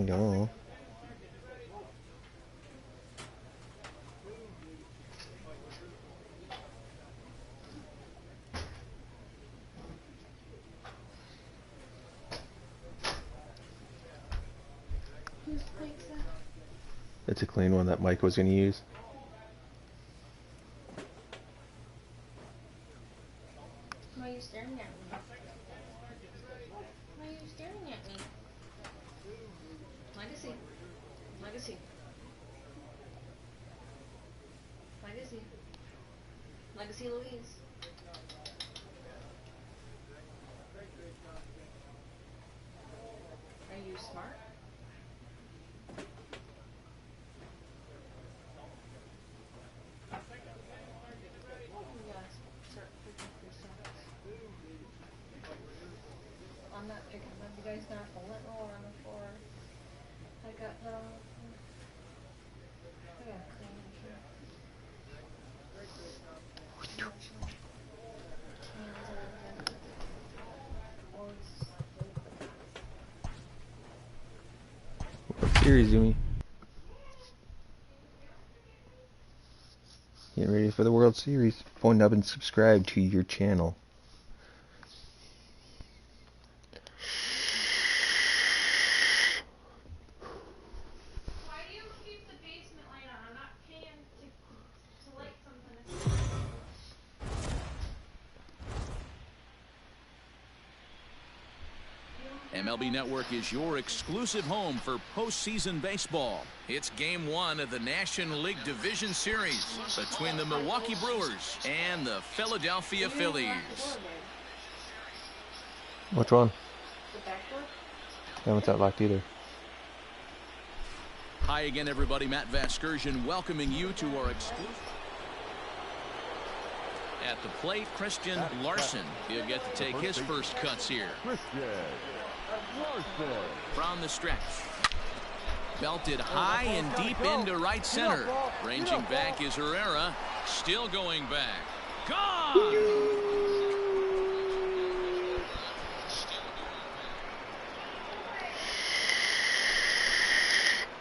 No. Whose plate's that? It's a clean one that Mike was going to use. Why are you staring at me? Why are you staring at me? Legacy. Legacy. Legacy. Legacy Louise. Are you smart? I'm not picking them up. You guys gonna have to let me on the floor. I got no. I got clean here. What series do we? Getting ready for the World Series. Phone up and subscribe to your channel. MLB Network is your exclusive home for postseason baseball. It's Game 1 of the National League Division Series between the Milwaukee Brewers and the Philadelphia Phillies. Which one? The backboard? I haven't that locked either. Hi again, everybody. Matt Vasgersian welcoming you to our exclusive. At the plate, Christian Larson. He'll get to take his first cuts here. From the stretch. Belted high and deep into right center. Ranging back is Herrera. Still going back. Gone!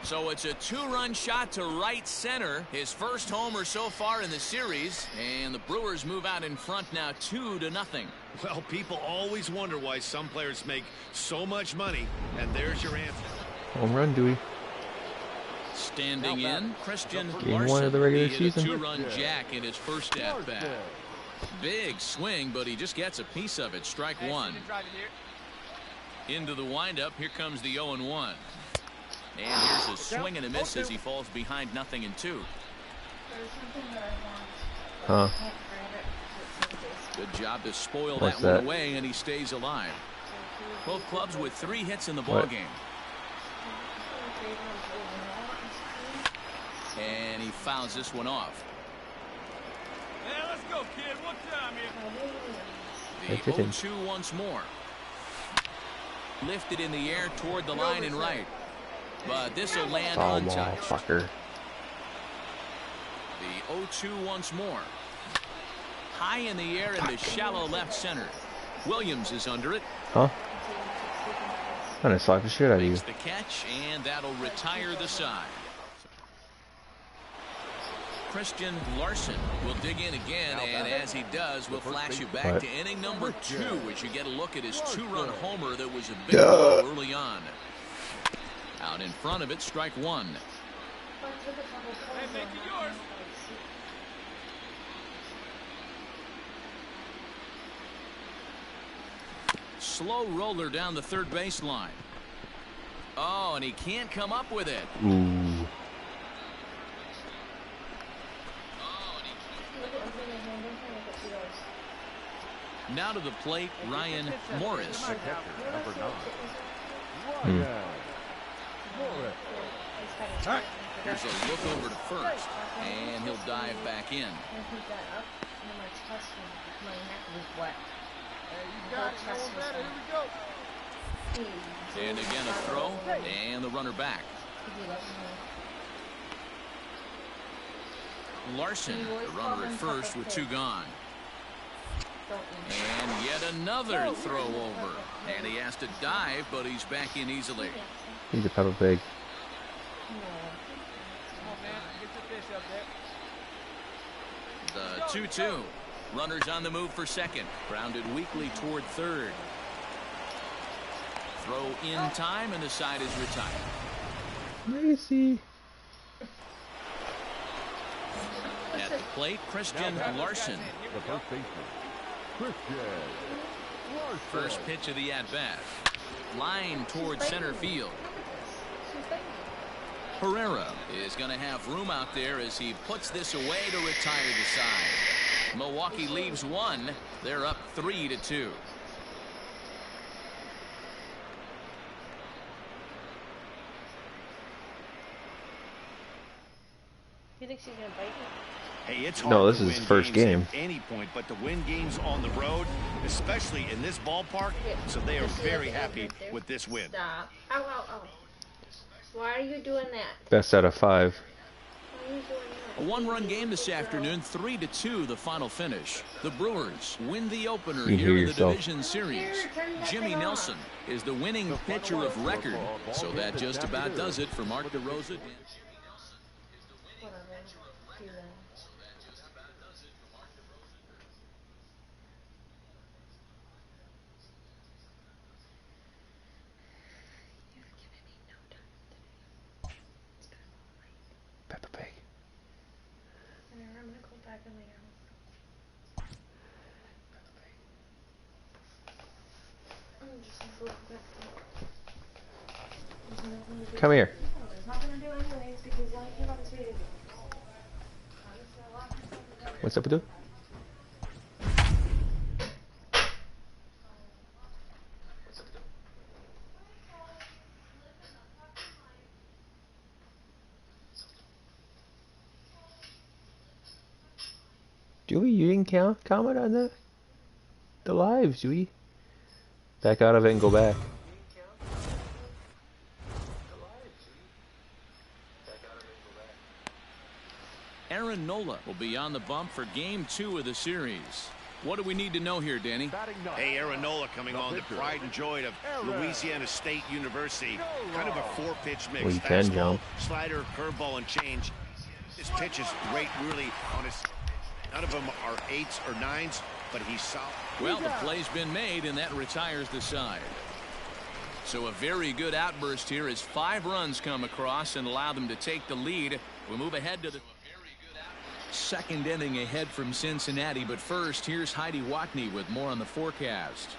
So it's a two-run shot to right center. His first homer so far in the series. And the Brewers move out in front now 2-0. Well, people always wonder why some players make so much money. And there's your answer. Home run, Dewey. Standing in, Christian Game Larson. 1 of the regular He hit season. a two-run jack in his first at-bat. Big swing, but he just gets a piece of it. Strike one. Into the windup. Here comes the 0-1. And here's a swing and a miss as he falls behind 0-2. There's something that I Huh. want. I can't grab it. Good job to spoil What's that one that? away, and he stays alive. Both clubs with 3 hits in the What? ballgame. And he fouls this one off. Hey, let's go, kid. What time The That's it. 0-2 once more. Lifted in the air toward the line and right. But this will land Foul ball, untouched. fucker. The 0-2 once more. High in the air in the shallow left center. Williams is under it. Huh? I'm gonna slap the shit out of you. Makes the catch, and that'll retire the side. Christian Larson will dig in again, and as he does, we'll flash you back What? to inning number 2 as you get a look at his two-run homer that was a big blow early on. Out in front of it, strike one. Hey, make it yours. Slow roller down the third baseline. Oh, and he can't come up with it. Ooh. Now to the plate, Ryan Morris. Hmm. Here's a look over to first, and he'll dive back in. And again a throw, and the runner back. Larson, the runner at first with 2 gone. And yet another throw over. And he has to dive, but he's back in easily. He's a Peppa Pig. The 2-2. Runners on the move for second. Grounded weakly toward third. Throw in time, and the side is retired. Macy. At the plate, Christian Larson. The first baseman, Christian Larson. First pitch of the at-bat. Line toward center field. Herrera is going to have room out there as he puts this away to retire the side. Milwaukee leaves one. They're up 3-2. You think she's gonna bite you? Hey, it's hard No, this to is his win first games game. at any point, but to win games on the road, especially in this ballpark, so they are very happy with this win. Stop. Ow, ow, ow. Why are you doing that? Best out of 5. Why are you doing A that? one-run game this afternoon, 3-2 the final finish. The Brewers win the opener You here hear in the yourself. division series. Jimmy Nelson is the winning pitcher of record, so that just about does it for Mark DeRosa. Whatever. Do that. Peppa Pig. I'm gonna go back in my house. Just a little bit. Come here. There's nothing to do anyways because I came up to you. What's up with you? Dewey, you didn't comment on the lives, Dewey. Back out of it and go back. Aaron Nola will be on the bump for game 2 of the series. What do we need to know here, Danny? Hey, Aaron Nola coming on, the pride and joy of Louisiana State University. Kind of a 4-pitch mix. Well, you can Fastball, jump. slider, curveball, and change. His pitch is great, really, on his... None of them are 8s or 9s, but he's solid. Well, the play's been made, and that retires the side. So a very good outburst here as 5 runs come across and allow them to take the lead. We move ahead to the second inning ahead from Cincinnati, but first, here's Heidi Watney with more on the forecast.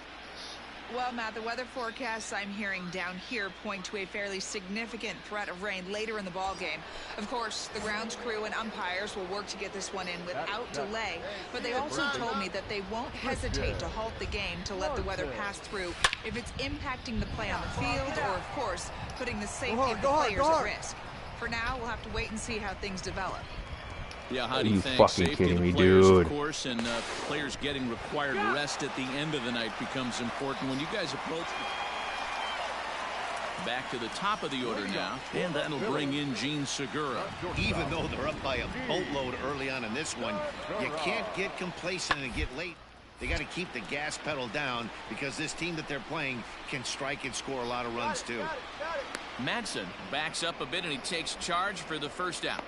Well, Matt, the weather forecasts I'm hearing down here point to a fairly significant threat of rain later in the ballgame. Of course, the grounds crew and umpires will work to get this one in without delay, but they also told me that they won't hesitate to halt the game to let the weather pass through if it's impacting the play on the field or, of course, putting the safety of the players at risk. For now, we'll have to wait and see how things develop. Yeah, Heidi, you thanks. fucking Safety kidding of the me, players, dude? of course, and players getting required rest at the end of the night becomes important. When you guys approach back to the top of the order now, and that'll bring in Gene Segura. Even though they're up by a boatload early on in this one, you can't get complacent and get late. They got to keep the gas pedal down because this team that they're playing can strike and score a lot of runs too. Madsen backs up a bit and he takes charge for the first out.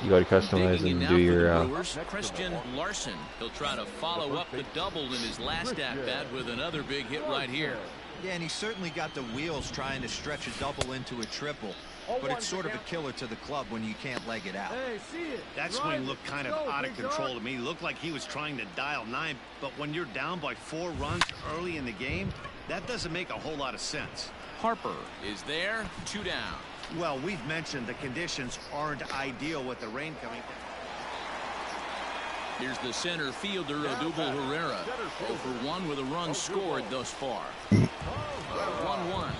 You gotta customize Digging in and now do for your the Brewers, Christian Larson. He'll try to follow up the double in his last at-bat with another big hit right here. Yeah, and he certainly got the wheels trying to stretch a double into a triple. But it's sort of a killer to the club when you can't leg it out. That swing looked kind of out of control to me. Looked like he was trying to dial 9, but when you're down by 4 runs early in the game, that doesn't make a whole lot of sense. Harper is there, 2 down. Well, we've mentioned the conditions aren't ideal with the rain coming. Here's the center fielder, Odubel Herrera. 0 for 1 with a run scored thus far. 1-1.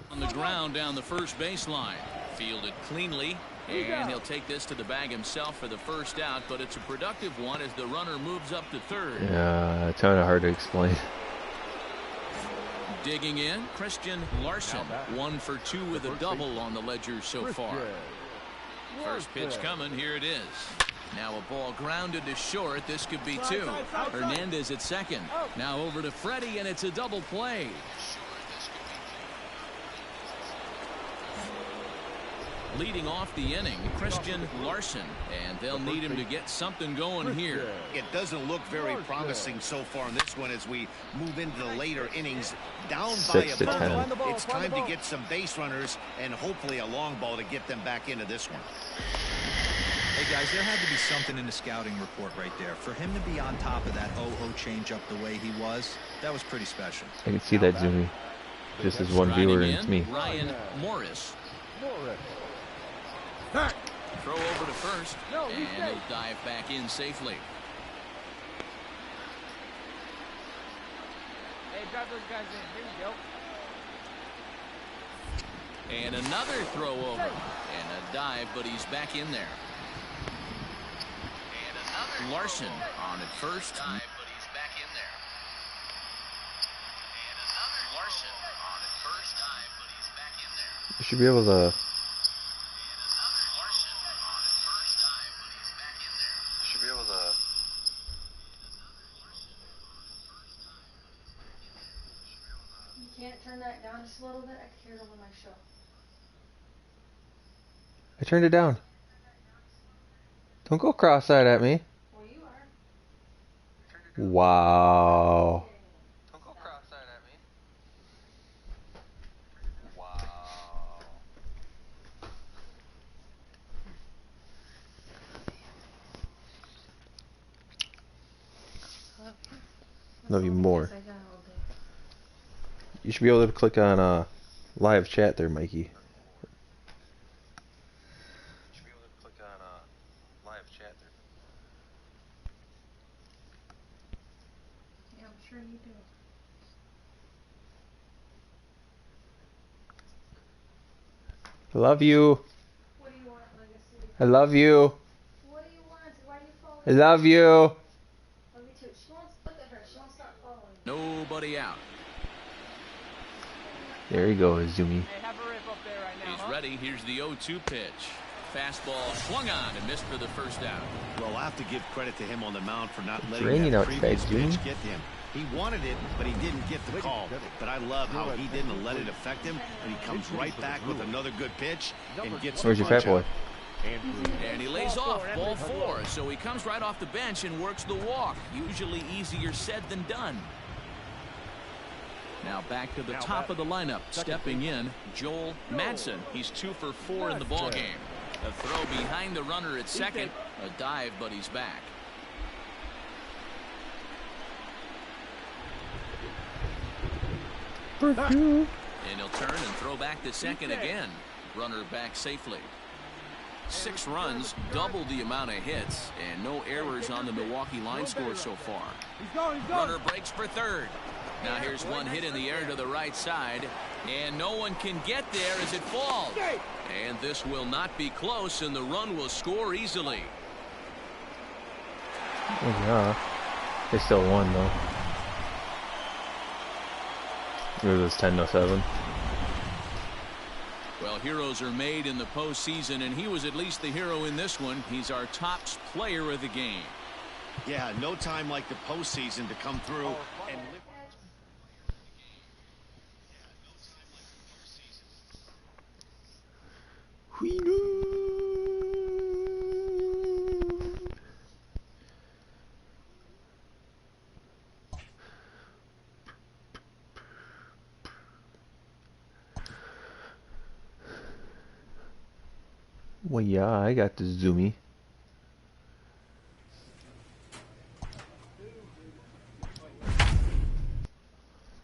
On the ground down the first baseline. Fielded cleanly. And he'll take this to the bag himself for the first out, but it's a productive one as the runner moves up to third. Yeah, it's kind of hard to explain. Digging in, Christian Larson. 1 for 2 with a double on the ledger so far. First pitch coming, here it is. Now a ball grounded to short. This could be two. Hernandez at second. Now over to Freddie, and it's a double play. Leading off the inning, Christian Larson, and they'll need him to get something going here. It doesn't look very promising so far in this one as we move into the later innings. Down by 6 to a 10. ball, it's time to get some base runners and hopefully a long ball to get them back into this one. Hey, guys, there had to be something in the scouting report right there. For him to be on top of that 0-0 changeup the way he was, that was pretty special. I can see that, Zoomy. Just as one viewer, and it's me. Ryan Morris. Throw over to first, and he'll dive back in safely. Hey, drive those guys in. Here we go. And another throw over, and a dive, but he's back in there. And Larson on at first. Dive, but he's back in there. And Larson on at first. Dive, but he's back in there. You should be able to. Turn that down just a little bit. I can hear it over my show. I turned it down. Don't go cross-eyed at me. Well, you are. Wow. Don't go cross-eyed at me. Wow. Love you more. You should be able to click on live chat there, Mikey. You should be able to click on live chat there. Yeah, I'm sure you do. I love you. What do you want, Legacy? I love you. What do you want? Why do you follow I love you. Love you too. She wants, look at her. She won't stop following. Nobody out. There you go, Zoomy. Hey, have a rip up there right now. He's ready. Here's the 0-2 pitch. Fastball swung on and missed for the first out. Well, I have to give credit to him on the mound for not letting raining that outside, previous June. pitch get to him. He wanted it, but he didn't get the call. But I love how he didn't let it affect him, and he comes right back with another good pitch and gets Where's the your fat punch boy? out. And he lays off ball 4, so he comes right off the bench and works the walk. Usually easier said than done. Now back to the top of the lineup. Stepping in, Joel Madsen. He's 2 for 4 in the ballgame. A throw behind the runner at second. A dive, but he's back. And he'll turn and throw back to second again. Runner back safely. 6 runs, double the amount of hits, and no errors on the Milwaukee line score so far. Runner breaks for third. Now here's one hit in the air to the right side, and no one can get there as it falls. And this will not be close, and the run will score easily. Oh, yeah. They still won, though. It was 10-7. Well, heroes are made in the postseason, and he was at least the hero in this one. He's our top player of the game. Yeah, no time like the postseason to come through and live. Well, yeah, I got the Zoomy.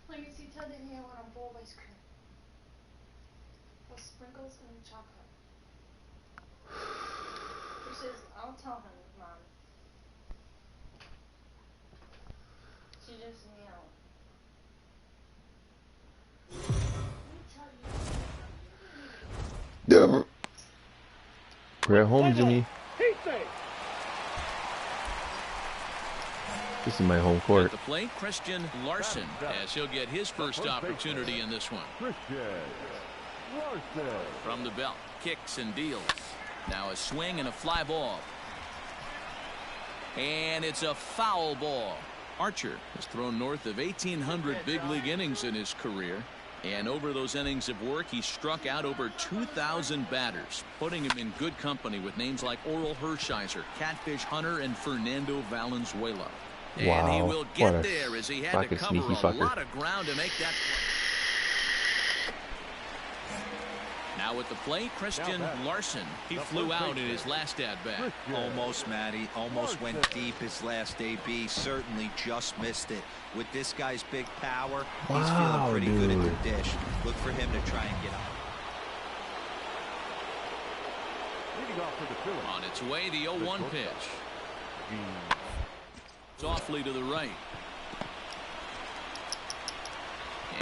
Legacy, tell Danielle I want a bowl of ice cream. With sprinkles and chocolate. She says, I'll tell him, Mom. She just meow. We're at home, Zoomy. This is my home court. At the plate, Christian Larson, as he'll get his first opportunity in this one. From the belt, kicks and deals. Now a swing and a fly ball. And it's a foul ball. Archer has thrown north of 1,800 big league innings in his career. And over those innings of work, he struck out over 2,000 batters, putting him in good company with names like Oral Hershiser, Catfish Hunter, and Fernando Valenzuela. And Wow, he will what get a there as he had to fucking cover sneaky a fucker. lot of ground to make that play. Now at the plate, Christian Larson. He flew out in his last at-bat. Almost, Matty. Almost went deep his last AB. Certainly just missed it. With this guy's big power, he's Wow, feeling pretty good at dude. the dish. Look for him to try and get out. Leading off for the Phillies. On its way, the 0-1 pitch. Softly to the right.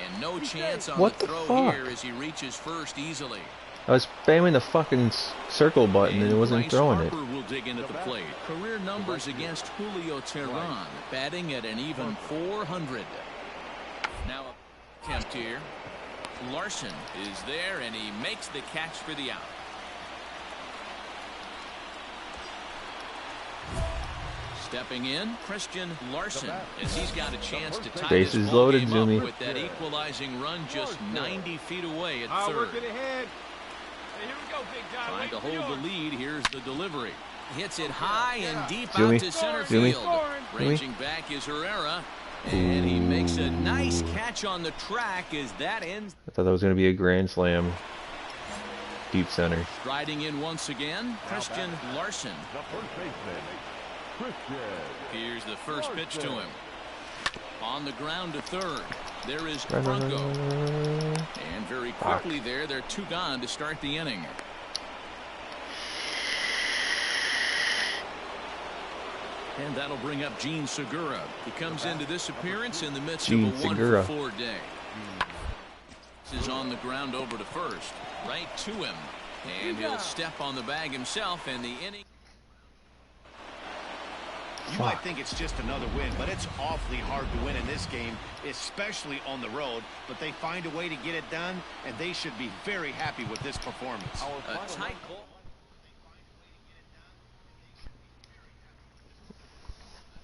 And no chance on What the the throw fuck? here as he reaches first easily. I was spamming the fucking circle button and it wasn't Bryce throwing it. Harper will dig in at the plate. Career numbers against Julio Teheran, batting at an even 400. Now a attempt here. Larson is there and he makes the catch for the out. Stepping in, Christian Larson, as he's got a chance to tie this Bases ball loaded, game up Zumi. with that equalizing run just 90 feet away at I'll third. work it ahead. Hey, here we go, Big John. Trying to Wait for hold the yours. lead. Here's the delivery. Hits it high and deep Zumi. out to center Zumi. field. Ranging back is Herrera. And he makes a nice catch on the track as that ends. I thought that was going to be a grand slam. Deep center. Striding in once again, Christian Larson. The first baseman, Christian. Here's the first pitch to him. On the ground to third. There is Run, run, Franco. run, run, run. And very quickly there, they're two gone to start the inning. And that'll bring up Gene Segura. He comes into this appearance in the midst Gene of a Segura. 1-for-4 day. This is on the ground over to first. Right to him. And he'll step on the bag himself, and the inning. You might think it's just another win, but it's awfully hard to win in this game, especially on the road. But they find a way to get it done, and they should be very happy with this performance. A tight ball.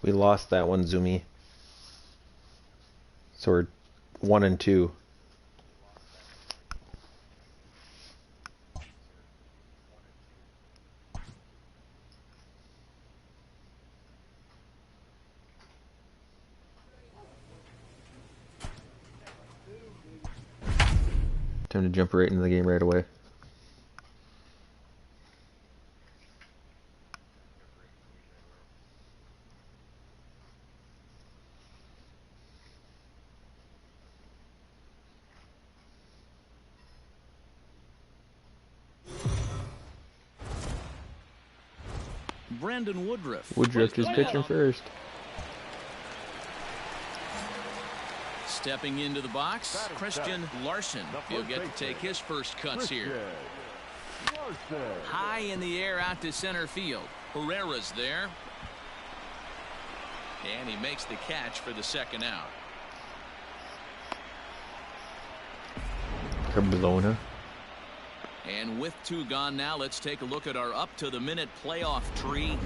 We lost that one, Zumi. So we're 1-2. Time to jump right into the game right away. Brandon Woodruff. Woodruff is pitching first. Stepping into the box, Christian Larson. He'll get to take his first cuts here. Larson. High in the air out to center field. Herrera's there. And he makes the catch for the second out. Carbolona. And with two gone now, let's take a look at our up-to-the-minute playoff tree.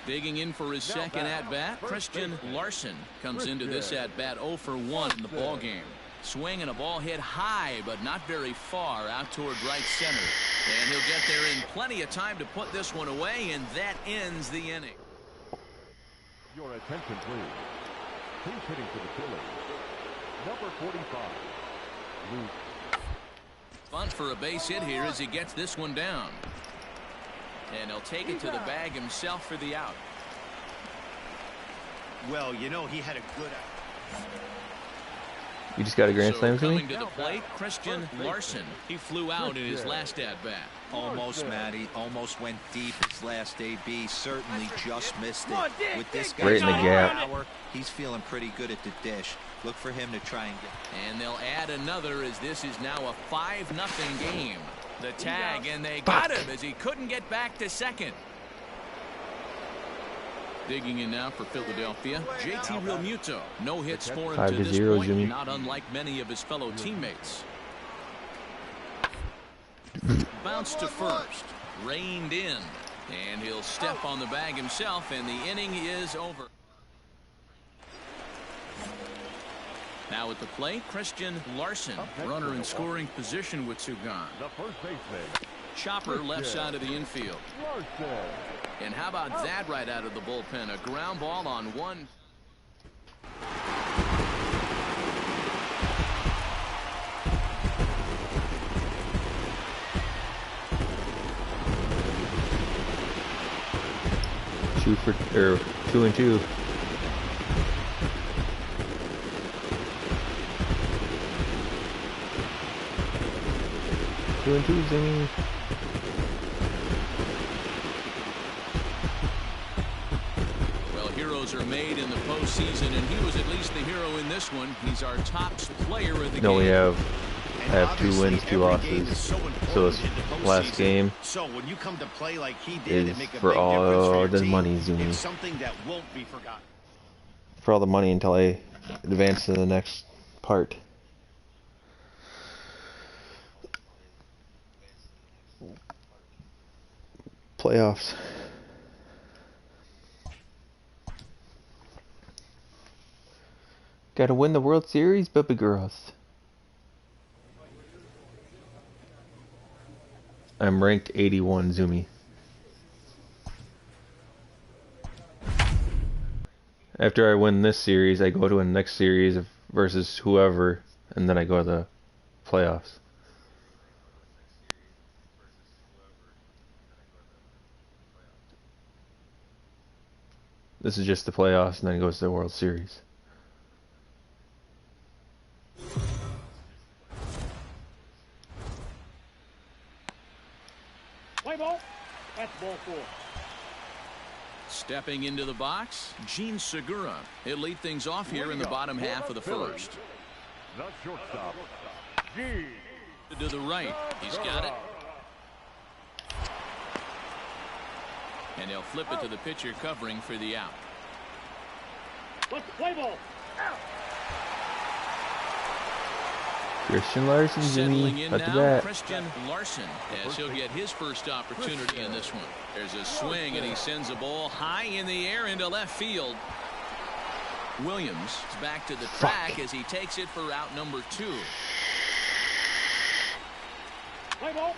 Digging in for his second at-bat, Christian Larson comes into this at-bat 0 for 1 in the ballgame. Swing and a ball hit high, but not very far out toward right center. And he'll get there in plenty of time to put this one away, and that ends the inning. Your attention, please. He's hitting for the Phillies. Number 45, Luke. Bunt for a base hit here as he gets this one down. And he'll take it to the bag himself for the out. Well, you know, he had a good You just got a grand So slam, coming Zumi? to the plate, Christian Larson. He flew out in his last at-bat. Almost, Matty. Almost went deep his last AB. Certainly just missed it. With this Right guy's in the big gap. power, he's feeling pretty good at the dish. Look for him to try and get. And they'll add another as this is now a 5-0 game. The tag, and they got him as he couldn't get back to second. Digging in now for Philadelphia, JT Realmuto. No hits for him to this 5-0, point, Jimmy. not unlike many of his fellow teammates. Bounce to first. Reined in. And he'll step on the bag himself, and the inning is over. Now at the plate, Christian Larson, runner in scoring position with Sugan. The first baseman. Chopper left side of the infield. Larson. And how about that right out of the bullpen? A ground ball on one. Two for, or 2 and 2. Two and 2, Zimmy. Well, heroes are made in the postseason, and he was at least the hero in this one. He's our top player of the game. No, we have 2 wins, 2 losses. So this last game so when you come to play like he did is and make a for big all difference for your the team, money, Zoomy. it's something that won't be forgotten. For all the money until I advance to the next part. Playoffs. Gotta win the World Series, baby girls. I'm ranked 81, Zoomy. After I win this series, I go to a next series versus whoever, and then I go to the playoffs. This is just the playoffs, and then it goes to the World Series. Play ball. That's ball 4. Stepping into the box, Gene Segura. He'll lead things off here in the bottom half of the first. The shortstop. Gene. To the right. He's got it. And he'll flip it to the pitcher covering for the out. Let's play ball. Christian Larson, Settling Jimmy, in at the now, bat. Christian Larson, as he'll get his first opportunity in this one. There's a swing, and he sends a ball high in the air into left field. Williams is back to the track as he takes it for out number 2. Play ball.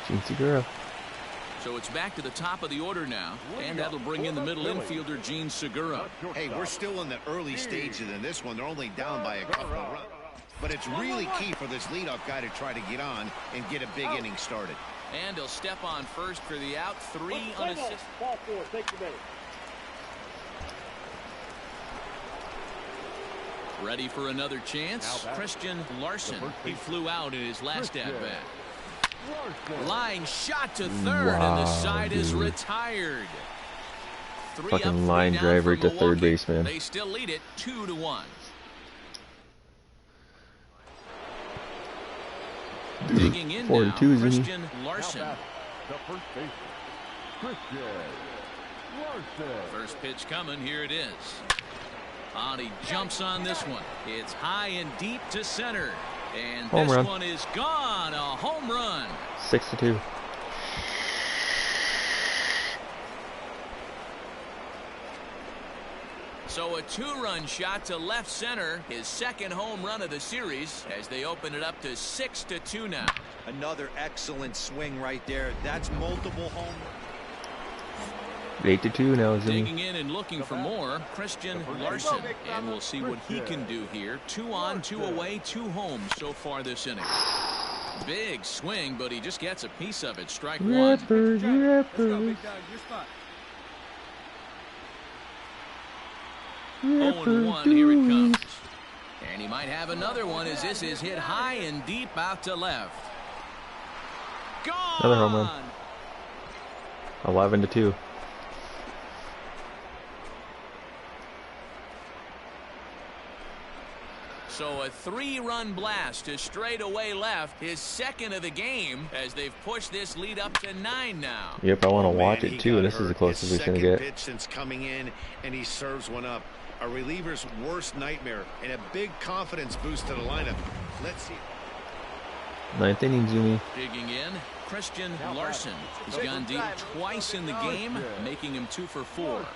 Gene Segura. So it's back to the top of the order now, and that'll bring in the middle infielder, Gene Segura. Hey, we're still in the early stages in this one. They're only down by a couple of runs. But it's really key for this leadoff guy to try to get on and get a big inning started. And he'll step on first for the out. 3 unassisted. Ball 4. Take the base. Ready for another chance? Christian Larson. He flew out in his last at-bat. Line shot to third, and the side is retired. 3 Fucking up, 3 line down driver for to third Milwaukee. baseman. They still lead it 2-1. Digging in 4 now, to 2, Zimmy. Christian Larson. The first baseman. Christian Larson. First pitch coming. Here it is. And he jumps on this one. It's high and deep to center. And Home this run. one is gone. A home run. 6-2. So a 2-run shot to left center. His second home run of the series as they open it up to 6-2 now. Another excellent swing right there. That's multiple home. 8-2 now, Zimmy. Digging in and looking for more, Christian Larson. And we'll see what he can do here. 2 on, 2 away, 2 home so far this inning. Big swing, but he just gets a piece of it. Strike 1. Rappers, rappers. 0-1, here it comes. And he might have another one as this is hit high and deep out to left. Gone! Another home run. 11-2. So a 3-run blast to straightaway left, his second of the game, as they've pushed this lead up to 9 now. Yep, I want to watch Man, it he too. got This is the hurt. closest His he's gonna second get. pitch since coming in, and he serves one up. A reliever's worst nightmare and a big confidence boost to the lineup. Let's see. Ninth inning, Zumi. Digging in, Christian Larson. He's gone deep twice in the game, making him 2 for 4.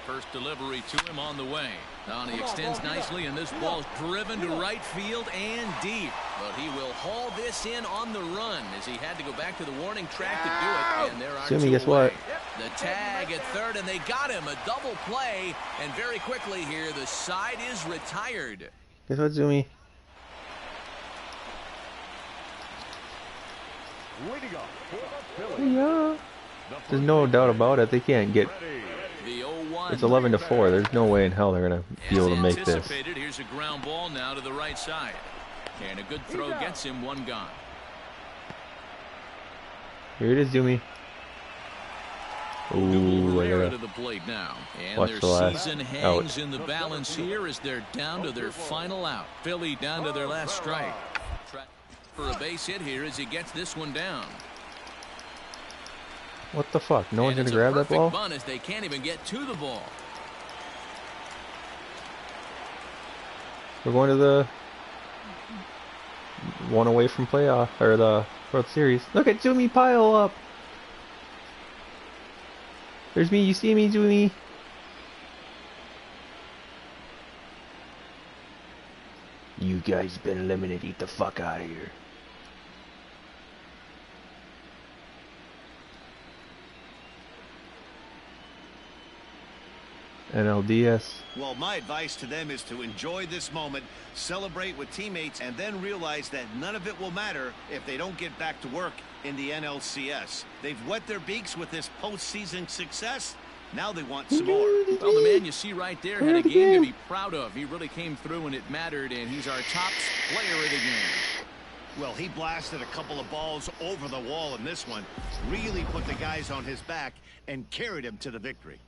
First delivery to him on the way. Now he extends nicely, and this ball's driven to right field and deep. But he will haul this in on the run as he had to go back to the warning track to do it. And there are Jimmy, 2 guess away. what? The tag at third, and they got him. A double play. And very quickly here, the side is retired. Guess what, Zumi? Leading up for the Phillies. Yeah. There's no doubt about it. They can't get. The 0-1. It's 11 to 4. There's no way in hell they're gonna be able to make this. Anticipated, here's a ground ball now to the right side. And a good throw gets him 1 gone. Here it is, Zumi. Ooh, I Rivera gotta to the plate now. And watch their the last season out. hangs in the balance here as they're down to their final out. Philly down to their last strike. For a base hit here as he gets this one down. What the fuck? No one's And gonna it's a grab that perfect ball? bunt as they can't even get to the ball. We're going to the one away from playoff or the World Series. Look at Zumi pile up. There's me. You see me, Zumi? You guys been eliminated. Get the fuck out of here. NLDS. Well, my advice to them is to enjoy this moment, celebrate with teammates, and then realize that none of it will matter if they don't get back to work in the NLCS. They've wet their beaks with this postseason success. Now they want some more. Well, the man you see right there had a game to be proud of. He really came through and it mattered, and he's our top player of the game. Well, he blasted a couple of balls over the wall in this one, really put the guys on his back and carried him to the victory.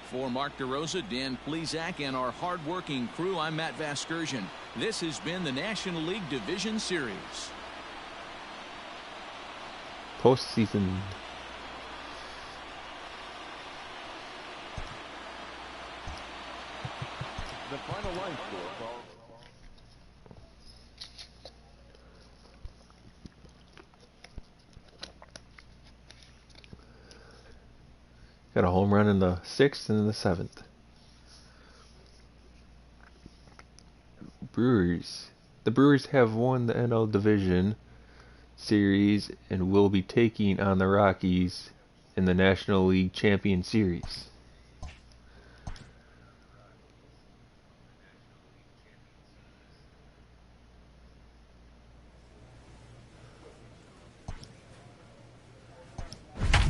For Mark DeRosa, Dan Plesac, and our hard-working crew, I'm Matt Vasgersian. This has been the National League Division Series. Postseason. The final line score. Got a home run in the 6th and the 7th. Brewers. The Brewers have won the NL Division Series and will be taking on the Rockies in the National League Champion Series.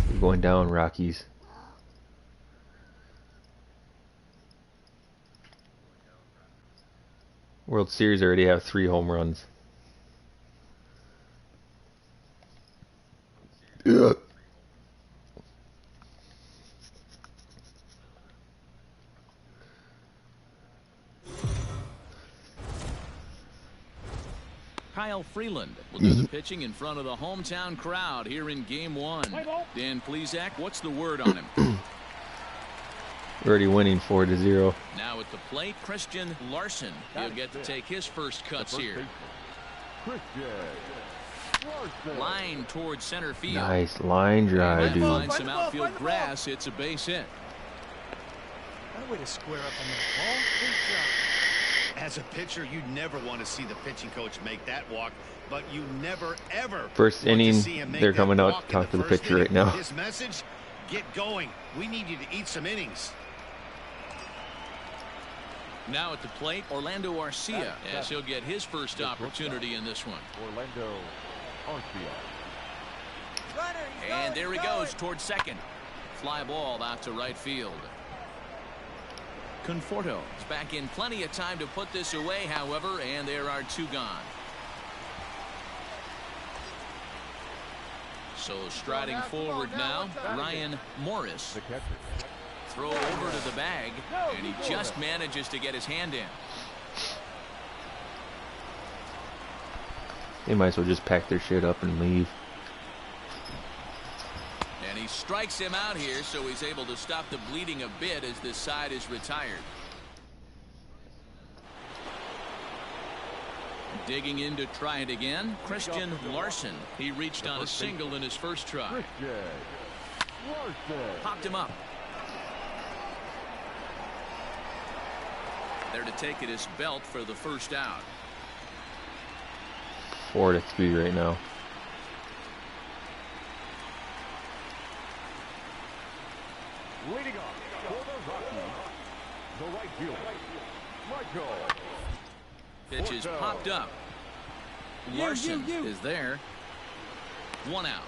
You're going down, Rockies. World Series already have 3 home runs. Yeah. Kyle Freeland will do the pitching in front of the hometown crowd here in Game 1. Dan Plesac, what's the word on him? We're already winning 4-0. Now at the plate, Christian Larson. He'll get to take his first cuts here. Line towards center field. Nice line drive, dude. Find some outfield grass. It's a base hit. That way to square up on the ball. Great job. As a pitcher, you never want to see the pitching coach make that walk, but you never, ever First want to inning, see him make they're that coming out walk to in talk to the first pitcher right inning. now. His message, get going. We need you to eat some innings. Now at the plate, Orlando Arcia, as he'll get his first opportunity in this one. Orlando Arcia. And there he goes towards second. Fly ball out to right field. Conforto is back in plenty of time to put this away, however, and there are 2 gone. So striding forward now, Ryan Morris. The catcher. Throw over to the bag, and he just manages to get his hand in. They might as well just pack their shit up and leave. And he strikes him out here, so he's able to stop the bleeding a bit as this side is retired. Digging in to try it again, Christian Larson. He reached on a single in his first try. Popped him up. There to take it is Belt for the first out. 4 XP right now. Leading off for the Rockies, the right fielder, Michael. Pitch is popped up. Larson is there. 1 out.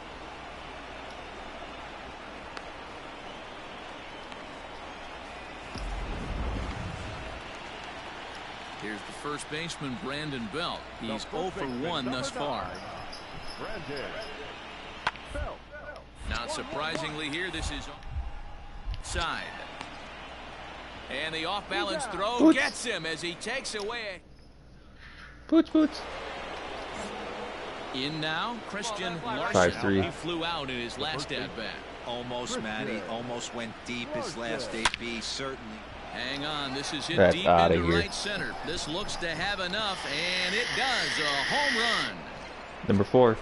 Here's the first baseman, Brandon Belt. He's 0 for 1 thus far. Not surprisingly here, this is side. And the off-balance throw gets him as he takes away. Boots. In now, Christian Larson. 5-3. He flew out in his last at-bat. Almost, Matty. Almost went deep his last AB, certainly. Hang on, this is hit That's deep outta into here. right center. This looks to have enough, and it does. A home run. Number 4.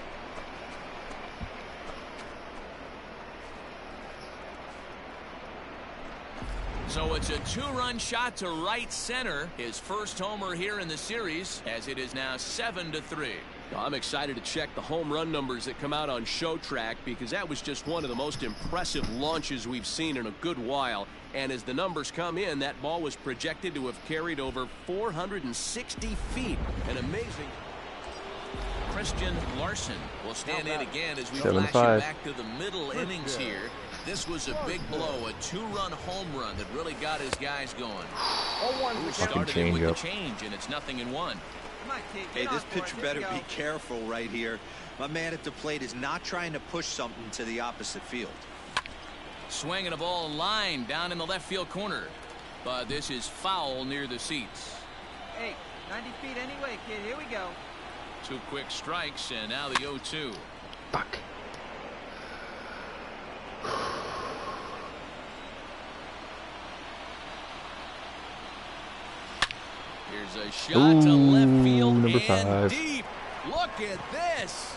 So it's a 2-run shot to right center. His first homer here in the series, as it is now 7-3. I'm excited to check the home run numbers that come out on Show Track because that was just one of the most impressive launches we've seen in a good while. And as the numbers come in, that ball was projected to have carried over 460 feet. An amazing. Christian Larson will stand in again as we 7-5. flash it back to the middle innings here. This was a big blow, a 2-run home run that really got his guys going. Started in with the change, and it's 0-1. Hey, this pitcher better be careful right here. My man at the plate is not trying to push something to the opposite field. Swinging a ball line down in the left field corner. But this is foul near the seats. Hey, 90 feet anyway, kid. Here we go. 2 quick strikes, and now the 0-2. Fuck. Here's a shot to left field number and 5. deep. Look at this.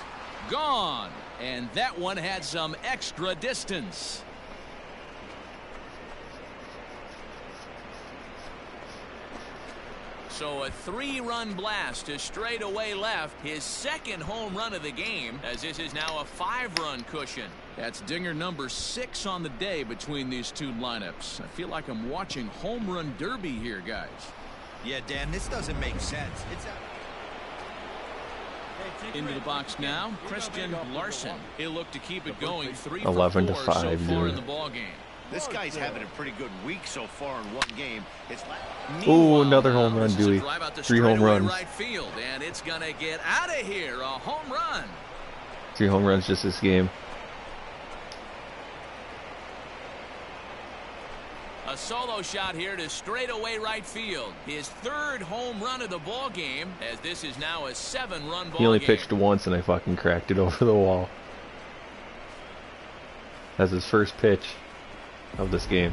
Gone. And that one had some extra distance. So a 3-run blast to straightaway left, his second home run of the game, as this is now a 5-run cushion. That's dinger number 6 on the day between these two lineups. I feel like I'm watching home run derby here, guys. Yeah, Dan, this doesn't make sense. It's into the box now, Christian Larson. He'll look to keep it going. 3 for 11 to 4 so 5, far dude. in the ball game. This guy's having a pretty good week so far in one game. Ooh, another home run, This is a Dewey. drive out to 3 home straightaway runs. right field, and it's gonna get out of here. A home run. 3 home runs just this game. A solo shot here to straightaway right field. His 3rd home run of the ball game, as this is now a 7-run ball He only game. pitched once, and I fucking cracked it over the wall. That's his first pitch of this game.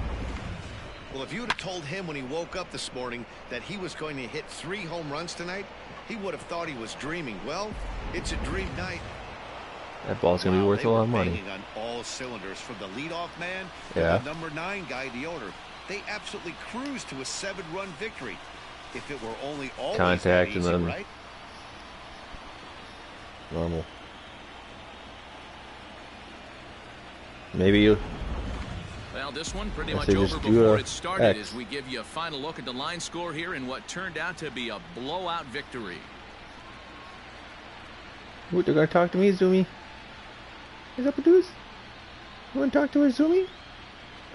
Well, if you would have told him when he woke up this morning that he was going to hit 3 home runs tonight, he would have thought he was dreaming. Well, it's a dream night. That ball's gonna be worth a lot of money. Banging on all cylinders from the leadoff man to Yeah. the number 9 guy, the owner. They absolutely cruised to a 7-run victory. If it were only always Contact that and easy, then- right? Normal. Maybe you. Well, this one pretty I much say over just do before a it started X. as we give you a final look at the line score here in what turned out to be a blowout victory. What, they're gonna talk to me, Zoomy? Is that produce? You wanna talk to her, Zoomy?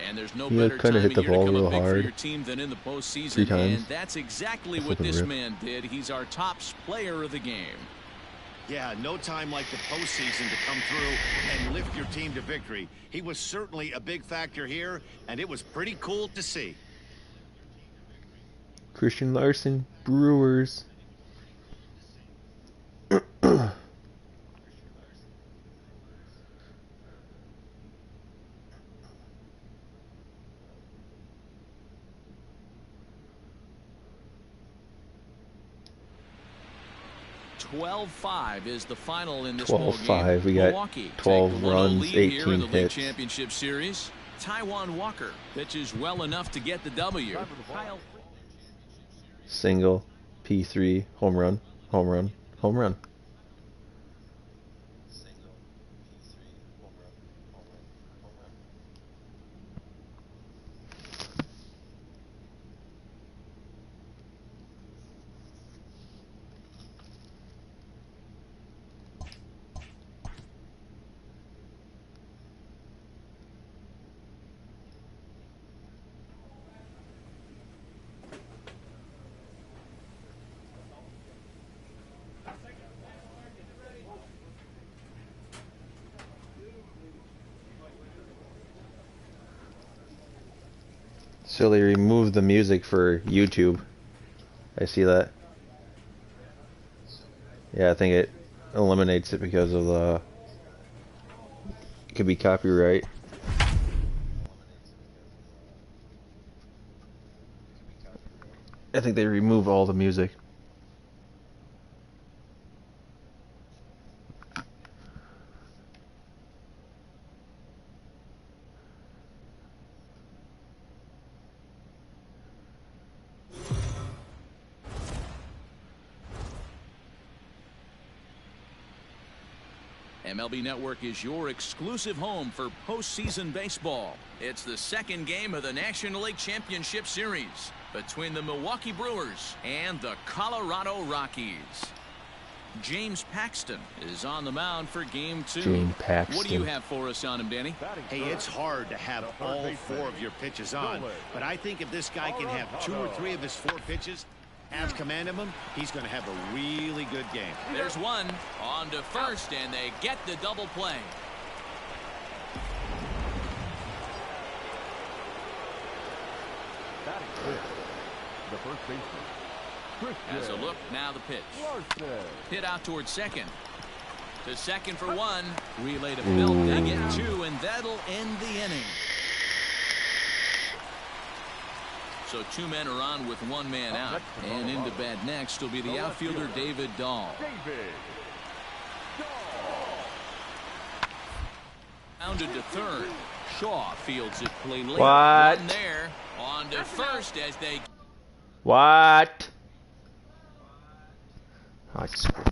And there's no Yeah, better kinda time hit of the year to ball come real up big for hard. your team than in the 3 postseason. times. And that's exactly That's what like a this rip. man did. He's our top player of the game. Yeah, no time like the postseason to come through and lift your team to victory. He was certainly a big factor here, and it was pretty cool to see. Christian Larson, Brewers. 12-5 is the final in this 12-5. We got Milwaukee 12 runs, 18 hits. Championship Series. Taijuan Walker pitches well enough to get the W. Single, P3, home run, home run, home run. So they removed the music for YouTube. I see that. Yeah, I think it eliminates it because of the... It could be copyright. I think they remove all the music. MLB Network is your exclusive home for postseason baseball. It's the second game of the National League Championship Series between the Milwaukee Brewers and the Colorado Rockies. James Paxton is on the mound for game 2. James Paxton. What do you have for us on him, Danny? Hey, it's hard to have all 4 of your pitches on, but I think if this guy can have 2 or 3 of his 4 pitches, have command of him, he's going to have a really good game. There's one on to first, and they get the double play. The first baseman. As a look, now the pitch. Hit out towards second. To second for 1. Relay to Belt. They get 2, and that'll end the inning. So 2 men are on with 1 man out. And into bat next will be the outfielder David Dahl. Rounded to third. Shaw fields it cleanly. What? One there. On to first as they... What? I swear.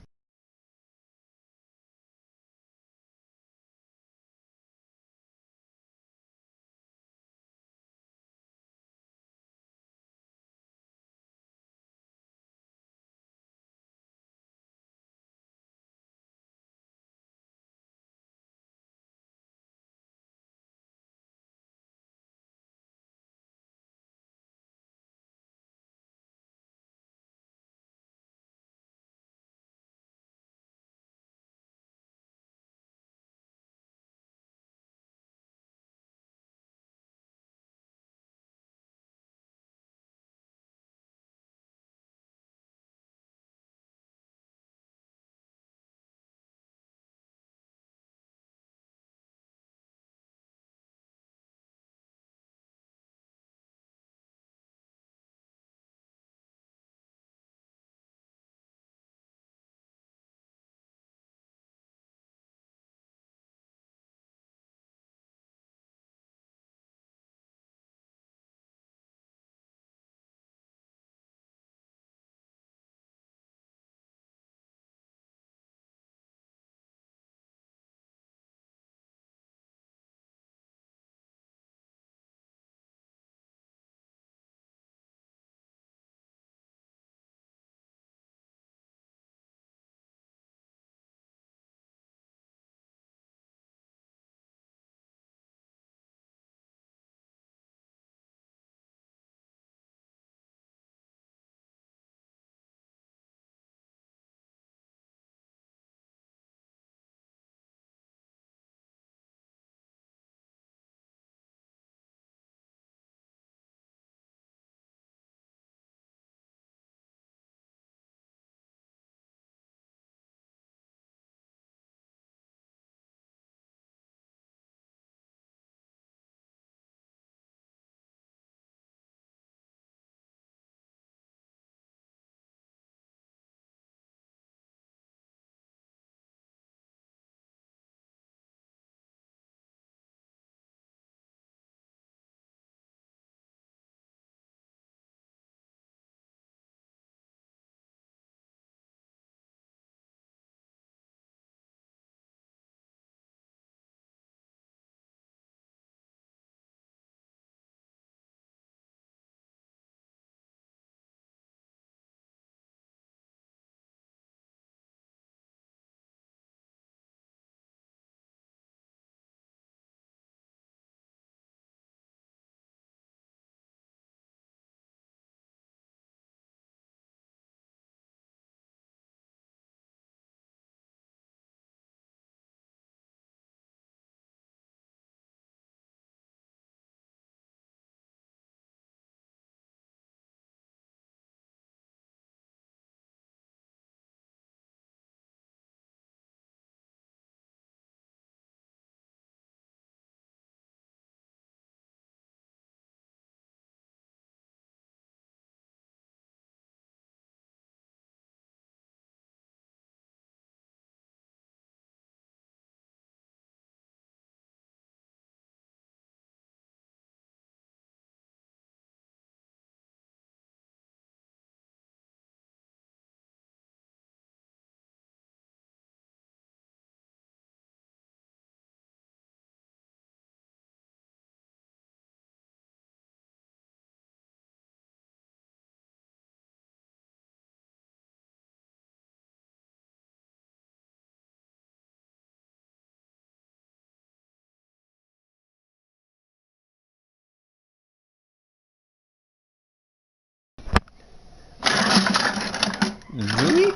Zoomy?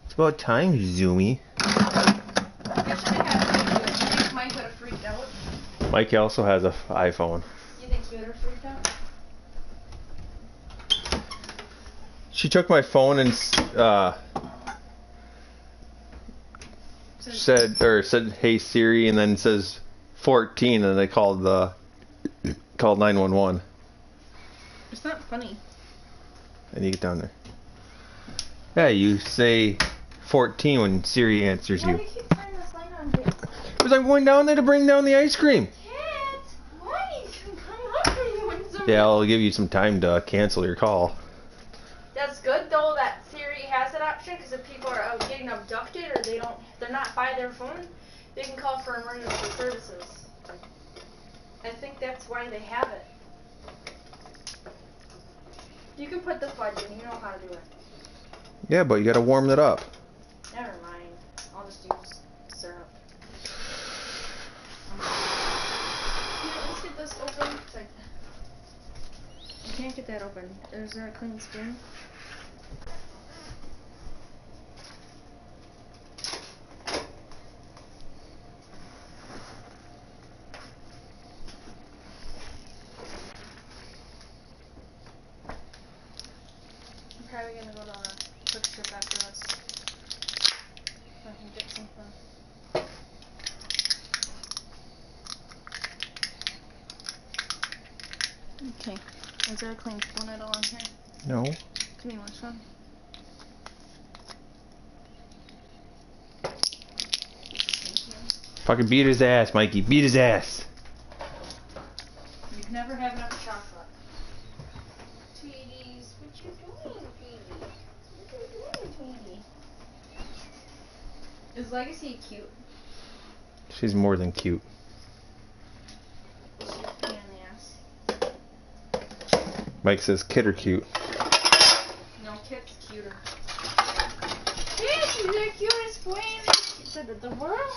It's about time, Zoomy. Mike would have freaked out. Mike also has an iPhone. You think he would have freaked out? She took my phone and said, "Hey Siri," and then says 14, and they called 911. It's not funny. I need to get down there. Yeah, you say 14 when Siri answers Why you. do you keep turning this light on here? Because I'm going down there to bring down the ice cream. Can't. Why do you come up here when somebody... Yeah, I'll give you some time to cancel your call. That's good though that Siri has that option, because if people are out getting abducted or they're not by their phone, they can call for emergency services. I think that's why they have it. You can put the fudge in, you know how to do it. Yeah, but you gotta warm it up. Never mind. I'll just use syrup. Here, let's get this open. I can't get that open. Is there a clean spoon? I'm probably gonna go to a quick trip after this. So I can get something. Okay. Is there a clean spoon at all in here? No. Give me one, Sean. Fucking beat his ass, Mikey. Beat his ass. You can never have enough chocolate. Tweeties, what you doing, Tweety? What you doing, Tweety? Is Legacy cute? She's more than cute. She's a pain in the ass. Mike says kid are cute. No, Kit's cuter. Kit, she's the cutest boy in the world.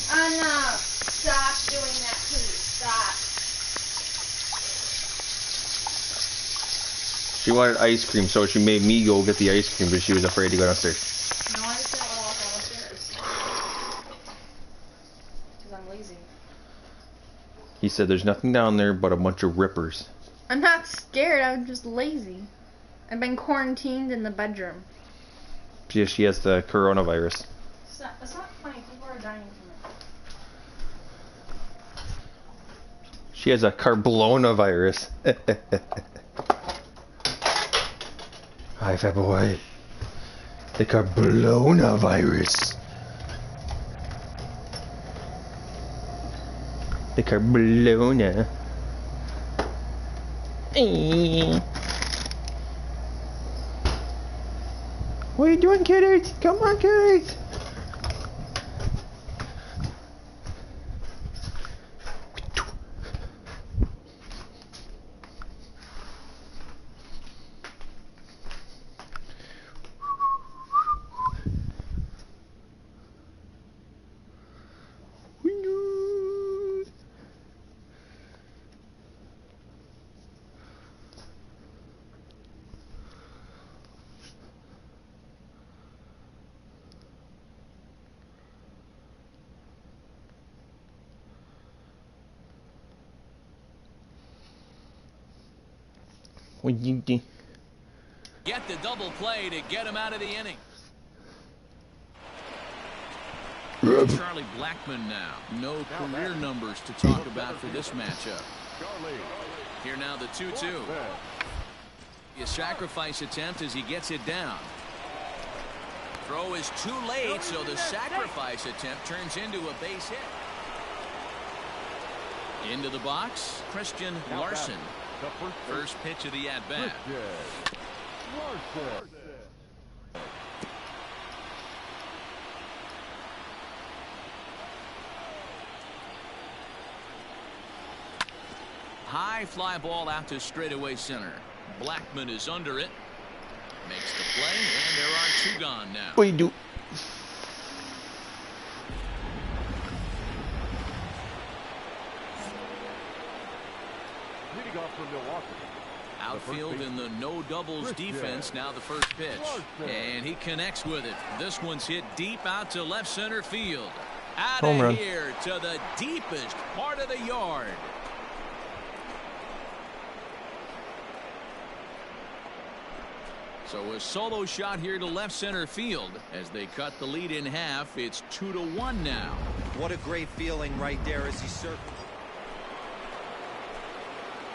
Enough! Stop doing that, please. Stop. She wanted ice cream, so she made me go get the ice cream, but she was afraid to go downstairs. No, I just don't want to walk downstairs. Because I'm lazy. He said there's nothing down there but a bunch of rippers. I'm not scared, I'm just lazy. I've been quarantined in the bedroom. She has the coronavirus. It's not funny, people are dying from it. She has a carblonavirus. Hi, fat boy. The carblonavirus. The carblona. What are you doing, kiddies? Come on, kiddies. What you do? Get the double play to get him out of the inning. Charlie Blackmon now. No career numbers to talk about for this matchup. Here now the 2-2. A sacrifice attempt as he gets it down. Throw is too late, so the sacrifice attempt turns into a base hit. Into the box, Christian Larson. First pitch of the at-bat. High fly ball out to straightaway center. Blackmon is under it. Makes the play, and there are Two gone now. What do you do? Leading off from Milwaukee. Outfield in the no doubles defense. Now the first pitch. And he connects with it. This one's hit deep out to left center field. Out Home of run. here to the deepest part of the yard. So a solo shot here to left center field as they cut the lead in half. It's 2-1 now. What a great feeling right there as he circles.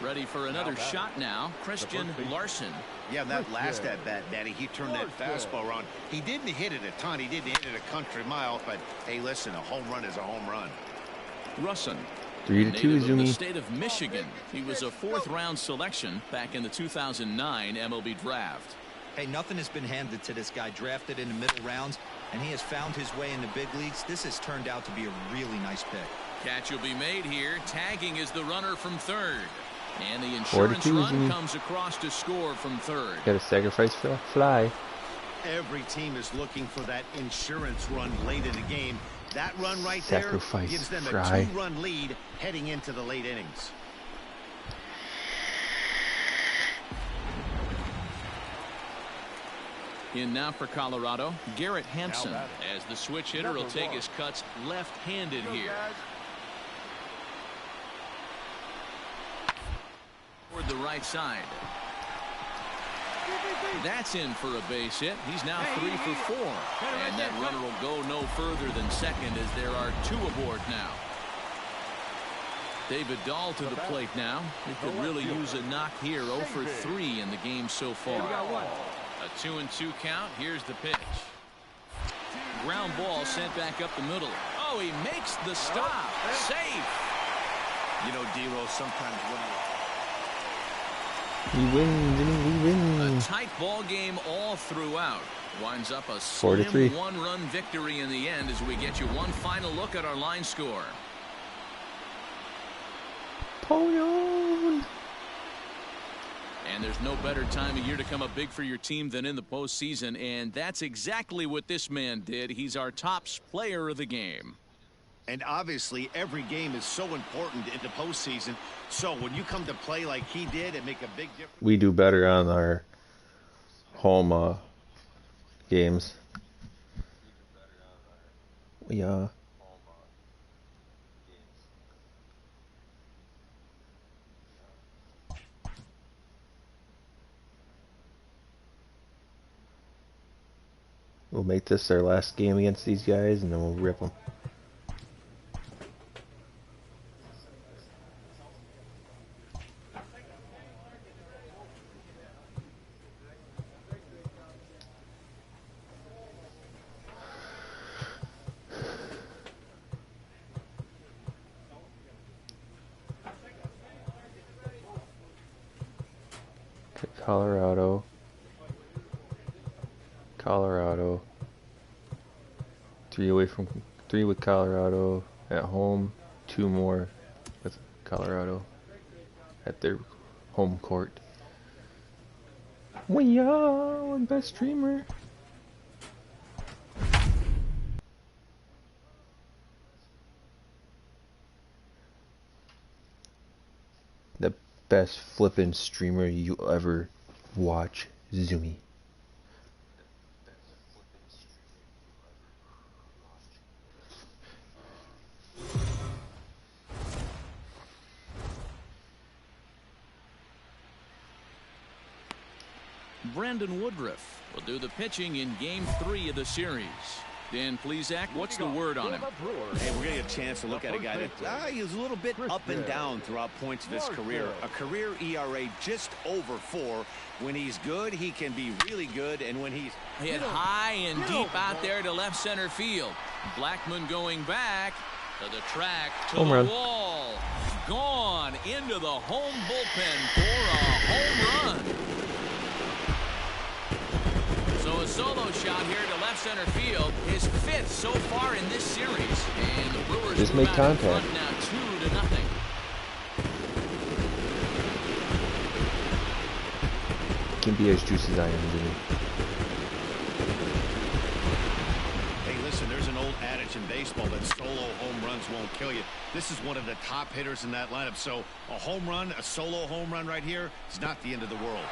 Ready for another shot now. Christian Larson. Yeah, that last at bat, Danny, he turned that fastball around. He didn't hit it a ton. He didn't hit it a country mile. But, hey, listen, a home run is a home run. Russon. 3-2, Native of the Zumi. state of Michigan. He was a fourth-round selection back in the 2009 MLB draft. Hey, nothing has been handed to this guy. Drafted in the middle rounds, and he has found his way in the big leagues. This has turned out to be a really nice pick. Catch will be made here. Tagging is the runner from third. And the insurance 4-2, run Zumi. comes across to score from third. Got to sacrifice for a fly. Every team is looking for that insurance run late in the game. That run right Sacrifice there gives them fry. a 2-run lead heading into the late innings. In now for Colorado, Garrett Hansen, as the switch hitter will take his cuts left-handed here. Toward the right side. That's in for a base hit. He's now 3 for 4. And that runner will go no further than second as there are 2 aboard now. David Dahl to the plate now. He could really use a knock here. 0 for 3 in the game so far. A 2-2 count. Here's the pitch. Ground ball sent back up the middle. Oh, he makes the stop. Safe. You know, D-Rose, sometimes when We win, Jimmy, we win. A tight ball game all throughout. Winds up a 4-3. slim one-run victory in the end as we get you one final look at our line score. Poyon. And there's no better time of year to come up big for your team than in the postseason, and that's exactly what this man did. He's our top player of the game. And obviously, every game is so important in the postseason. So when you come to play like he did and make a big difference. We do better on our home games. Yeah. We'll make this our last game against these guys, and then we'll rip them. Colorado. Colorado. 3 away from 3 with Colorado at home. 2 more with Colorado at their home court. We are best streamer. The best flippin' streamer you ever watch, Zumi. Brandon Woodruff will do the pitching in Game 3 of the series. Dan Plesac, what's the word on him? Hey, we're going to get a chance to look at a guy that he was a little bit up and down throughout points of his career. A career ERA just over 4. When he's good, he can be really good. And when he's hit high and deep out there to left center field. Blackman going back to the track, to home the run. wall. Gone into the home bullpen for a home run. So a solo shot here to left center field, his 5th so far in this series. And the Brewers Just move make out in contact. front now 2-0. Can be as juicy as I am, Jimmy. Listen, there's an old adage in baseball that solo home runs won't kill you. This is one of the top hitters in that lineup. So a home run, a solo home run right here is not the end of the world.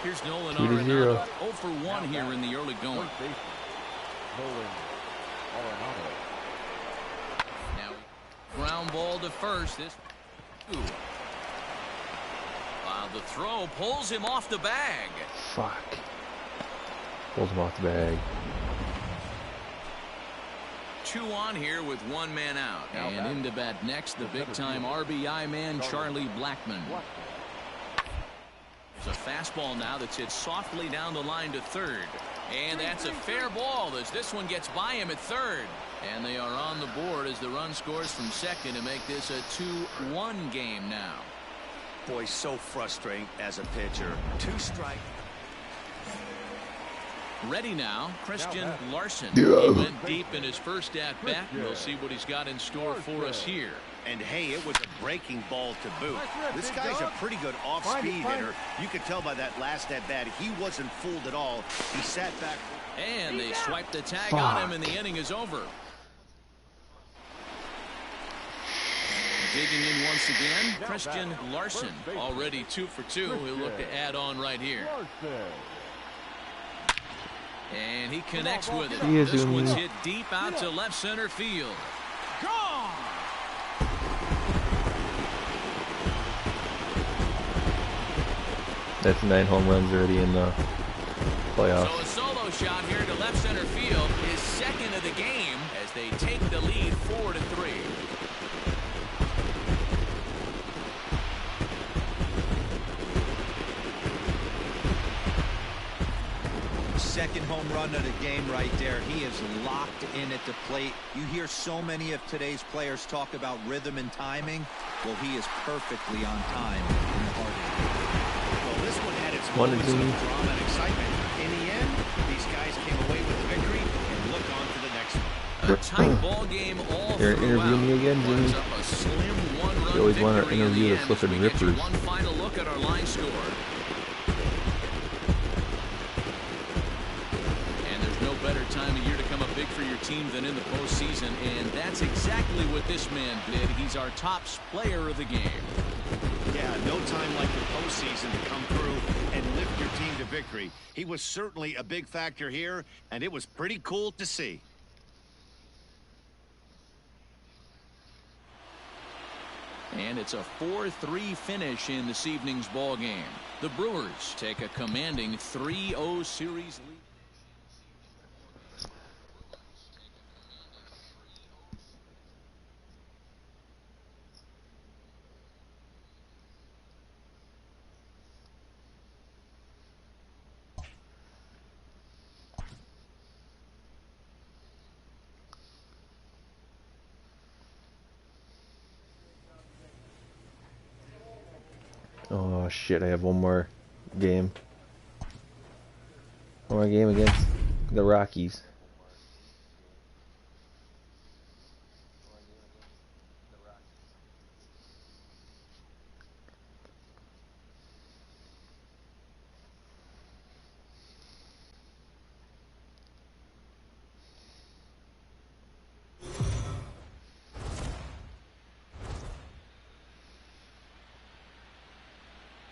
Here's Nolan Arenado, 0 for 1 here in the early going. Now, ground ball to first. This. While the throw pulls him off the bag. Fuck. Pulls him off the bag. 2 on here with 1 man out. And into bat next, the big-time RBI man, Charlie Blackmon. There's a fastball now that's hit softly down the line to third. And that's a fair ball as this one gets by him at third. And they are on the board as the run scores from second to make this a 2-1 game now. Boy, so frustrating as a pitcher. 2 strikes. Ready now, Christian Larson. He went deep in his first at-bat. We'll see what he's got in store for us here. And hey, it was a breaking ball to boot. This guy's a pretty good off-speed hitter. You could tell by that last at-bat he wasn't fooled at all. He sat back. And they swipe the tag on him, and the inning is over. Digging in once again, Christian Larson. Already 2 for 2. He'll look to add on right here. And he connects with it. This one's hit deep out to left center field. Gone! That's 9 home runs already in the playoffs. So a solo shot here to left center field, his second of the game as they take the lead 4-3. Second home run of the game right there. He is locked in at the plate. You hear so many of today's players talk about rhythm and timing. Well, he is perfectly on time in the heart of it. Well, this one had its moments of drama and excitement. In the end, these guys came away with the victory and look on to the next one. A tight ball game all You're interviewing me again, Jimmy? A slim one-run You always want to victory interview the end as flipping we get you rippers. one final look at our line score. Better time of year to come up big for your team than in the postseason, and that's exactly what this man did. He's our top player of the game. Yeah, no time like the postseason to come through and lift your team to victory. He was certainly a big factor here, and it was pretty cool to see. And it's a 4-3 finish in this evening's ball game. The Brewers take a commanding 3-0 series lead. Oh shit, I have one more game. One more game against the Rockies.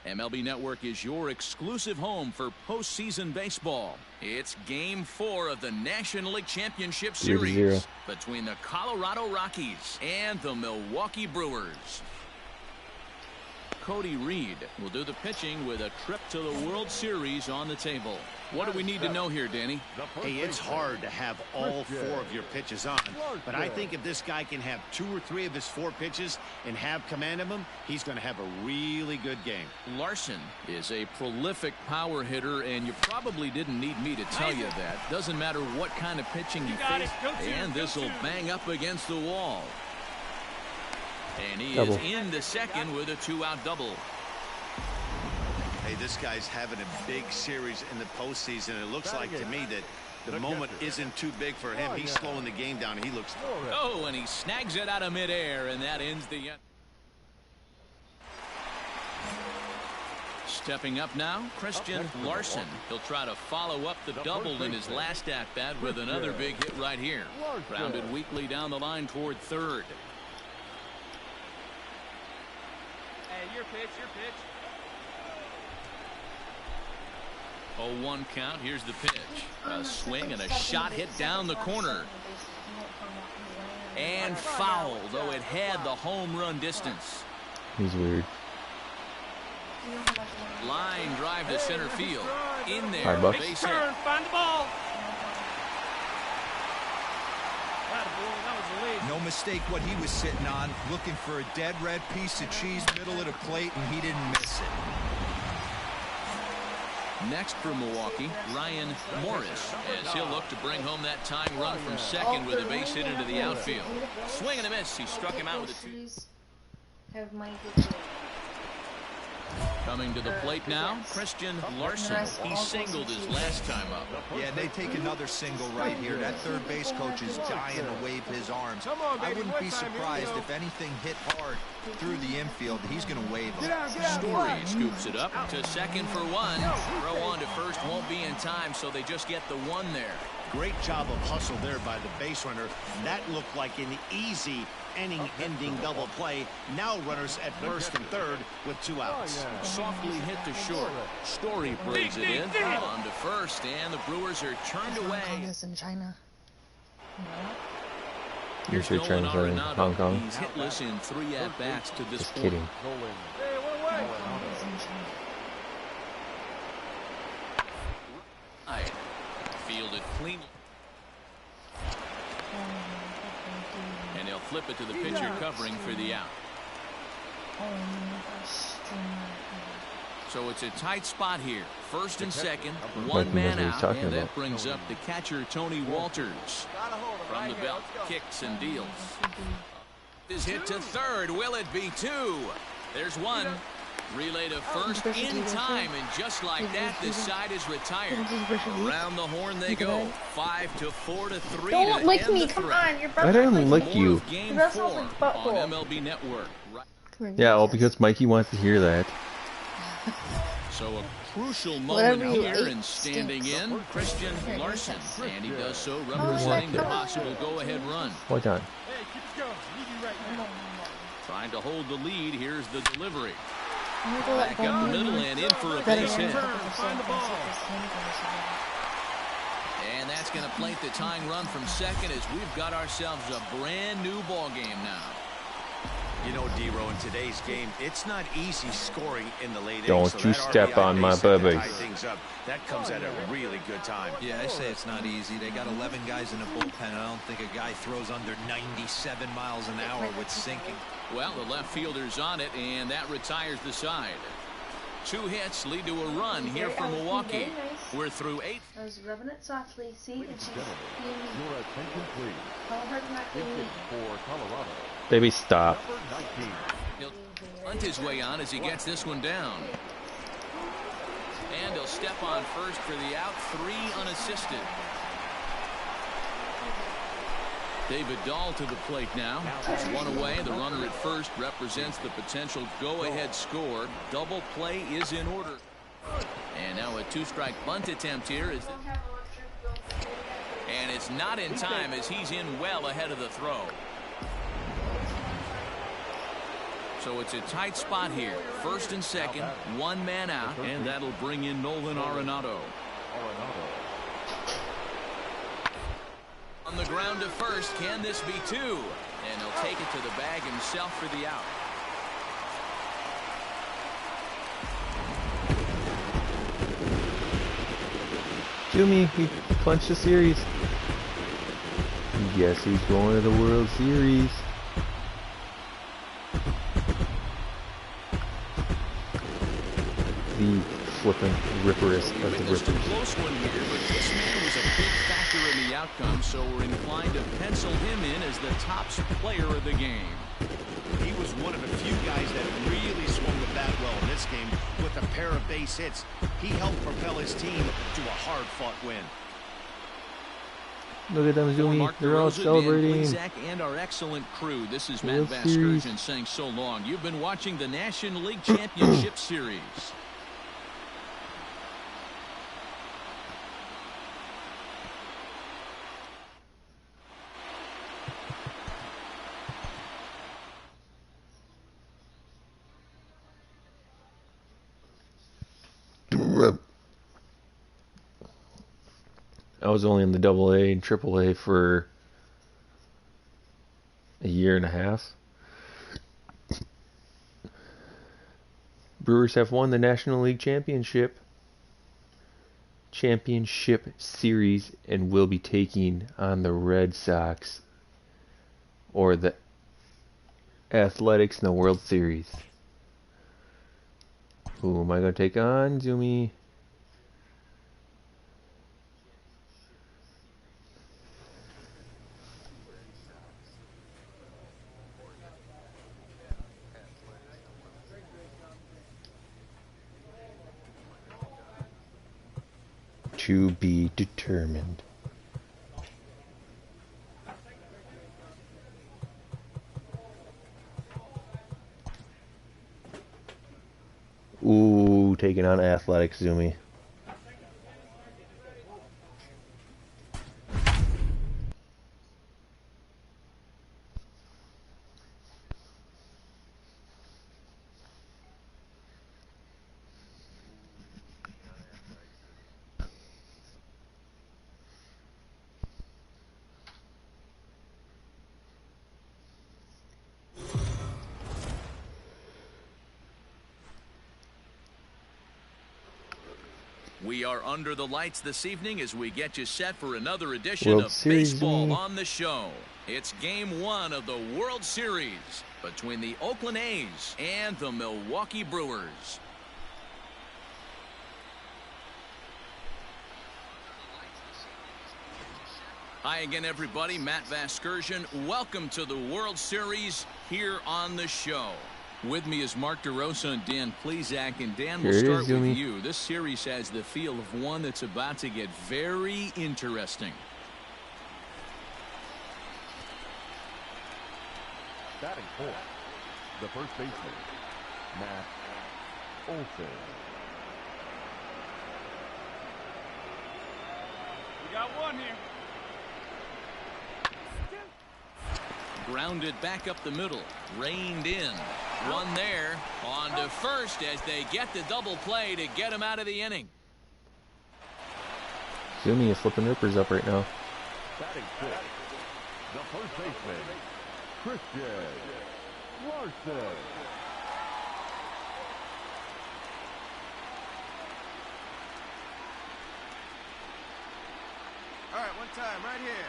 MLB Network is your exclusive home for postseason baseball. It's Game 4 of the National League Championship Series between the Colorado Rockies and the Milwaukee Brewers. Cody Reed will do the pitching with a trip to the World Series on the table. What do we need to know here, Danny? Hey, it's hard to have all 4 of your pitches on, but I think if this guy can have 2 or 3 of his 4 pitches and have command of them, he's going to have a really good game. Larson is a prolific power hitter, and you probably didn't need me to tell you that. Doesn't matter what kind of pitching you face, and this will bang up against the wall. And he is into second with a 2-out double. Hey, this guy's having a big series in the postseason. It looks like to me that the moment isn't too big for him. He's slowing the game down. He looks. Oh, and he snags it out of midair, and that ends the. Stepping up now, Christian Larson. He'll try to follow up the double in his last at-bat with another big hit right here. Grounded weakly down the line toward third. Hey, your pitch, your pitch. 0-1 count. Here's the pitch. A swing and a shot hit down the corner. And foul, though it had the home run distance. He's weird. Line drive to center field. In there. $5. Base hit. Find the ball. No mistake what he was sitting on, looking for a dead red piece of cheese middle of the plate, and he didn't miss it. Next for Milwaukee, Ryan Morris, as he'll look to bring home that tying run from second with a base hit into the outfield. Swing and a miss. He struck him out with a 2. Coming to the plate now, Christian Larson. He singled his last time up. Yeah, they take another single right here. That third base coach is dying to wave his arms. I wouldn't be surprised if anything hit hard through the infield. He's going to wave them. Story scoops it up to second for one. Throw on to first won't be in time, so they just get the one there. Great job of hustle there by the base runner. That looked like an easy inning-ending double play. Now runners at first and third with 2 outs. Softly hit to short. Story brings it in. On to first, and the Brewers are turned away. in China. You sure China's in Hong Kong? He's hitless in 3 at-bats to this Just point. kidding. Fielded cleanly. And he'll flip it to the pitcher covering for the out. So it's a tight spot here. First and second, one man out, and that brings up the catcher, Tony Walters. From the belt, kicks and deals. Is hit to third. Will it be 2? There's one. Relay to first in time, and just like that, this side is retired. Around the horn they go. 5-4 to 3. Don't lick me, come on. Your brother I didn't lick you. Game Your 4 brother like on MLB Network. Yeah, well, because Mikey wants to hear that. So a crucial moment Whatever you here, ate and standing stinks. in, Christian Larson. And he does so representing the possible go-ahead run. Hold on. Trying to hold the lead. Here's the delivery. Back Back up the middle and in for a base hit. And that's going to plate the tying run from second as we've got ourselves a brand new ball game now. You know, D-Row, in today's game, it's not easy scoring in the late Don't innings. you step on my baby. That comes at a really good time. Yeah, I say it's not easy. They got 11 guys in the bullpen. I don't think a guy throws under 97 miles an hour with sinking. Well, the left fielder's on it, and that retires the side. 2 hits lead to a run here for Milwaukee. We're through 8. I was rubbing it softly, see, and she's Your attention, please. tell her not to leave. For Colorado. Baby, stop. Number 19. He'll hunt his way on as he gets this one down. And he'll step on first for the out. 3 unassisted. David Dahl to the plate now. There's one away. The runner at first represents the potential go-ahead score. Double play is in order. And now a 2-strike bunt attempt here. And it's not in time as he's in well ahead of the throw. So it's a tight spot here. First and second, 1 man out, and that'll bring in Nolan Arenado. On the ground to first, can this be 2? And he'll take it to the bag himself for the out. Jimmy, he punched the series. Yes, he's going to the World Series. The flippin' ripperest of the rippers. A close one here, but this man was a big factor in the outcome, so we're inclined to pencil him in as the top player of the game. He was one of the few guys that really swung the bat well in this game with a pair of base hits. He helped propel his team to a hard-fought win. Look at them, Zoomy. They're all celebrating. Zach and our excellent crew. This is Matt Vasgersian saying so long. You've been watching the National League Championship Series. was only in the AA and AAA for a year and a half. Brewers have won the National League Championship Series and will be taking on the Red Sox or the Athletics in the World Series. Who am I going to take on, Zoomy? To be determined. Ooh, taking on Athletics, Zoomy. We are under the lights this evening as we get you set for another edition World of Series, baseball on the show. It's game 1 of the World Series between the Oakland A's and the Milwaukee Brewers. Hi again, everybody. Matt Vasgersian. Welcome to the World Series here on the show. With me is Mark DeRosa and Dan Plesac. And Dan, we'll start with you. This series has the feel of one that's about to get very interesting. Batting fourth, the first baseman, Matt Olson. We got one here. Grounded back up the middle. Reined in. One there. On to first as they get the double play to get him out of the inning. Zoomy is flipping rippers up right now. Batting fifth, the first baseman, Christian Larson. All right, one time, right here.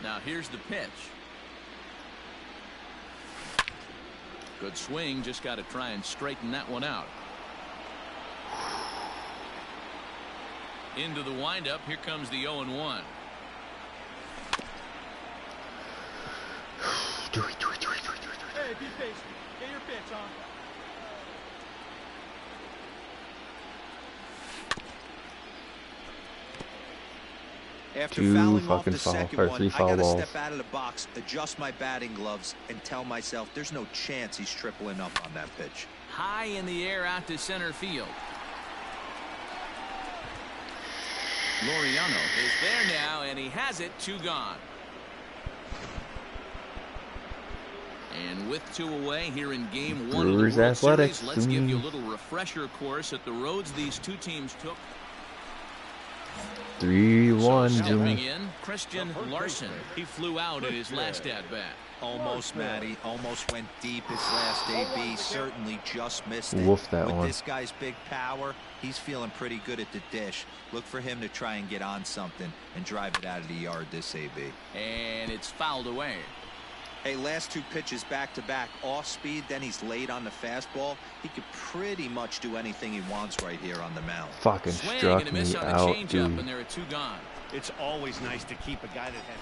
Now here's the pitch. Good swing, just got to try and straighten that one out. Into the windup, here comes the 0-1. Hey, be patient. Get your pitch on. After Two fouling off fucking the foul, second or one, three I foul gotta balls. step out of the box, adjust my batting gloves, and tell myself there's no chance he's tripling up on that pitch. High in the air out to center field. Laureano is there now, and he has it. 2 gone. And with 2 away here in game 1 Brewers of the World Athletics. Series, let's give you a little refresher course at the roads these two teams took. 3-1. So stepping Zoomy. in, Christian Larson. He flew out at his last at-bat. Almost, Matty. Almost went deep his last AB. Certainly just missed it. Wolf that With one. this guy's big power, he's feeling pretty good at the dish. Look for him to try and get on something and drive it out of the yard this AB. And it's fouled away. Hey, last 2 pitches back-to-back, off speed, then he's late on the fastball. He could pretty much do anything he wants right here on the mound. Fucking Swing struck and a miss me on the out, changeup, dude. and there are 2 gone. It's always nice to keep a guy that has...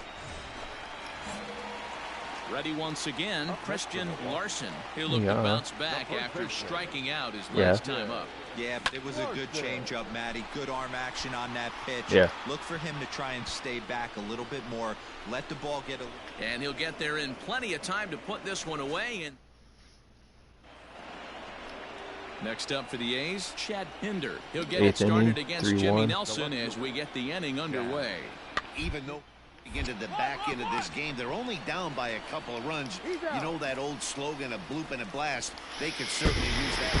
Ready once again, Christian Larson. He'll look to Yeah. bounce back after striking out his last time up. Yeah, but it was a good changeup, Matty. Good arm action on that pitch. Yeah. Look for him to try and stay back a little bit more. Let the ball get a... And he'll get there in plenty of time to put this one away. And next up for the A's, Chad Pinder. He'll get it Eighth started inning, against Jimmy 3-1. Nelson as we get the inning underway. Even though Into the back end of this game, they're only down by a couple of runs. You know that old slogan, a bloop and a blast. They could certainly use that.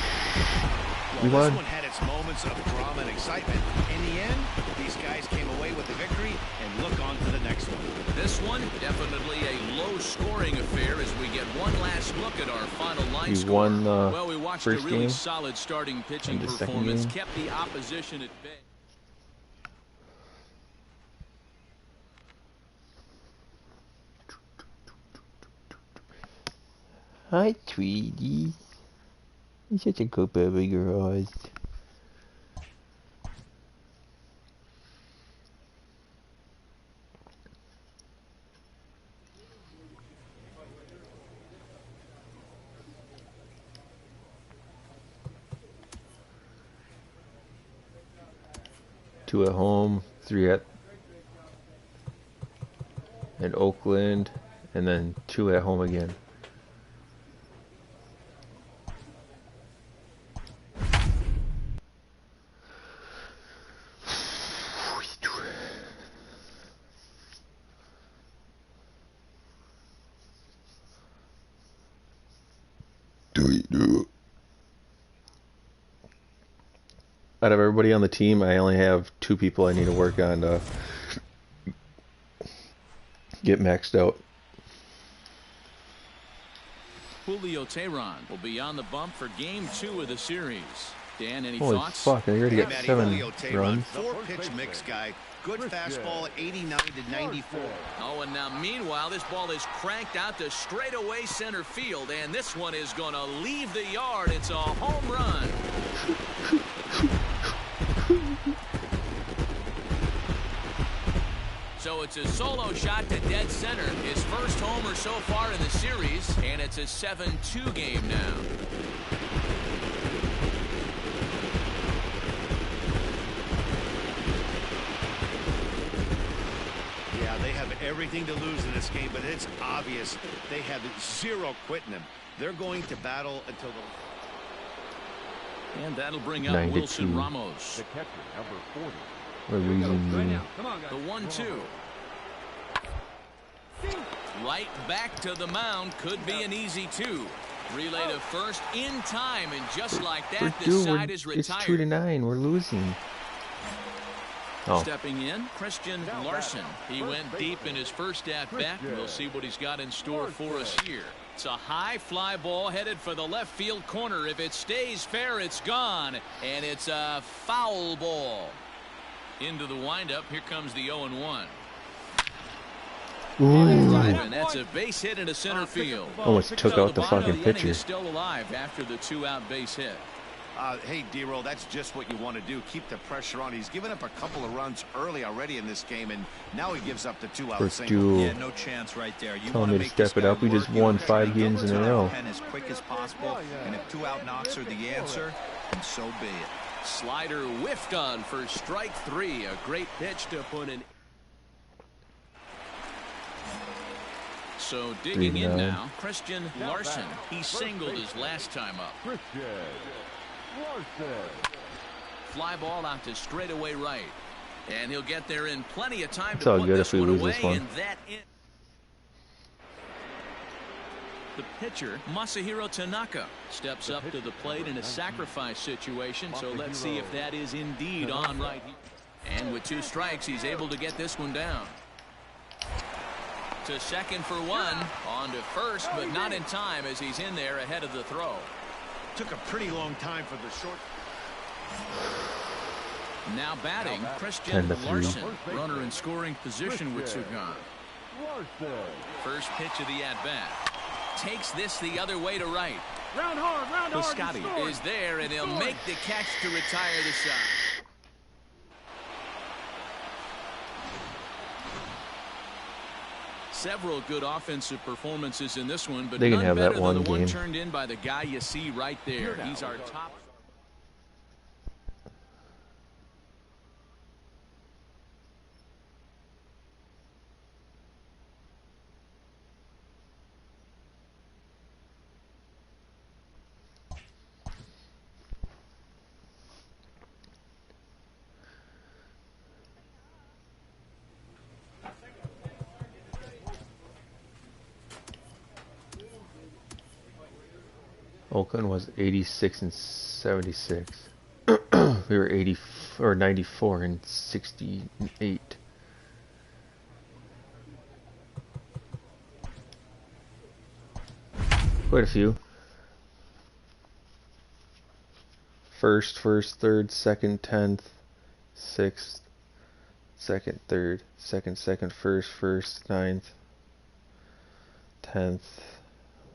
Well, this one had its moments of drama and excitement. In the end, these guys came away with the victory and look on to the next one. This one, definitely a low-scoring affair as we get one last look at our final line score. Well, we watched a really solid starting pitching performance, kept the opposition at bay. Hi, Tweety. You're such a good baby girl. 2 at home, 3 at in Oakland, and then 2 at home again. Out of everybody on the team, I only have 2 people I need to work on to get maxed out. Julio Teheran will be on the bump for game 2 of the series. Dan, any Holy thoughts? fuck, I already got 7 runs. 4-pitch mix guy. Good fastball, 89 to 94. Oh, and now meanwhile, this ball is cranked out to straightaway center field, and this one is going to leave the yard. It's a home run. So it's a solo shot to dead center. His first homer so far in the series, and it's a 7-2 game now. Yeah, they have everything to lose in this game, but it's obvious they have zero quitting them. They're going to battle until the... And that'll bring up Wilson Ramos. The catcher, number 40. We're losing The 1-2. Right back to the mound. Could be an easy 2. Relay to first in time, and just like that, this side is retired. It's 2-9. We're losing. Oh. Stepping in, Christian Larson. He went deep in his first at-bat. We'll see what he's got in store for us here. It's a high fly ball headed for the left field corner. If it stays fair, it's gone. And it's a foul ball. Into the windup. Here comes the 0-1. And that's a base hit into center field. Almost took out the fucking pitcher. Is still alive after the 2-out base hit. Hey, D-Roll, that's just what you want to do. Keep the pressure on. He's given up a couple of runs early already in this game, and now he gives up the 2-out single. Yeah, no chance right there. You want to make step it up. We just won 5 games in a row. As quick as possible, and if 2-out knocks are the answer, then so be it. Slider whiffed on for strike 3. A great pitch to put in. So digging in now, Christian Larson. He singled his last time up. Christian Larson. Fly ball out to straightaway right. And he'll get there in plenty of time It's to all put good this if we one lose away. this one. And that in. The pitcher, Masahiro Tanaka, steps up to the plate in a sacrifice situation. So let's see if that is indeed on right here. And with 2 strikes, he's able to get this one down. To second for 1. On to first, but not in time as he's in there ahead of the throw. Took a pretty long time for the short. Now batting, Christian Larson. Runner in scoring position with Sugan. First pitch of the at-bat. Takes this the other way to right. Round hard, Piscotty is there, and he'll make the catch to retire the side. Several good offensive performances in this one, but they can none have better that one than the one game. turned in by the guy you see right there. He's our top. Oakland was 86 and 76. We were 94 and 68. Quite a few. First, third, second, 10th, 6th, second, third, second, first, 9th, 10th,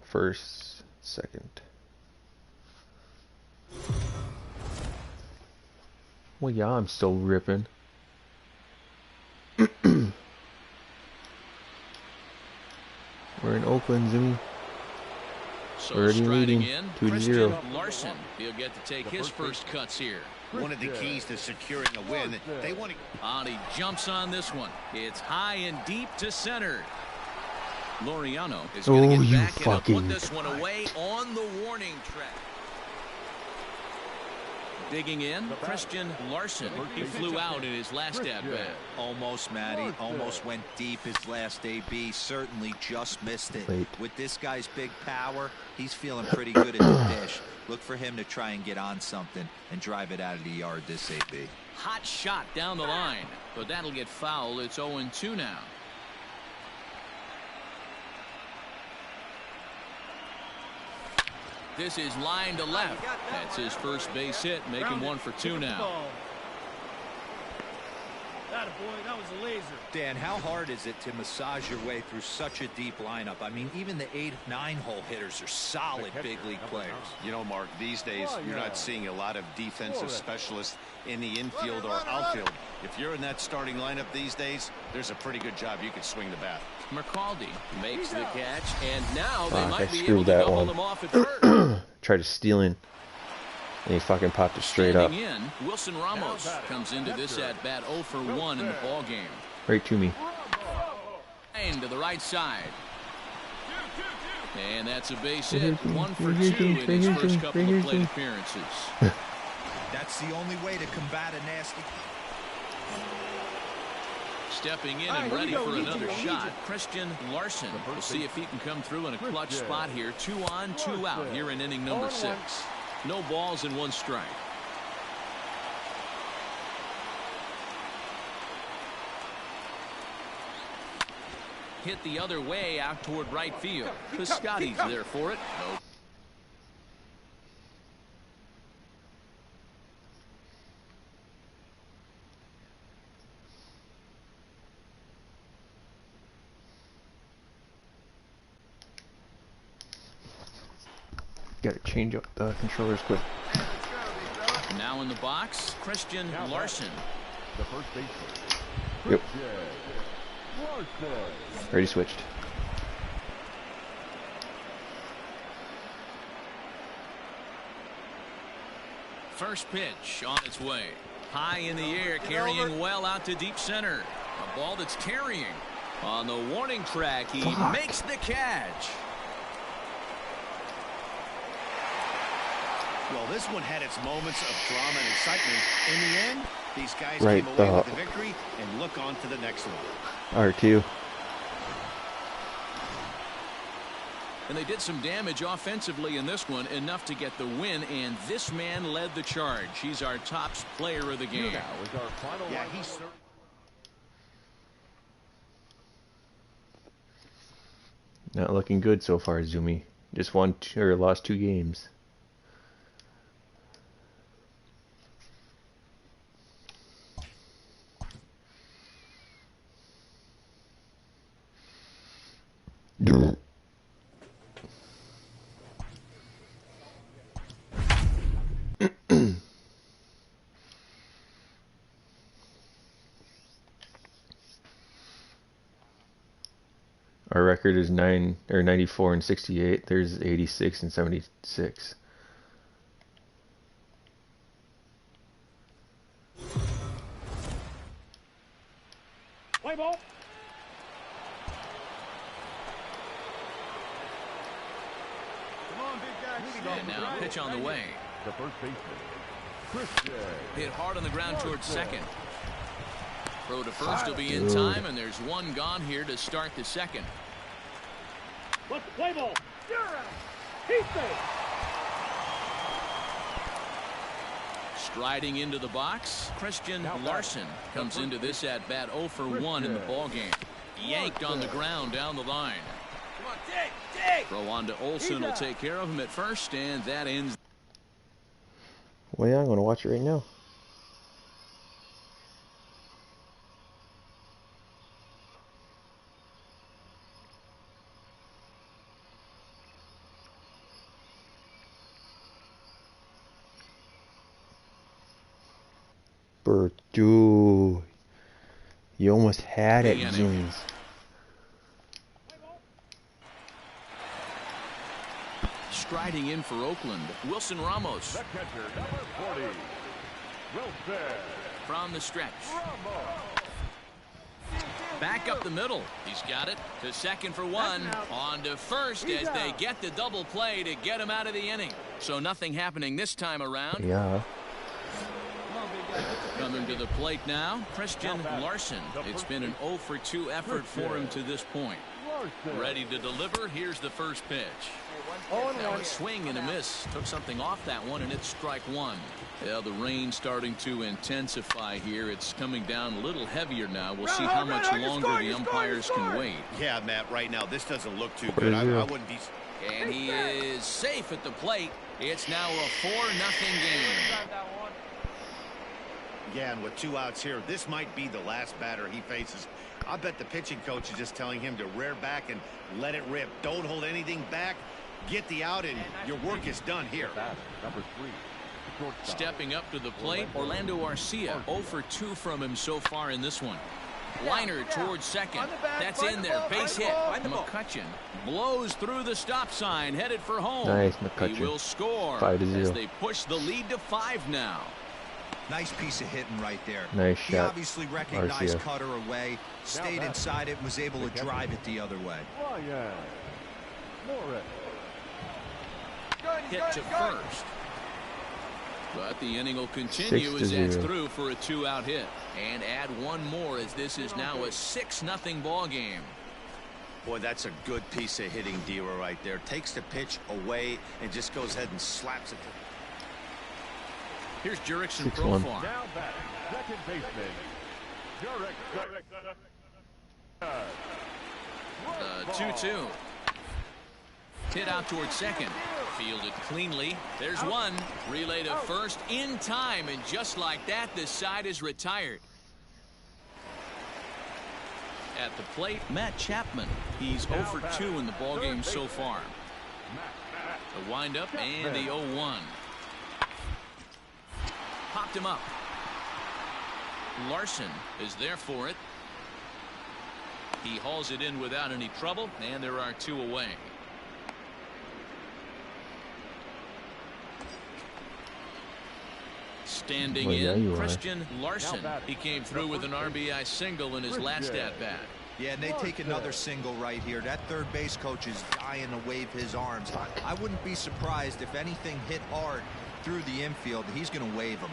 first, second. Well, yeah, I'm still ripping. We're in Oakland, Zimmy. So already striding leading in, 2-0. Larson. He'll get to take his first cuts here. One of the keys to securing a win, they want to... And he jumps on this one. It's high and deep to center. Laureano is going to get back and he'll put this one away on the warning track. Digging in, Christian Larson. He flew out in his last at-bat. Almost, Matty. Almost went deep his last AB. Certainly just missed it. Late. With this guy's big power, he's feeling pretty good at the dish. Look for him to try and get on something and drive it out of the yard this AB. Hot shot down the line, but that'll get fouled. It's 0-2 now. This is line to left. That's his first base hit, making 1 for 2 now. That boy, that was a laser. Dan, how hard is it to massage your way through such a deep lineup? I mean, even the 8-9 hole hitters are solid big league players. You know, Mark, these days you're not seeing a lot of defensive specialists in the infield or outfield. If you're in that starting lineup these days, there's a pretty good job you can swing the bat. McCaldy makes the catch, and now they Fuck, might I be able screwed to that double one. them off at third. Tried to steal in. And he fucking popped it straight up. Standing in, Wilson Ramos comes into this at-bat 0 for 1 in the ball game. Right to me. And to the right side. And that's a base hit. 1 for 2 in his first couple of plate appearances. That's the only way to combat a nasty... Stepping in and ready for another shot, Christian Larson. We'll see if he can come through in a clutch spot here. 2 on, 2 out here in inning number 6. No balls and 1 strike. Hit the other way out toward right field. Piscotty's there for it. Nope. Gotta change up the controllers quick. Now in the box, Christian Larson. The first baseman. Yep. Larson. Already switched. First pitch on its way. High in the air, carrying well out to deep center. A ball that's carrying. On the warning track, he makes the catch. Well, this one had its moments of drama and excitement. In the end, these guys Right, came away with the victory and look on to the next one. R2. And they did some damage offensively in this one, enough to get the win, and this man led the charge. He's our top player of the game. Yeah, he's... Not looking good so far, Zumi. Just lost 2 games. Our record is 94 and 68. There's 86 and 76. Play ball. Come on, big guy. And now pitch on the way. The first baseman. Christian. Hit hard on the ground towards second. Throw to first will be in time, and there's 1 gone here to start the second. Let's play ball. He's safe. Striding into the box, Christian Larson comes into this at bat 0 for 1 in the ballgame. Yanked on the ground down the line. Come on, dig! Throw on to Olsen will take care of him at first, and that ends. Well, yeah, I'm going to watch it right now. Dude, you almost had it, Zoomies. Striding in for Oakland, Wilson Ramos. The catcher, number 40, Wilson. From the stretch. Back up the middle. He's got it to second for 1. On to first as they get the double play to get him out of the inning. So nothing happening this time around. Yeah. Coming to the plate now, Christian Larson. It's been an 0 for 2 effort for him to this point. Ready to deliver. Here's the first pitch. Now a swing and a miss. Took something off that one, and it's strike 1. Yeah, the rain's starting to intensify here. It's coming down a little heavier now. We'll see how much longer the umpires can wait. Yeah, Matt, right now this doesn't look too good. I wouldn't be. And he is safe at the plate. It's now a 4-0 game. Yeah, and with 2 outs here, this might be the last batter he faces. I bet the pitching coach is just telling him to rear back and let it rip. Don't hold anything back. Get the out, and your work is done here. Number 3. Stepping up to the plate, Orlando Arcia. 0 for 2 from him so far in this one. Liner towards second. That's in there. Base hit. McCutcheon blows through the stop sign, headed for home. Nice, McCutcheon. He will score 5-0. as they push the lead to 5 now. Nice piece of hitting right there. Nice He shot. obviously recognized Arcia. Cutter away, stayed inside it, and was able to drive it the other way. Ryan Morris. Hit to first. But the inning will continue as that's through for a 2-out hit. And add 1 more as this is now a 6-0 ball game. Boy, that's a good piece of hitting, Dero, right there. Takes the pitch away and just goes ahead and slaps it. Here's Jurickson Profar. Now back, second baseman, Jurickson. 2-2. Hit out towards second. Fielded cleanly. There's one. Relay to first in time, and just like that, the side is retired. At the plate, Matt Chapman. He's 0 for 2 in the ballgame so far. The windup and the 0-1. Popped him up. Larson is there for it. He hauls it in without any trouble, and there are 2 away. Standing in, Christian Larson. He came through with an RBI single in his last at-bat. Yeah, and they take another single right here. That third base coach is dying to wave his arms. I wouldn't be surprised if anything hit hard through the infield. He's going to wave them.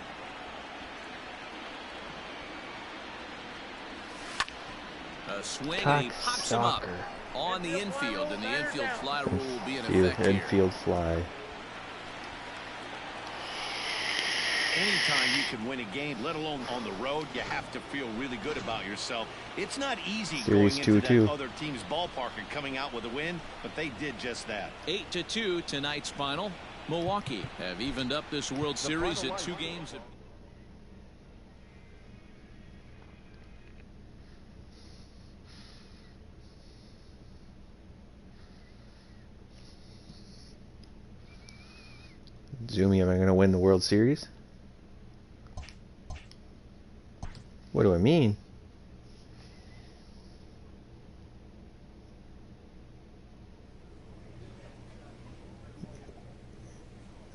A swing, and he pops him up on the infield, and the infield fly rule will be in effect here. Infield fly. Anytime you can win a game, let alone on the road, you have to feel really good about yourself. It's not easy Series going into 2-2. that other team's ballpark and coming out with a win, but they did just that. 8-2 tonight's final. Milwaukee have evened up this World Series at 2 games. Zoomy, am I going to win the World Series? What do I mean?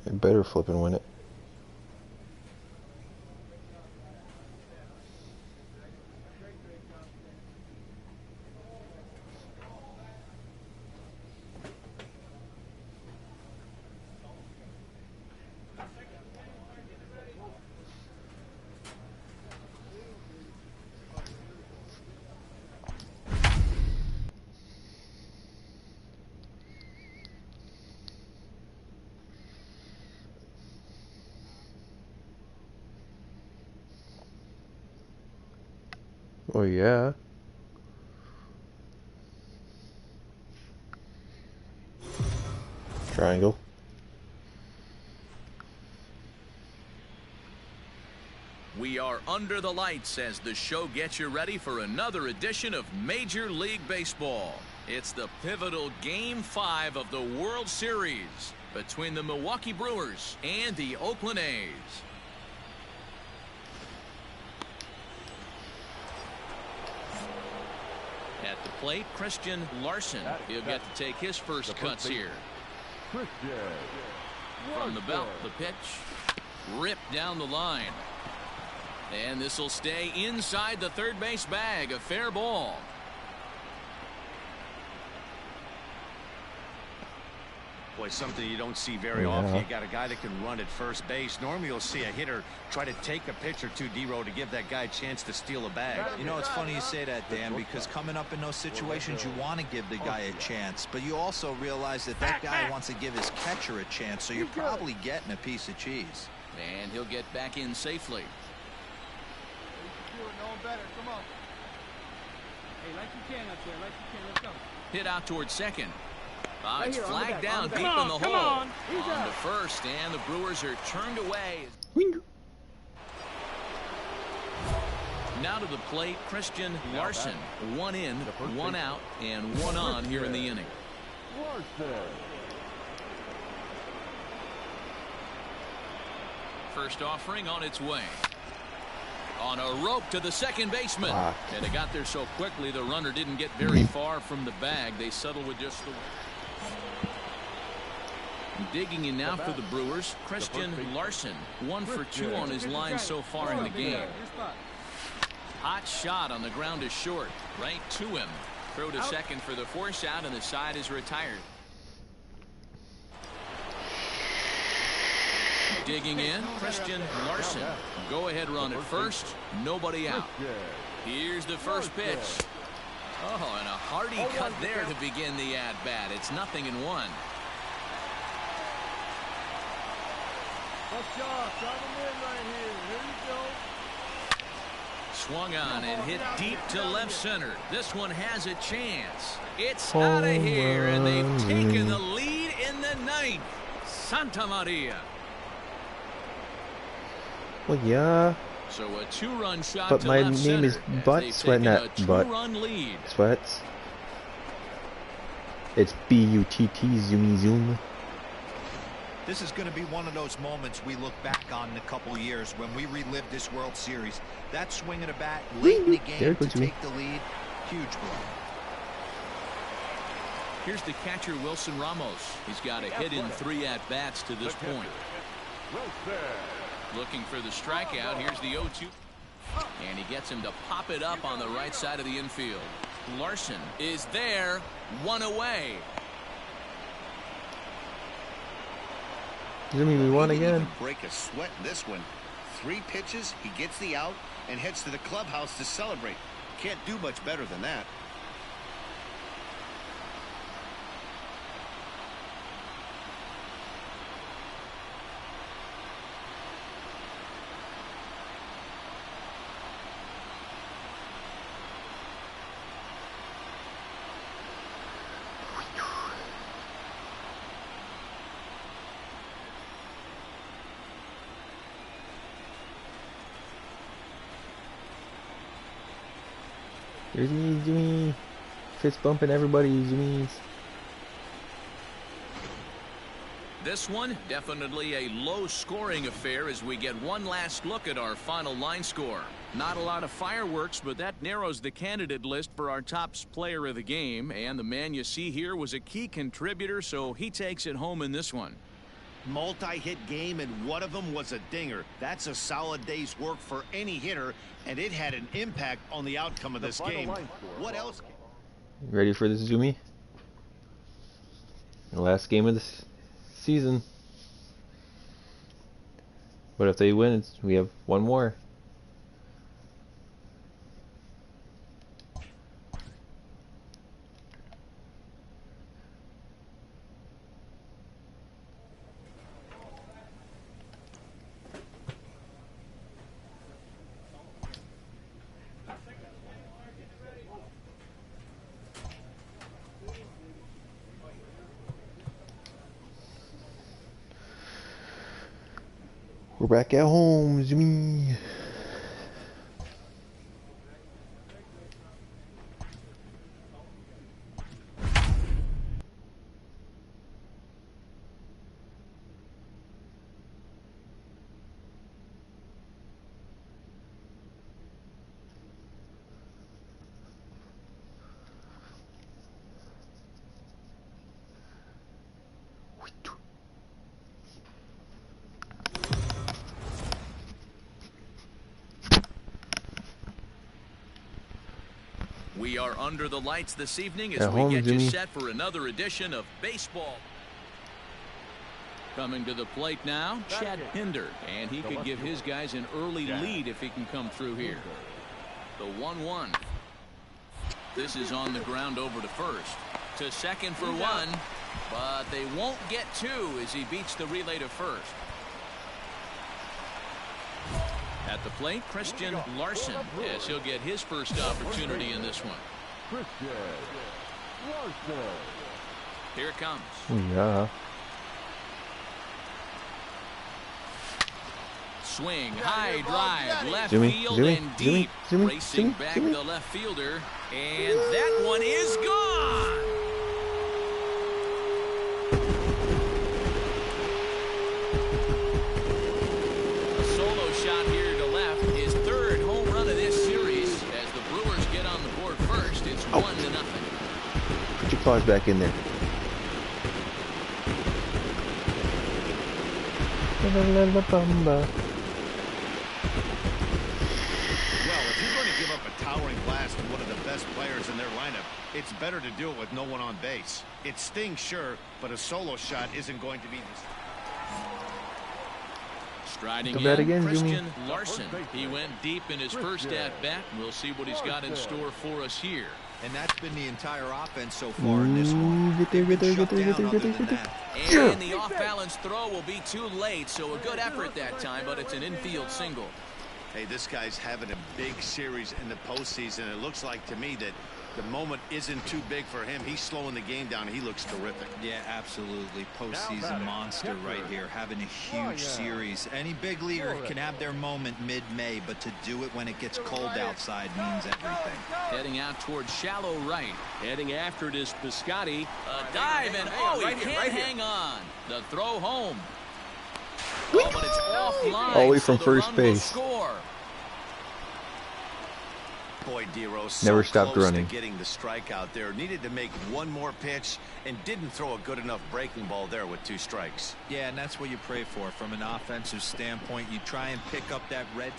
I better flip and win it. Oh yeah. Triangle. We are under the lights as the show gets you ready for another edition of Major League Baseball. It's the pivotal Game 5 of the World Series between the Milwaukee Brewers and the Oakland A's. At the plate, Christian Larson. He'll get to take his first cuts here. From the belt, the pitch. Ripped down the line. And this will stay inside the third base bag. A fair ball. Boy, something you don't see very often. You got a guy that can run at first base. Normally you'll see a hitter try to take a pitch or two, D-Row, to give that guy a chance to steal a bag. You know, it's funny you say that, Dan, because coming up in those situations, you want to give the guy a chance, but you also realize that that guy wants to give his catcher a chance, so you're probably getting a piece of cheese. And he'll get back in safely. Come on. Hey, like you can up there, like you can. Let's go. Hit out towards second. Right it's here, flagged down deep in the hole. On to first, and the Brewers are turned away. Now to the plate, Christian Larson. One in, one out, and one on here in the inning. First offering on its way. On a rope to the second baseman. And it got there so quickly the runner didn't get very far from the bag. They settled with just the... Digging in now for the Brewers, Christian Larson. 1 for 2 on his line so far in the game. Hot shot on the ground is short. Right to him. Throw to second for the force out, and the side is retired. Digging in, Christian Larson. Go ahead run at first. Nobody out. Here's the first pitch. Oh, and a hearty cut there to begin the at-bat. It's 0-1. Swung on and hit deep to left center. This one has a chance. It's out of here, and they've taken the lead in the ninth. Santa Maria. Well, yeah. So a 2-run shot but to my left name is center Butt Sweat, not Butt lead. Sweats. It's B-U-T-T, Zoomy Zoom. This is going to be one of those moments we look back on in a couple years when we relive this World Series. That swing of the bat late in the game to take the lead, huge blow. Here's the catcher, Wilson Ramos. He's got a hit in 3 at-bats to this point. Looking for the strikeout. Here's the 0-2. And he gets him to pop it up on the right side of the infield. Larson is there. 1 away. Zoomy, we won again. Break a sweat in this one. 3 pitches, he gets the out and heads to the clubhouse to celebrate. Can't do much better than that. Here's me, Zoomy. Fist bumping everybody, Zoomies. This one, definitely a low-scoring affair as we get one last look at our final line score. Not a lot of fireworks, but that narrows the candidate list for our top player of the game. And the man you see here was a key contributor, so he takes it home in this one. Multi-hit game, and one of them was a dinger. That's a solid day's work for any hitter, and it had an impact on the outcome of this game. What else? Ready for this, Zoomy? The last game of this season. But if they win, we have one more. We're back at home, Jimmy. We are under the lights this evening as At we home, get Jimmy. you set for another edition of baseball. Coming to the plate now, Chad Pinder, and he could give his guys an early lead if he can come through here. The 1-1. This is on the ground over to first. To second for one, but they won't get two as he beats the relay to first. At the plate, Christian Larson, as he'll get his first opportunity in this one. Christian Larson. Here it comes. Yeah. Swing, high drive, left Jimmy, field Jimmy, and Jimmy, deep. Jimmy, Racing Jimmy, back Jimmy. the left fielder, and that one is gone. A solo shot here to left, his third home run of this series. As the Brewers get on the board first, it's 1-0. Put your claws back in there. Well, if you're going to give up a towering blast to one of the best players in their lineup, it's better to do it with no one on base. It stings, sure, but a solo shot isn't going to be this. Striding Do that in, again, Christian Jimmy. Larson. He went deep in his first at-bat. We'll see what he's got in store for us here. And that's been the entire offense so far in this one. Get there, get there, get there, get there, get there, get there. And the off-balance throw will be too late, so a good effort that time, but it's an infield single. Hey, this guy's having a big series in the postseason. It looks like to me that the moment isn't too big for him. He's slowing the game down. He looks terrific. Yeah, absolutely. Postseason monster right here, having a huge series. Any big leaguer can have their moment mid-May, but to do it when it gets cold outside means everything. Heading out towards shallow right. Heading after it is Piscotty. A dive, and he can't hang on. The throw home. Oh, but it's offline. All the way from so the first run will base. Score. Boy, Dero, so Never stopped close running. to getting the strikeout there. Needed to make one more pitch and didn't throw a good enough breaking ball there with 2 strikes. Yeah, and that's what you pray for. From an offensive standpoint, you try and pick up that red.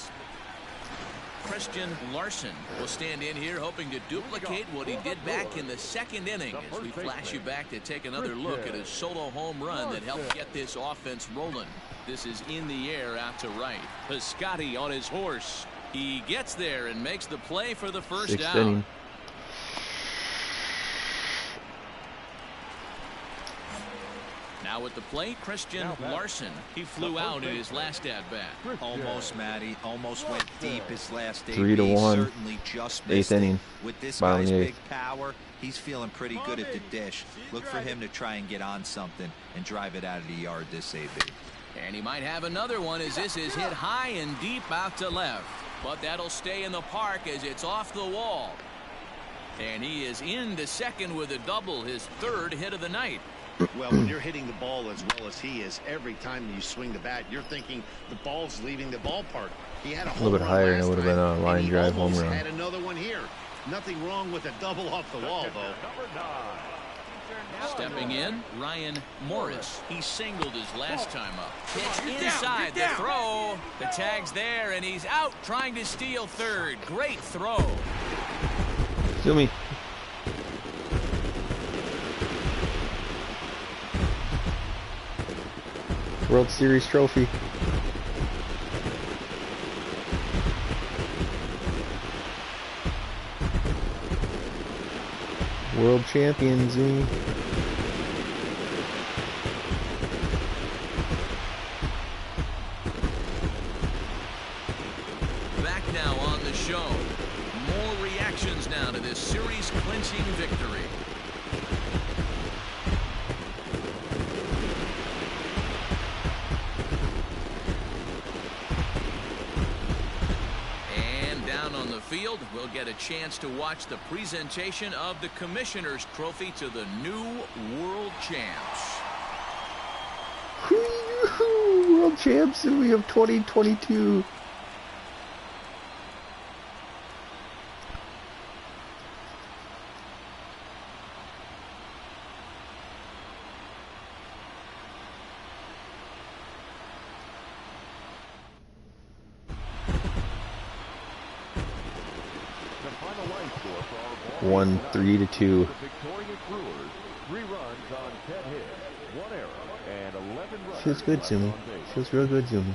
Christian Larson will stand in here hoping to duplicate what he did back in the second inning as we flash you back to take another look at his solo home run that helped get this offense rolling. This is in the air out to right. Piscotty on his horse. He gets there and makes the play for the first Sixth out. inning. Now at the plate, Christian Larson. He flew out in his last at-bat. Almost, Matty. Almost went deep his last 3-1. Certainly just missed 8th it. inning. With this Bottom guy's of the big power, he's feeling pretty good at the dish. Look for him to try and get on something and drive it out of the yard this AB. And he might have another one as this is hit high and deep out to left. But that'll stay in the park as it's off the wall. And he is into second with a double, his third hit of the night. Well, when you're hitting the ball as well as he is, every time you swing the bat, you're thinking the ball's leaving the ballpark. He had a little bit higher, and it would have been a line drive home run. Had another one here. Nothing wrong with a double off the wall, though. Stepping in, Ryan Morris. He singled his last time up. Pitch inside the throw. The tag's there, and he's out trying to steal third. Great throw. Jimmy. World Series trophy. World champions, Jimmy. Back now on the show. More reactions now to this series-clinching victory. field, we'll get a chance to watch the presentation of the Commissioner's Trophy to the new World Champs. World Champs, and we have 2022. The final line score for our ball. 1-3-2. The victorious Brewers, 3 runs on 10 hits, 1 error, and 11 runs. Feels good, Zumi. Feels real good, Zumi.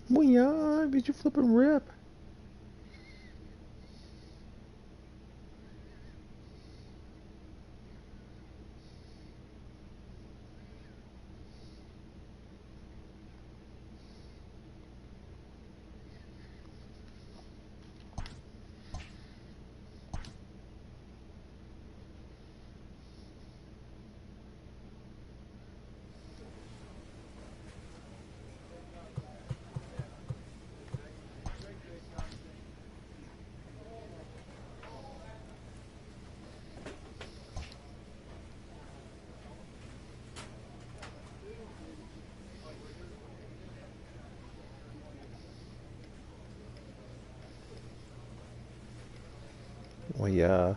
Well, yeah, did you flip and rip? Well, yeah.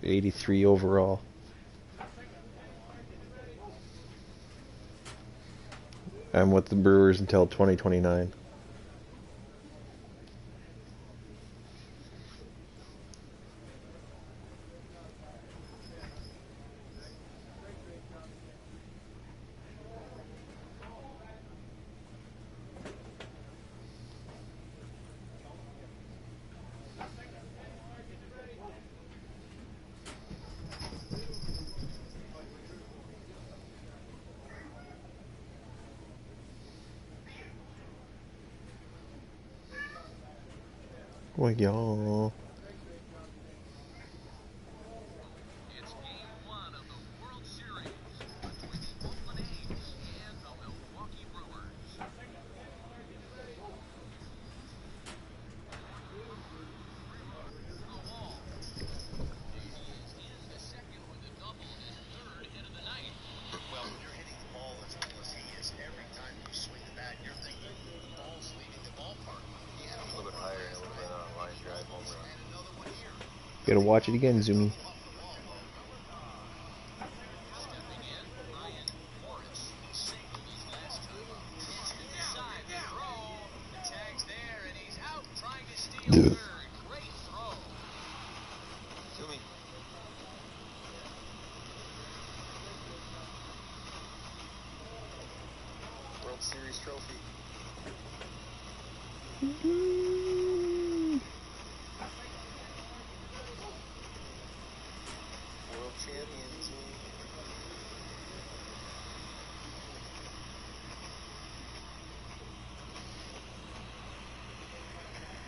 '83 overall. I'm with the Brewers until 2029. Well, yeah. It's game 1 of the World Series between the Oakland A's and the Milwaukee Brewers. The wall. JD is in the second with a double, his 3rd hit of the night. Well, when you're hitting the ball as well as he is, every time you swing the bat, you're thinking the ball's leaving the ballpark. He had a little bit higher and a little bit on line drive home run. And another one here. Gotta watch it again, Zumi. Stepping in, Ryan Morris singled his last time up. Pitch inside the throw. The tag's there, and he's out trying to steal third. Great throw. Zumi. World Series trophy. World champions.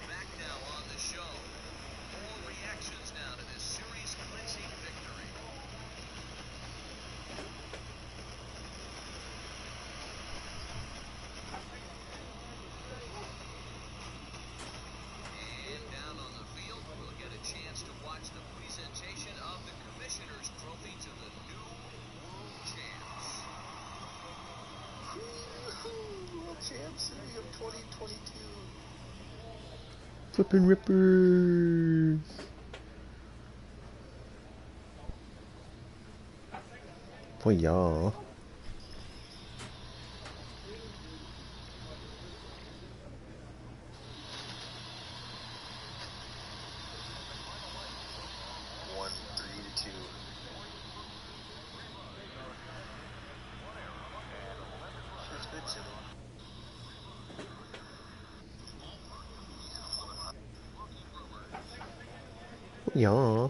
Back now on the show. More reactions now to this series clinching victory. Flippin' Rippers. Oh yeah. Yeah.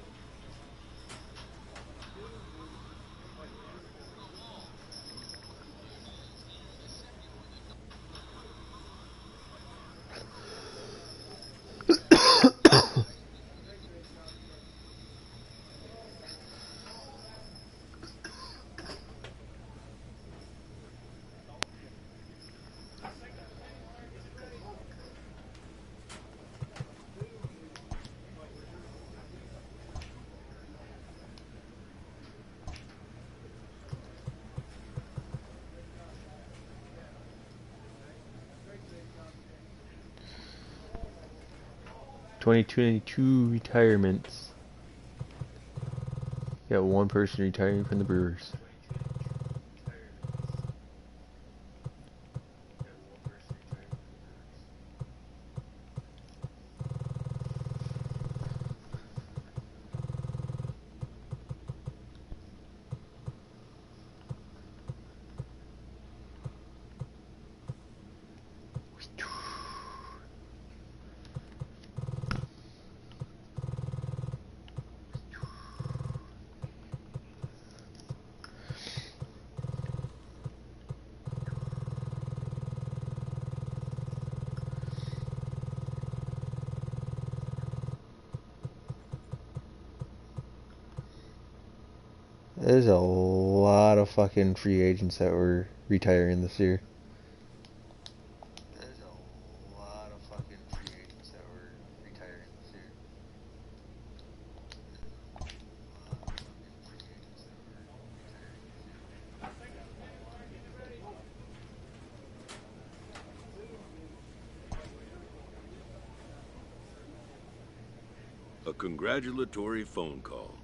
(2022) retirements. Got one person retiring from the Brewers. There's a lot of fucking free agents that were retiring this year. A congratulatory phone call.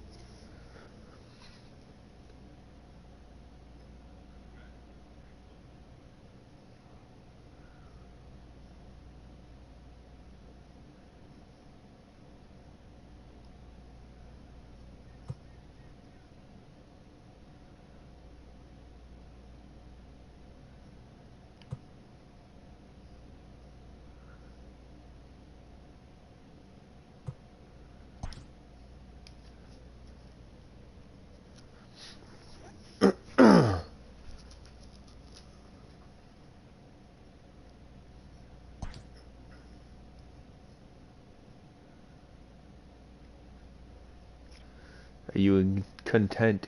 Are you content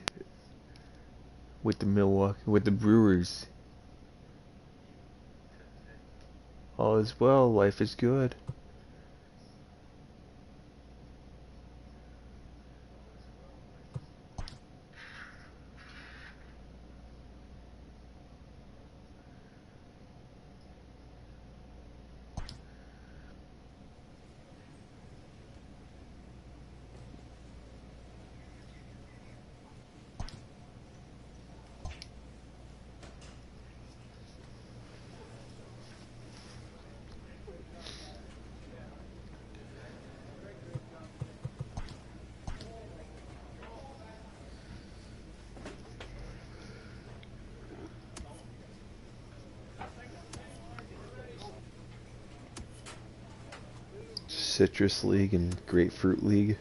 with the Brewers? All is well, life is good. Citrus League and Grapefruit League.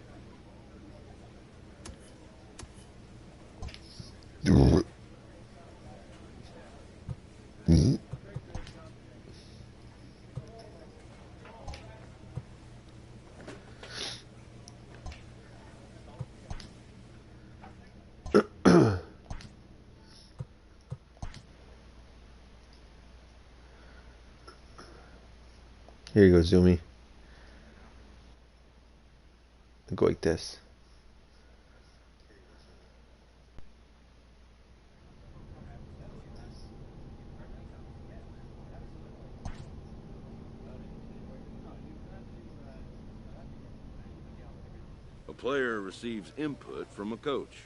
Here you go, Zoomy. Go like this. receives input from a coach.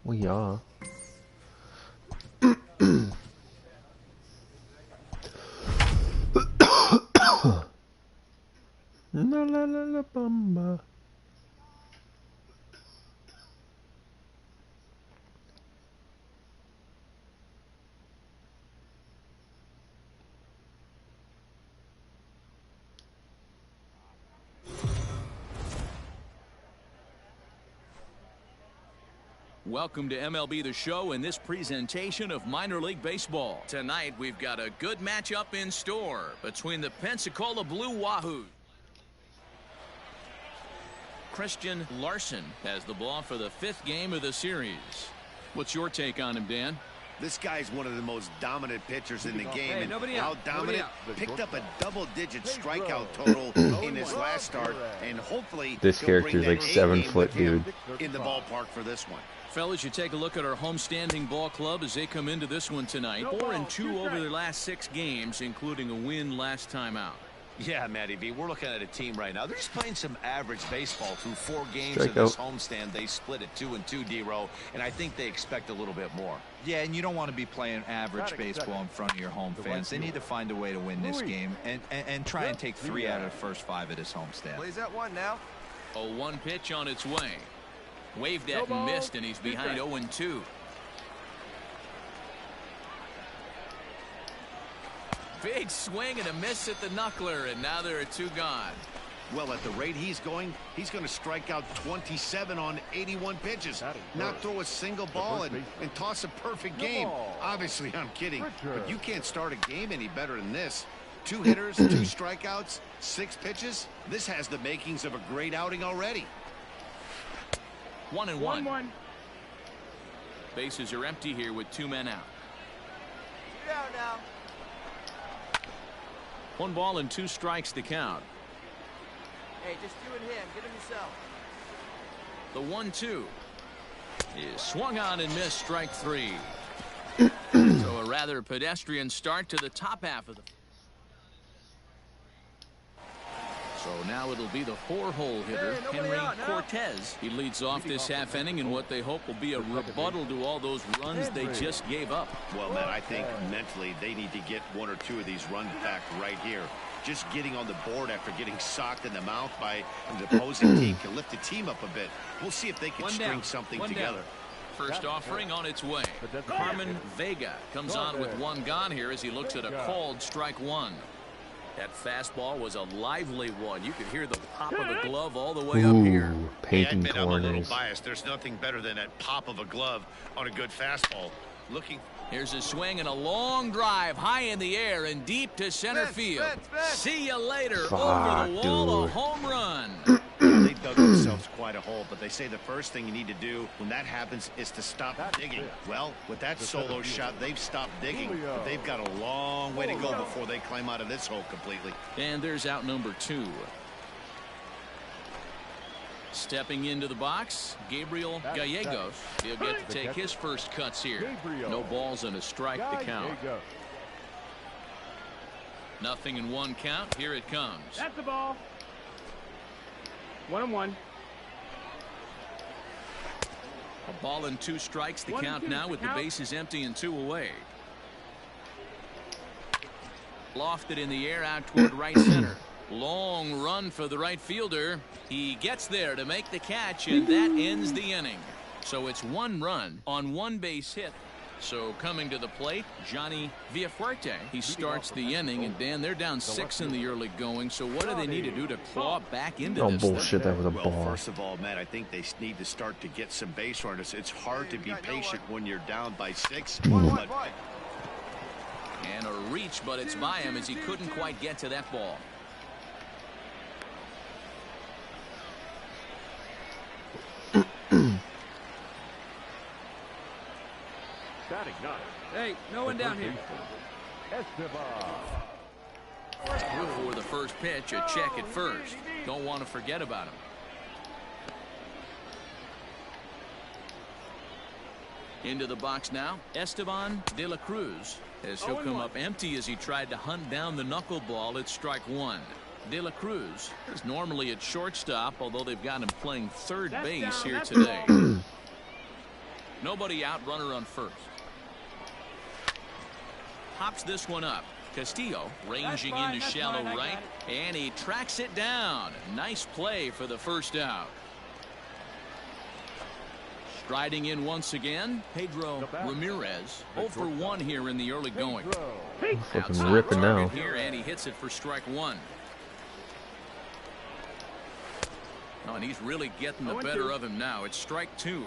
We are. La la la la bamba. Welcome to MLB The Show and this presentation of minor league baseball. Tonight we've got a good matchup in store between the Pensacola Blue Wahoos. Christian Larson has the ball for the 5th game of the series. What's your take on him, Dan? This guy's one of the most dominant pitchers in the game, and how dominant, picked up a double-digit strikeout total in his last start, and hopefully this character's like 7 foot, dude. In the ballpark for this one. Fellas, you take a look at our homestanding ball club as they come into this one tonight. 4-2 over their last 6 games, including a win last time out. Yeah, Matty V, we're looking at a team right now. They're just playing some average baseball through 4 games in this homestand. They split at 2-2, D-Row, and I think they expect a little bit more. Yeah, and you don't want to be playing average baseball in front of your home fans. They need to find a way to win this game and try and take 3 out of the first 5 at this homestand. Plays that one now. A 1 pitch on its way. Waved at and missed, and he's behind 0-2. Big swing and a miss at the knuckler, and now there are 2 gone. Well, at the rate he's going to strike out 27 on 81 pitches. Not throw a single ball and toss a perfect game. Obviously, I'm kidding, but you can't start a game any better than this. 2 hitters, 2 strikeouts, 6 pitches. This has the makings of a great outing already. 1-1. Bases are empty here with 2 men out. You're out now. 1 ball and 2 strikes to count. Hey, just you and him. Get him yourself. The 1-2 is swung on and missed, strike 3. So a rather pedestrian start to the top half of the. So now it'll be the 4-hole hitter, Henry Cortez. He leads off this half inning in what they hope will be a rebuttal to all those runs they just gave up. Well, Matt, I think mentally they need to get 1 or 2 of these runs back right here. Just getting on the board after getting socked in the mouth by an opposing team can lift the team up a bit. We'll see if they can string something together. First offering on its way. Carmen Vega comes on with 1 gone here as he looks at a called strike 1. That fastball was a lively one. You could hear the pop of the glove all the way up here. Painting I admit I'm a little corners. biased. There's nothing better than that pop of a glove on a good fastball. Here's a swing and a long drive high in the air and deep to center field. See you later. Over the wall, a home run. They dug themselves quite a hole, but they say the first thing you need to do when that happens is to stop digging. Well, with that solo shot, they've stopped digging, but they've got a long way to go before they climb out of this hole completely. And there's out number 2. Stepping into the box, Gabriel Gallegos. He'll get to take his first cuts here. No balls and a strike to count. 0-1 count. Here it comes. That's the ball. 1-1. A ball and 2 strikes. The count now with the bases empty and 2 away. Lofted in the air out toward right center. Long run for the right fielder. He gets there to make the catch, and that ends the inning. So it's 1 run on 1 base hit. So coming to the plate, Johnny Villafuerte. He starts the inning, and Dan, they're down 6 in the early going. So what do they need to do to claw back into this bullshit, thing? that was a Well, ball. first of all, Matt, I think they need to start to get some base runners. It's hard to be patient when you're down by 6. But and a reach, but it's by him as he couldn't quite get to that ball. Hey, no one down here. For the first pitch, a check at first. Don't want to forget about him. Into the box now, Esteban de la Cruz, as he'll come up empty as he tried to hunt down the knuckleball at strike 1. De la Cruz is normally at shortstop, although they've got him playing third base here today. Nobody out, runner on first. Hops this one up. Castillo ranging into shallow right, and he tracks it down. Nice play for the first out. Striding in once again, Pedro Ramirez. 0 for 1 here in the early going. Fucking ripping now. Here, and he hits it for strike 1. Oh, and he's really getting the better of him now. It's strike 2.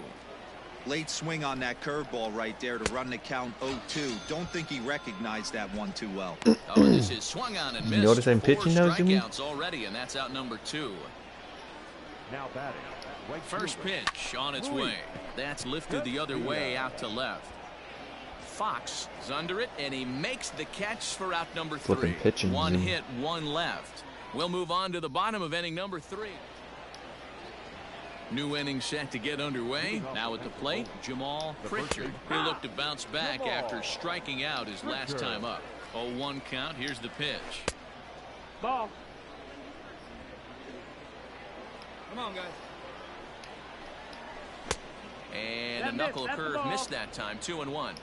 Late swing on that curveball right there to run the count 0-2. Don't think he recognized that one too well. Oh, this is swung on and missed. You notice I'm pitching now, Jimmy? Strikeouts already, and that's out number 2. Now batting. First pitch on its way. That's lifted the other way out to left. Fox is under it, and he makes the catch for out number 3. Flipping pitching. 1 hit, 1 left. We'll move on to the bottom of inning number 3. New inning set to get underway. Now at the plate, Jamal Pritchard. He'll look to bounce back after striking out his last time up. 0-1 count. Here's the pitch. Ball. Come on, guys. And a knuckle curve missed that time. 2-1.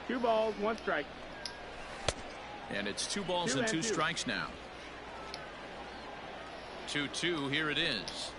2 balls, 1 strike. And it's 2 balls and 2 strikes now. 2-2. Here it is.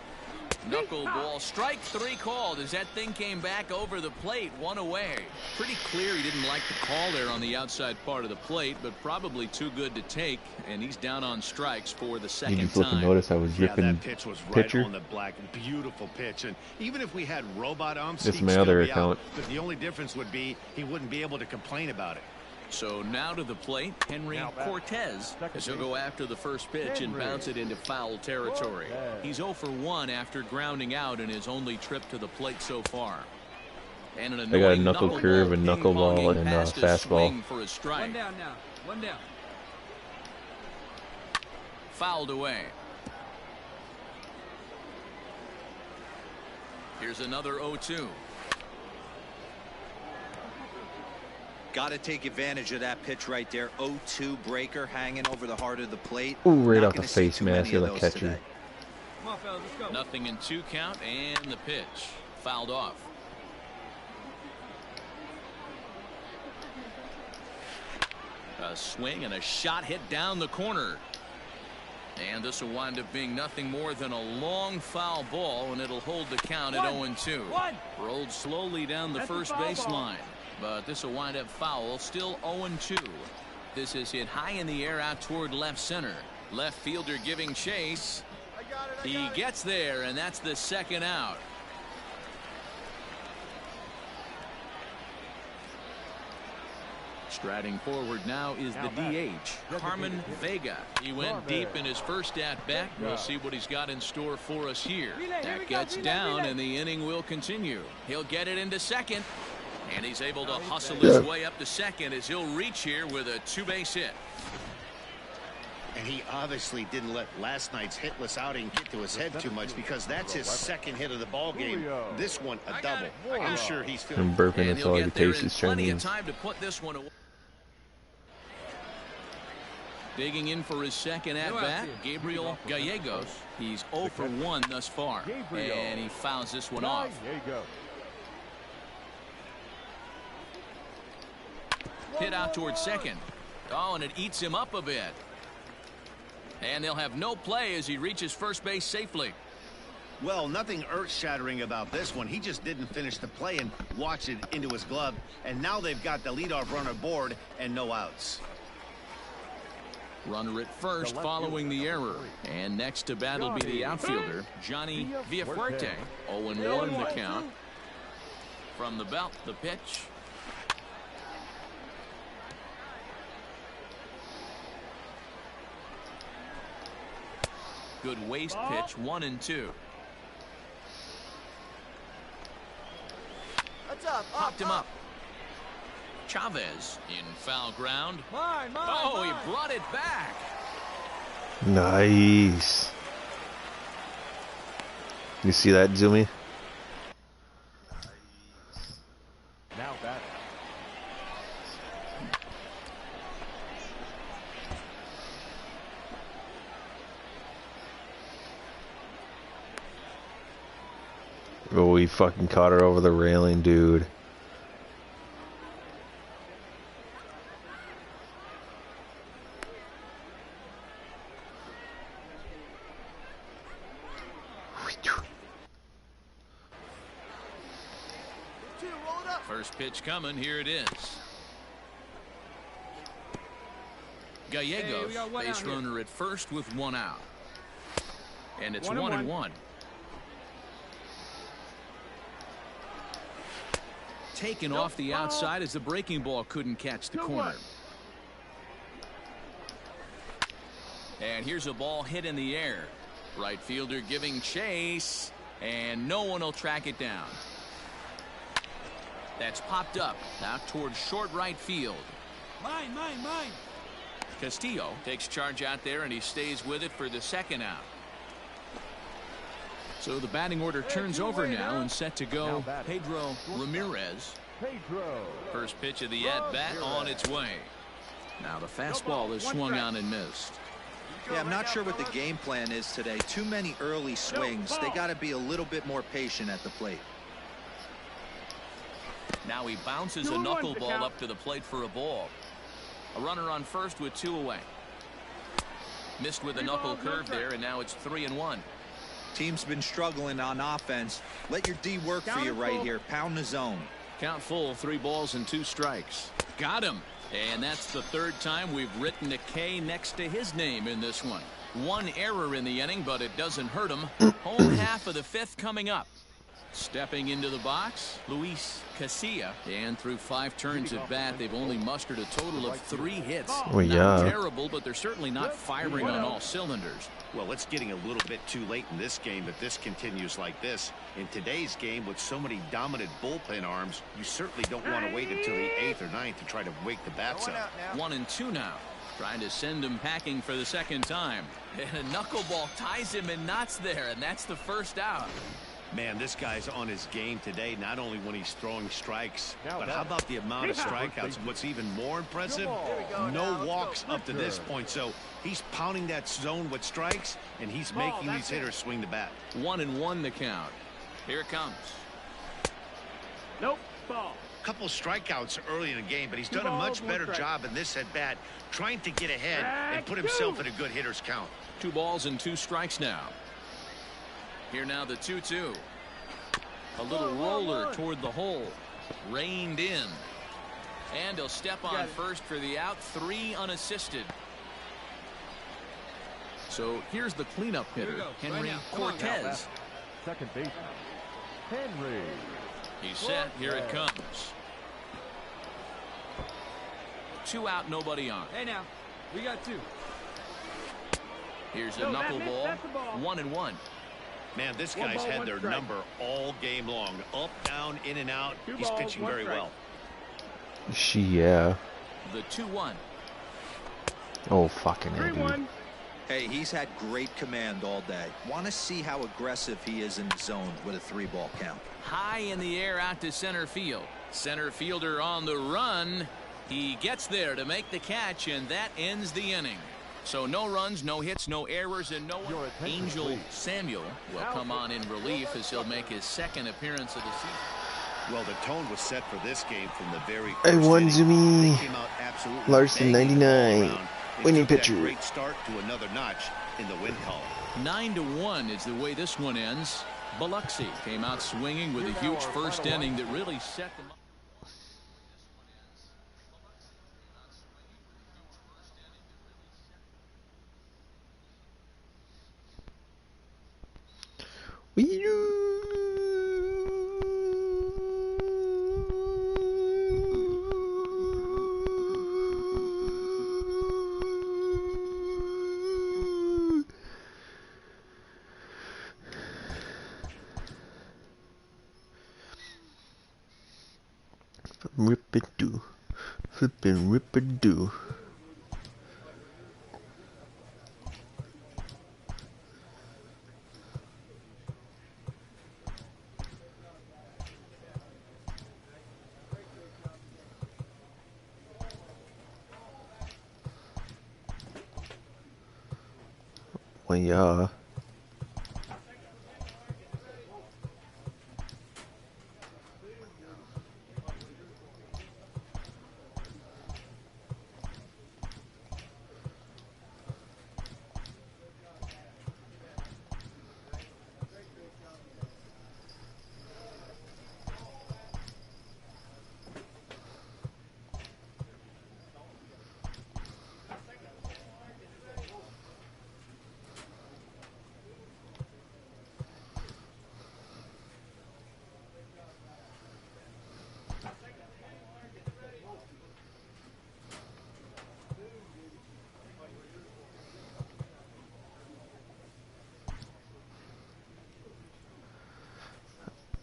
Knuckleball, strike 3 called as that thing came back over the plate, 1 away. Pretty clear he didn't like the call there on the outside part of the plate, but probably too good to take, and he's down on strikes for the second Did you time. notice I was ripping that pitch was right pitcher? on the black. Beautiful pitch. And even if we had robot umps, This is he'd my still other be out. account. But the only difference would be he wouldn't be able to complain about it. So now to the plate, Henry Cortez, as he'll go after the first pitch and bounce it into foul territory. He's 0 for 1 after grounding out in his only trip to the plate so far. And an I got a annoying knuckle curve, a knuckleball, and a past his fastball. swing for a strike. 1 down now. 1 down. Fouled away. Here's another 0-2. Got to take advantage of that pitch right there. 0-2 breaker hanging over the heart of the plate. Ooh, right Not off the gonna see face too mask. many You're of the those catcher. today. Come on, fellas, let's go. Nothing in 2 count, and the pitch fouled off. A swing and a shot hit down the corner. And this will wind up being nothing more than a long foul ball, and it'll hold the count at 0-2. Rolled slowly down the first baseline, but this will wind up foul, still 0-2. This is hit high in the air out toward left center. Left fielder giving chase. He gets there, and that's the second out. Striding forward now is the DH, Carmen Vega. He went deep in his first at-bat. We'll see what he's got in store for us here. That gets down, and the inning will continue. He'll get it into second, and he's able to hustle his way up to second as he'll reach here with a 2-base hit. And he obviously didn't let last night's hitless outing get to his head too much, because that's his second hit of the ball game. This one a double. I'm sure he's feeling. I'm burping. That's all I can taste is plenty of Chinese. time to put this one away. Digging in for his second at-bat, Gabriel Gallegos. He's 0 for 1 thus far, and he fouls this one off. Hit out towards second. Oh, and it eats him up a bit. And they'll have no play as he reaches first base safely. Well, nothing earth-shattering about this one. He just didn't finish the play and watched it into his glove, and now they've got the leadoff runner aboard and no outs. Runner at first following the error. And next to bat will be the outfielder, Johnny Villafuerte. 0-1 the count. From the belt, the pitch. Good waist pitch, 1-2. That's up. Popped him up. Chavez in foul ground. Mine, He brought it back. Nice. You see that, Zoomy? Now batting. Oh, he fucking caught her over the railing, dude. First pitch coming. Here it is. Gallegos, base runner at first with 1 out. And it's 1-1. Taken off the outside as the breaking ball couldn't catch the corner. And here's a ball hit in the air. Right fielder giving chase, and no one will track it down. That's popped up out towards short right field. Mine. Castillo takes charge out there, and he stays with it for the second out. So the batting order turns over now, and set to go Pedro Ramirez. First pitch of the at-bat on its way. Now the fastball is swung on and missed. Yeah, I'm not sure what the game plan is today. Too many early swings. They got to be a little bit more patient at the plate. Now he bounces a knuckleball up to the plate for a ball. A runner on first with 2 away. Missed with a knuckle curve there, and now it's 3-1. Team's been struggling on offense. Let your D work for you right here. Pound the zone. Count full, 3 balls and 2 strikes. Got him. And that's the 3rd time we've written a K next to his name in this one. 1 error in the inning, but it doesn't hurt him. Home half of the 5th coming up. Stepping into the box, Luis Casilla. And through 5 turns at bat, they've only mustered a total of 3 hits. Oh, yeah. Not terrible, but they're certainly not firing on all cylinders. Well, it's getting a little bit too late in this game if this continues like this. In today's game, with so many dominant bullpen arms, you certainly don't want to wait until the 8th or 9th to try to wake the bats up. 1-2 now. Trying to send him packing for the 2nd time. And a knuckleball ties him in knots there, and that's the first out. Man, this guy's on his game today, not only when he's throwing strikes, but how about the amount of strikeouts? And what's even more impressive, no walks up to this point. So he's pounding that zone with strikes, and he's making these hitters swing the bat. 1-1 the count. Here it comes. Nope. Ball. Couple strikeouts early in the game, but he's done a much better job in this at bat, trying to get ahead and put himself in a good hitter's count. 2 balls and 2 strikes now. Here now the 2-2. A little roller toward the hole. Reined in. And he'll step on first for the out. 3 unassisted. So here's the cleanup hitter, Henry Cortez. Second base, Henry. He's set. Here it comes. 2 out, nobody on. Hey now, we got 2. Here's a knuckleball. 1-1. Man, this guy's had their number all game long. Up, down, in and out. He's pitching very well. Yeah. The 2-1. Oh, fucking hell, dude. Hey, he's had great command all day. Want to see how aggressive he is in the zone with a 3-ball count. High in the air out to center field. Center fielder on the run. He gets there to make the catch, and that ends the inning. So no runs, no hits, no errors, and no one. Angel Samuel will come on in relief as he'll make his 2nd appearance of the season. Well, the tone was set for this game from the very I first won, inning. Zumi. They came out absolutely Larson, banging the 99. ball around and Winning took that pitcher. Great start to another notch in the win column. 9-1 is the way this one ends. Biloxi came out swinging with a huge first inning that really set them up. Rip-a-doo. Flippin' rip-a-doo. Well, yeah.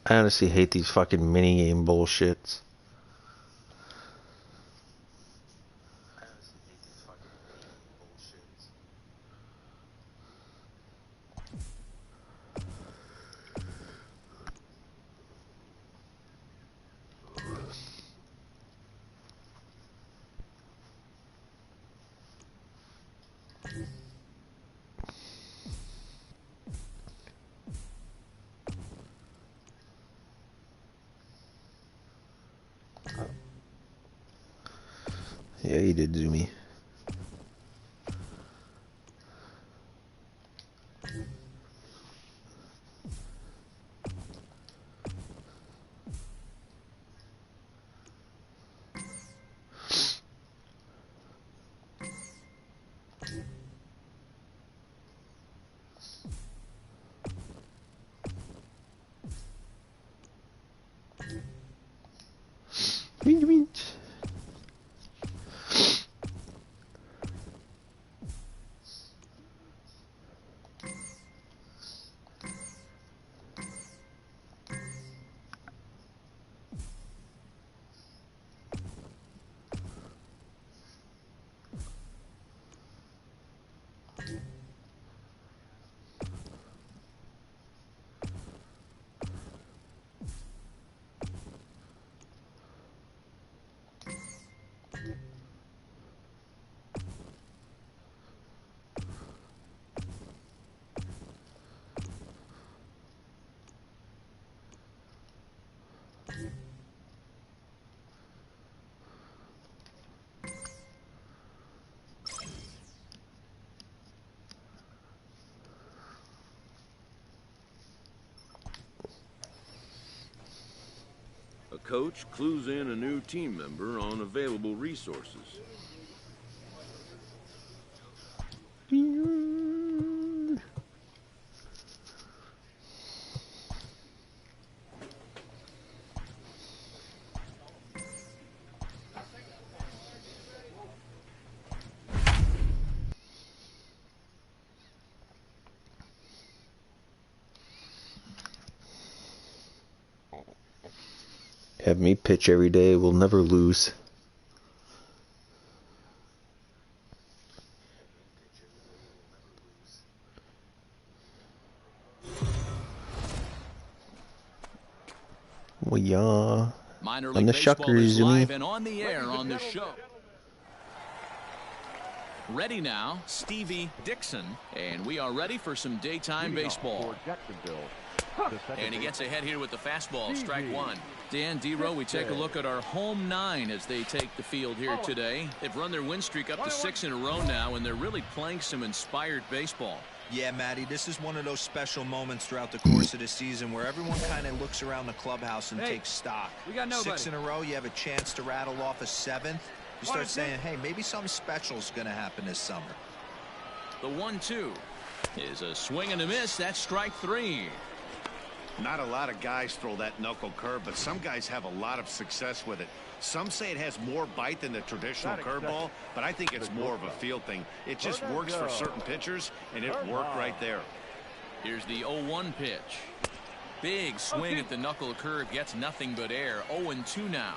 I honestly hate these fucking minigame bullshits. Yeah, you did, Zoomy. coach clues in a new team member on available resources. Have me pitch every day, we'll never lose. Well, yeah. Minor On League the Baseball Shuckers, is live Jimmy. and on the air on the show. Ready now, Stevie Dixon, and we are ready for some daytime baseball. And he gets ahead here with the fastball, strike one. Dan, D-Row, we take a look at our home nine as they take the field here today. They've run their win streak up to 6 in a row now, and they're really playing some inspired baseball. Yeah, Matty, this is one of those special moments throughout the course of the season where everyone kind of looks around the clubhouse and takes stock. We got nobody. 6 in a row, you have a chance to rattle off a 7th. You start saying, hey, maybe something special is going to happen this summer. The 1-2 is a swing and a miss. That's strike three. Not a lot of guys throw that knuckle curve, but some guys have a lot of success with it. Some say it has more bite than the traditional curveball, but I think it's more of a feel thing. It just works for certain pitchers, and it worked right there. Here's the 0-1 pitch. Big swing at the knuckle curve, gets nothing but air. 0-2 now.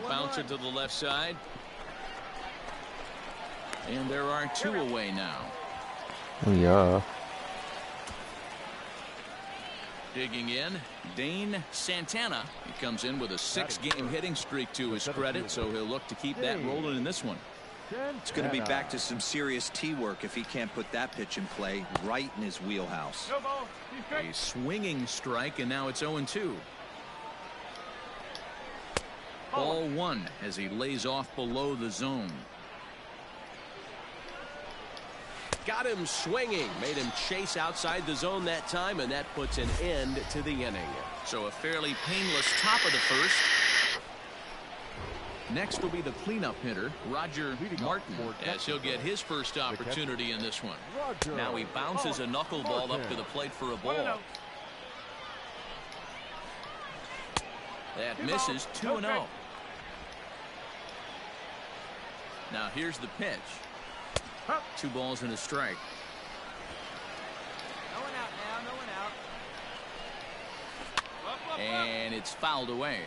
A bouncer to the left side. And there are 2 away now. Oh, yeah. Digging in, Dane Santana. He comes in with a 6-game hitting streak to his credit, so he'll look to keep that rolling in this one. It's going to be back to some serious tee work if he can't put that pitch in play right in his wheelhouse. A swinging strike, and now it's 0-2. Ball one as he lays off below the zone. Got him swinging, made him chase outside the zone that time, and that puts an end to the inning. So a fairly painless top of the first. Next will be the cleanup hitter, Roger Martin, as he'll get his first opportunity in this one. Now he bounces a knuckleball up to the plate for a ball. That misses. 2-0. Now here's the pitch. 2 balls and a strike. No one out now, no one out. And it's fouled away.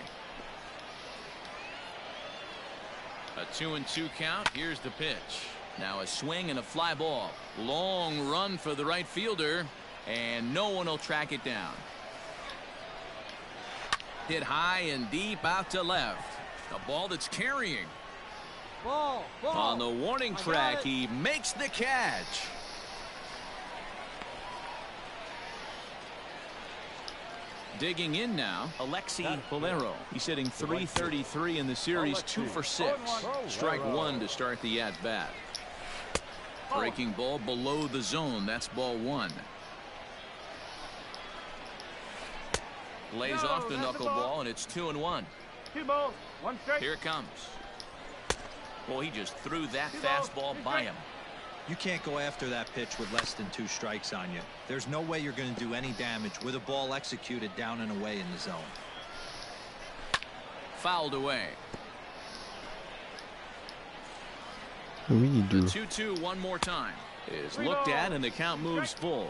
A 2-2 count. Here's the pitch. Now a swing and a fly ball. Long run for the right fielder, and no one will track it down. Hit high and deep out to left. A ball that's carrying. Ball. On the warning track, he makes the catch. Digging in now, Alexi Valero. He's hitting .333 in the series, 2 for 6. Strike one to start the at-bat. Breaking ball below the zone. That's ball one. Lays off the knuckleball, and it's 2-1. 2 balls, 1 strike. Here it comes. Well, he just threw that fastball by him. You can't go after that pitch with less than 2 strikes on you. There's no way you're going to do any damage with a ball executed down and away in the zone. Fouled away. What do you do? The 2-2 one more time is looked at, and the count moves full.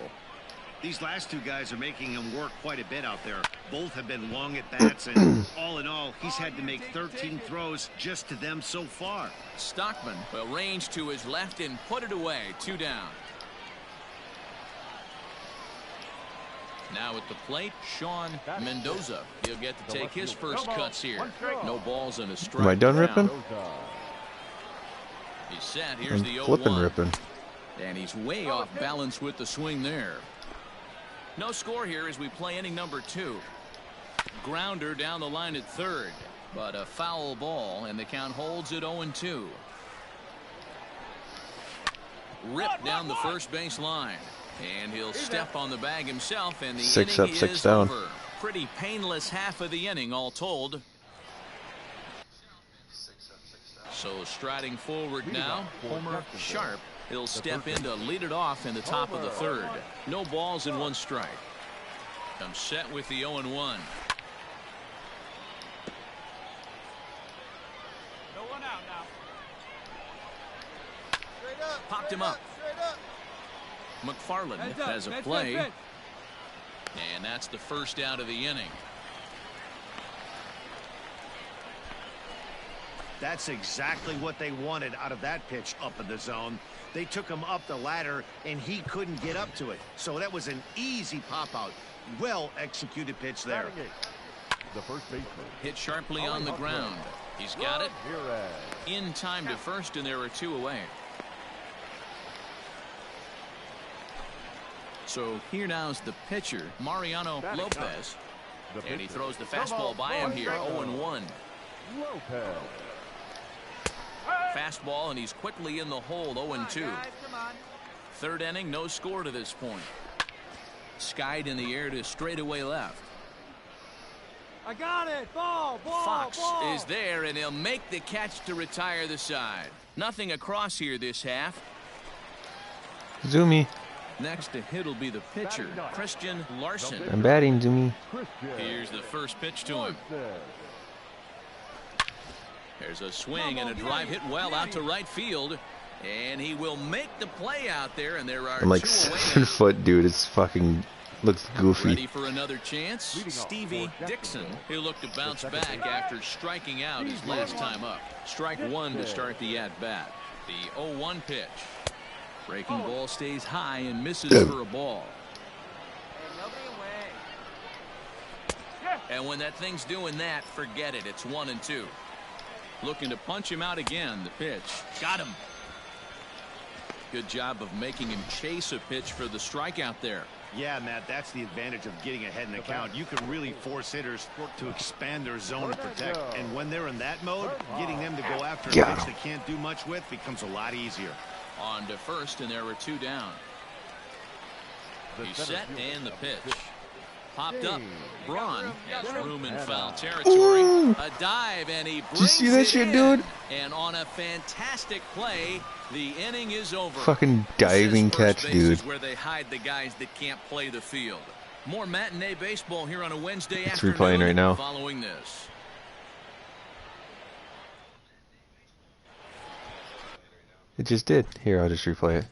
These last 2 guys are making him work quite a bit out there. Both have been long at bats, and all in all, he's had to make 13 throws just to them so far. Stockman will range to his left and put it away. 2 down. Now at the plate, Sean Mendoza. He'll get to take his first cuts here. No balls and a strike. Am I done ripping? He's set. Here's the 0-1. Flipping ripping. And he's way off balance with the swing there. No score here as we play inning number 2. Grounder down the line at third, but a foul ball, and the count holds at 0-2. Ripped down the first base line, and he'll step on the bag himself, and the 6 inning up, 6 is down. over. Pretty painless half of the inning all told. So striding forward now, Homer Sharp. He'll step in to lead it off in the top of the third. No balls and 1 strike. Comes set with the 0-1. No one out now. Popped him up. McFarland has a play. And that's the first out of the inning. That's exactly what they wanted out of that pitch up in the zone. They took him up the ladder, and he couldn't get up to it. So that was an easy pop-out. Well-executed pitch there. The first baseman. Hit sharply on the ground. He's got it. In time to first, and there are 2 away. So here now's the pitcher, Mariano Lopez. And he throws the fastball by him here, 0-1. Lopez. Fastball, and he's quickly in the hole, 0-2. Third inning, no score to this point. Skied in the air to straightaway left. I got it. Ball. Fox is there, and he'll make the catch to retire the side. Nothing across here this half. Zoomy. Next to hit will be the pitcher, Christian Larson. I'm batting, Zoomy. Here's the first pitch to him. There's a swing and a drive hit well out to right field. And he will make the play out there, and there are I'm like 2 away. 7 foot, dude. It's fucking looks goofy. Ready for another chance? Stevie Dixon. He'll look to bounce back after striking out his last time up. Strike 1 to start the at-bat. The 0-1 pitch. Breaking ball stays high and misses for a ball. And when that thing's doing that, forget it. It's 1-2. Looking to punch him out again. The pitch. Got him. Good job of making him chase a pitch for the strikeout there. Yeah, Matt, that's the advantage of getting ahead in the count. You can really force hitters to expand their zone and protect. And when they're in that mode, getting them to go after a pitch they can't do much with becomes a lot easier. On to first, and there were 2 down. He's set, and the pitch. Popped up. Braun has room in foul territory. A dive, and he brings Did you see that shit, dude? And on a fantastic play, the inning is over. Fucking diving catch, dude. Where they hide the guys that can't play the field. More matinee baseball here on a Wednesday It's afternoon. replaying right now. Following this. It just did. Here, I'll just replay it.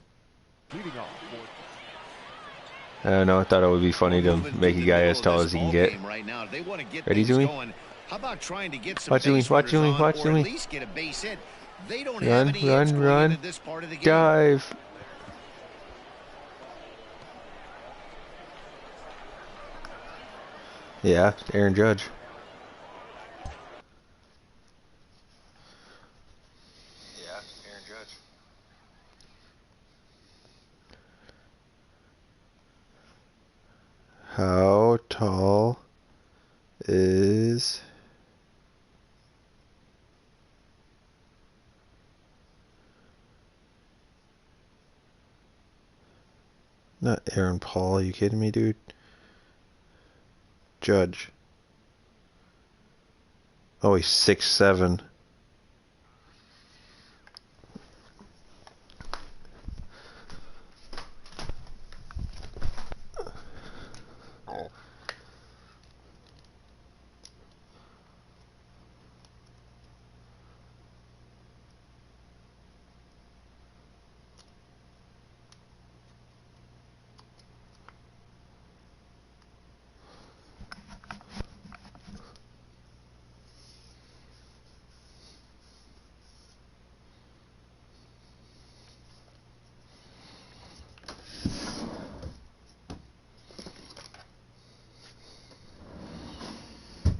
I don't know. I thought it would be funny to make a guy as tall as he can get. Ready, Jimmy? How about trying to get some Watch Jimmy, watch Jimmy, watch Jimmy. Run. Dive. Yeah, Aaron Judge. How tall is not Aaron Paul? Are you kidding me, dude? Judge. Oh, he's 6'7".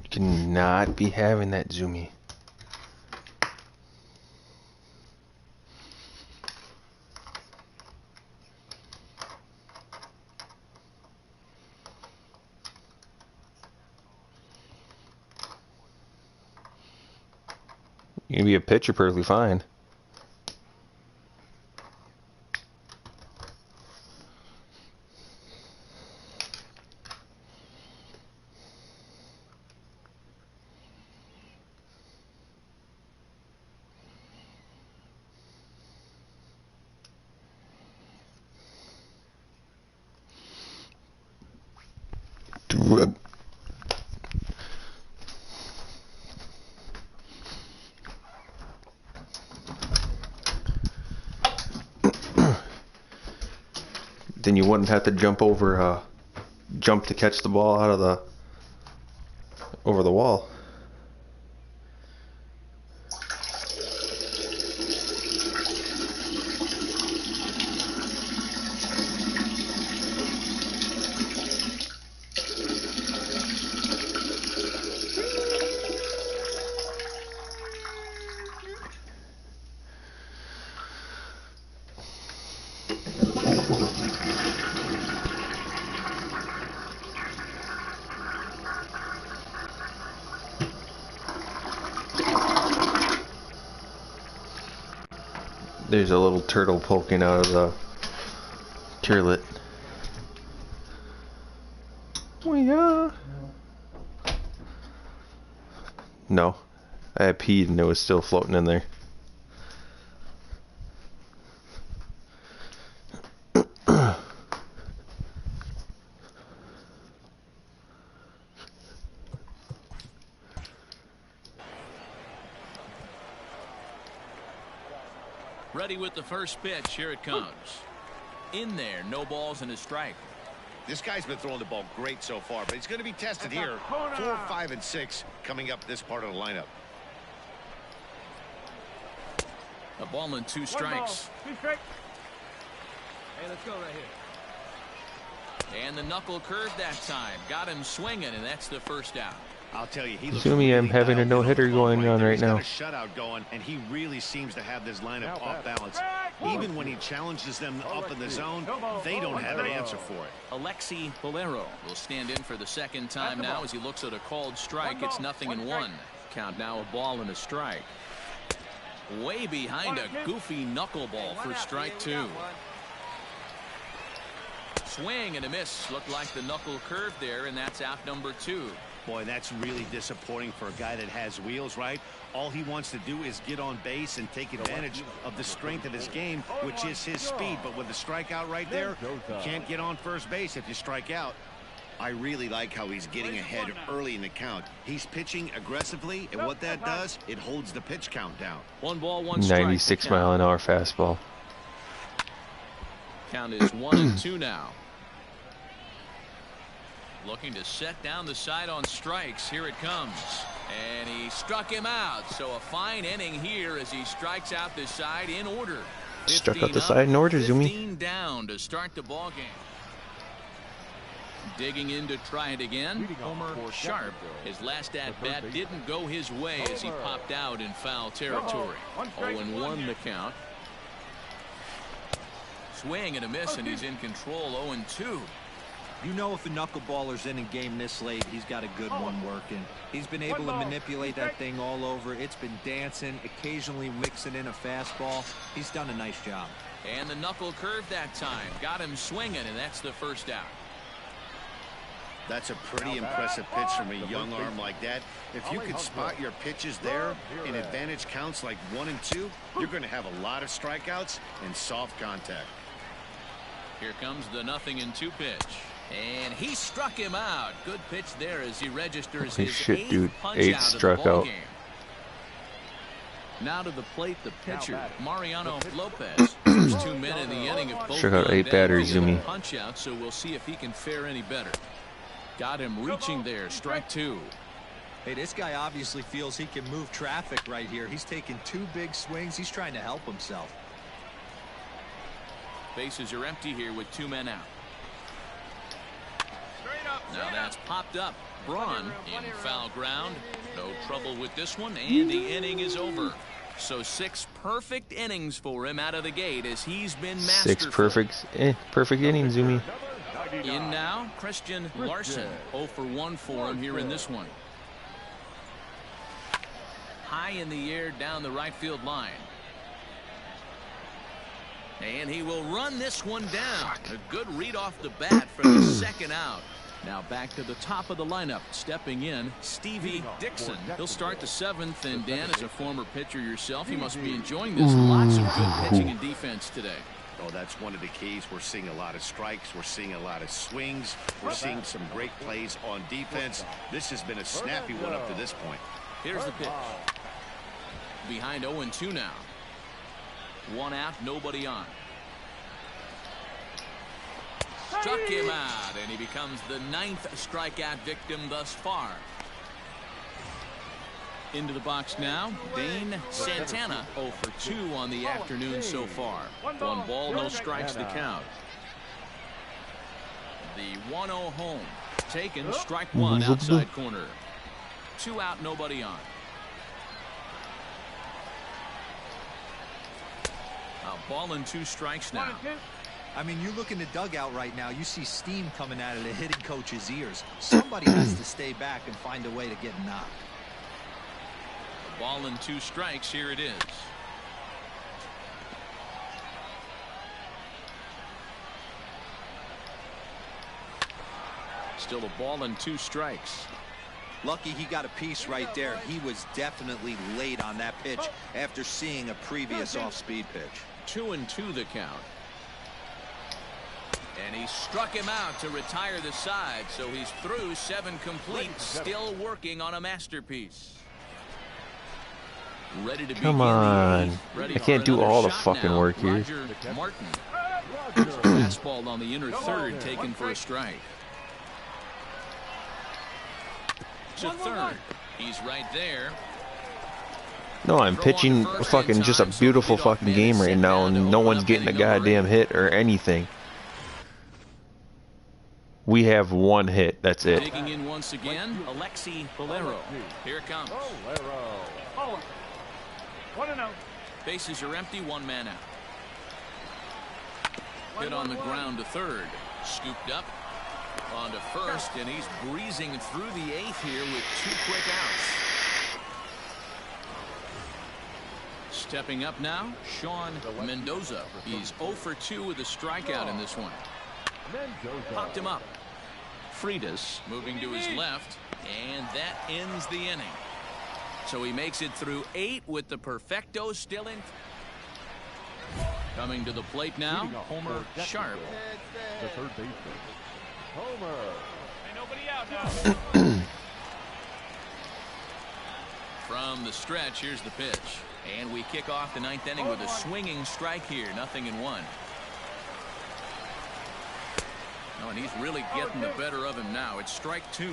Cannot be having that, Zoomy. You can be a pitcher perfectly fine. then you wouldn't have to jump to catch the ball out of over the wall. There's a little turtle poking out of the toilet. Oh yeah. No, I had peed and it was still floating in there. Ready with the first pitch. Here it comes. In there, no balls and a strike. This guy's been throwing the ball great so far, but he's going to be tested here. 4, 5, and 6 coming up this part of the lineup. A ball and 2 strikes. 2 strikes. Hey, let's go right here. And the knuckle curve that time. Got him swinging, and that's the first out. I'll tell you, he looks Assuming I'm having a no-hitter going on right now. He's got a shutout going, and he really seems to have this lineup off balance. Even when he challenges them up in the zone, they don't have an answer for it. Alexi Bolero will stand in for the second time now as he looks at a called strike. It's 0-1. Count now, a ball and a strike. Way behind a goofy knuckleball for strike 2. Swing and a miss. Looked like the knuckle curve there, and that's out number 2. Boy, that's really disappointing for a guy that has wheels, right? All he wants to do is get on base and take advantage of the strength of his game, which is his speed. But with the strikeout right there, you can't get on first base if you strike out. I really like how he's getting ahead early in the count. He's pitching aggressively, and what that does, it holds the pitch count down. 1 ball, 1 strike. 96-mile-an-hour fastball. Count is 1-2 now. Looking to set down the side on strikes. Here it comes. And he struck him out. So a fine inning here as he strikes out the side in order. Struck out the side in order, Zumi. 15 down to start the ball game. Digging in to try it again. Homer Sharp. His last at-bat didn't go his way as he popped out in foul territory. 0-1 the count. Swing and a miss, and he's in control. 0-2. You know, if a knuckleballer's in a game this late, he's got a good one working. He's been able to manipulate that thing all over. It's been dancing, occasionally mixing in a fastball. He's done a nice job. And the knuckle curve that time. Got him swinging, and that's the first out. That's a pretty impressive pitch from a young arm like that. If you could spot your pitches there in advantage counts like 1 and 2, you're going to have a lot of strikeouts and soft contact. Here comes the 0-2 pitch. And he struck him out. Good pitch there as he registers his 8th punch out of the ball game. Now to the plate, the pitcher, Mariano Lopez. First 2 men in the inning of both. Struck out 8 batters, Zumi. Punch out, so we'll see if he can fare any better. Got him reaching there. Strike 2. Hey, this guy obviously feels he can move traffic right here. He's taking 2 big swings. He's trying to help himself. Bases are empty here with 2 men out. Now that's popped up. Braun in foul ground. No trouble with this one, and the inning is over. So 6 perfect innings for him out of the gate as he's been masterful. 6 perfect innings, Zumi. In now, Christian Larson. 0 for 1 for him here in this one. High in the air down the right field line. And he will run this one down. A good read off the bat for the second out. Now back to the top of the lineup. Stepping in, Stevie Dixon. He'll start the 7th. And Dan, as a former pitcher yourself, you must be enjoying this. Lots of good pitching and defense today. Oh, that's one of the keys. We're seeing a lot of strikes. We're seeing a lot of swings. We're seeing some great plays on defense. This has been a snappy one up to this point. Here's the pitch. Behind 0-2 now. 1 out, nobody on. Struck him out, and he becomes the 9th strikeout victim thus far. Into the box now, Dane Santana 0 for 2 on the afternoon so far. 1 ball, no strikes the count. The 1-0 home. Taken, strike 1 outside corner. 2 out, nobody on. A ball and 2 strikes now. I mean, you look in the dugout right now, you see steam coming out of the hitting coach's ears. Somebody has to stay back and find a way to get knocked. A ball and 2 strikes, here it is. Still a ball and 2 strikes. Lucky he got a piece right there. He was definitely late on that pitch after seeing a previous off-speed pitch. 2-2 the count. And he struck him out to retire the side, so he's through 7 complete, still working on a masterpiece. Ready to Come on. I can't do all the fucking work here. Roger Martin. Fastball on the inner third, taken for a strike. To third. He's right there. No, I'm pitching fucking just a beautiful fucking game right now, and no one's getting a goddamn hit or anything. We have 1 hit. That's it. Digging in once again, Alexi Bolero. Here it comes. 1-0. Bases are empty, 1 man out. Hit on the ground to third. Scooped up onto first, and he's breezing through the 8th here with 2 quick outs. Stepping up now, Sean Mendoza. He's 0 for 2 with a strikeout in this one. Popped him up. Freitas moving to his left, and that ends the inning. So he makes it through 8 with the perfecto still in. Coming to the plate now, Homer Sharp. The third baseman, Homer. Ain't nobody out now. From the stretch, here's the pitch. And we kick off the 9th inning with a swinging strike here, 0-1. Oh, and he's really getting the better of him now. It's strike 2.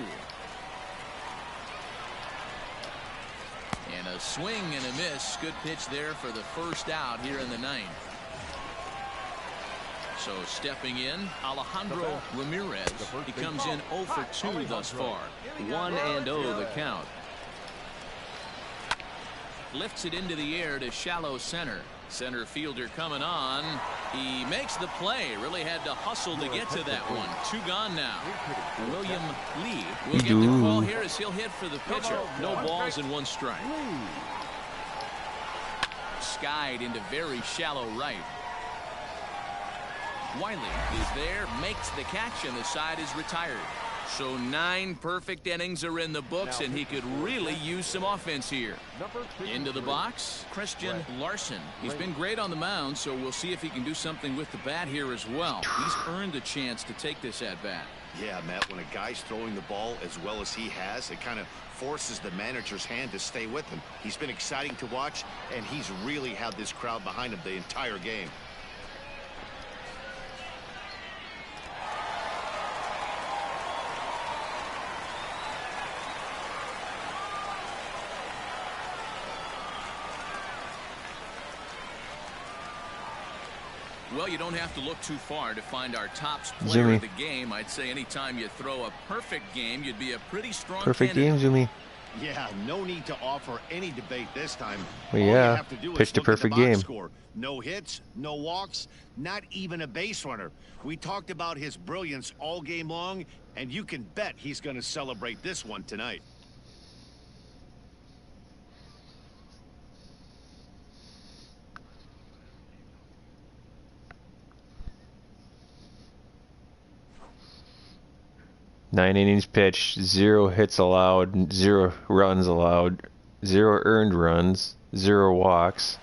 And a swing and a miss. Good pitch there for the first out here in the 9th. So stepping in, Alejandro Ramirez. He comes in 0 for 2 thus far. 1-0 the count. Lifts it into the air to shallow center. Center fielder coming on. He makes the play. Really had to hustle to get to that one. 2 gone now. William Lee will get the call here as he'll hit for the pitcher. No balls and 1 strike. Skied into very shallow right. Wiley is there, makes the catch, and the side is retired. So 9 perfect innings are in the books, and he could really use some offense here. Into the box, Christian Larson. He's been great on the mound, so we'll see if he can do something with the bat here as well. He's earned a chance to take this at-bat. Yeah, Matt, when a guy's throwing the ball as well as he has, it kind of forces the manager's hand to stay with him. He's been exciting to watch, and he's really had this crowd behind him the entire game. Well, you don't have to look too far to find our top player of the game. I'd say anytime you throw a perfect game, you'd be a pretty strong perfect game, Zumi. Yeah, no need to offer any debate this time. Well, yeah, pitched a perfect game. Score. No hits, no walks, not even a base runner. We talked about his brilliance all game long, and you can bet he's going to celebrate this one tonight. Nine innings pitched, 0 hits allowed, 0 runs allowed, 0 earned runs, 0 walks.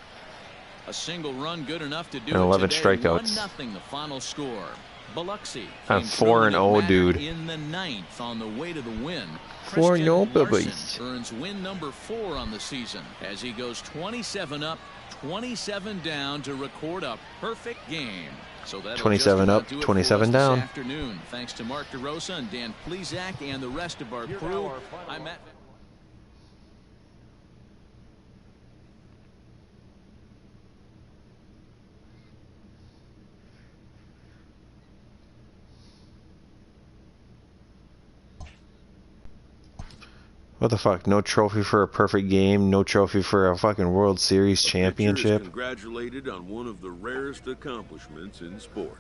A single run good enough to do and 11 today. strikeouts. 1-0 the final score. Biloxi. I'm 4-0, dude. In the 9th on the way to the win. for no Christian Larson babies. earns win number 4 on the season as he goes 27 up, 27 down to record a perfect game. So that'll 27 up, 27 down. this afternoon. Thanks to Mark DeRosa and Dan Plezak and the rest of our crew. I'm Matt. What the fuck? No trophy for a perfect game, no trophy for a fucking World Series championship. Congratulated on one of the rarest accomplishments in sports.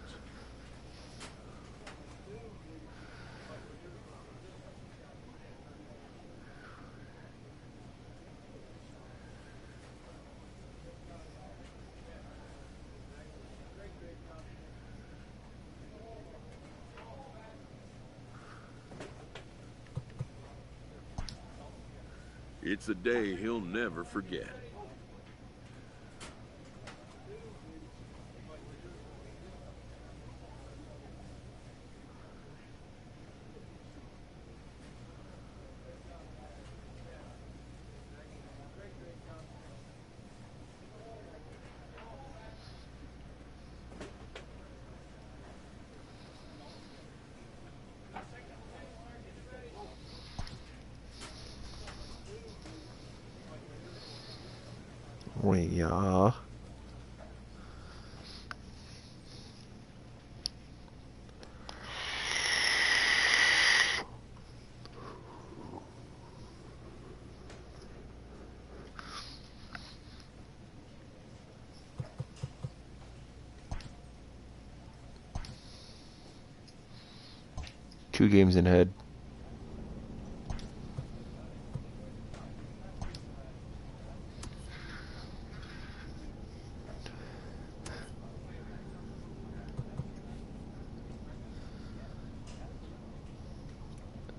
It's a day he'll never forget. Yeah. Two games in head.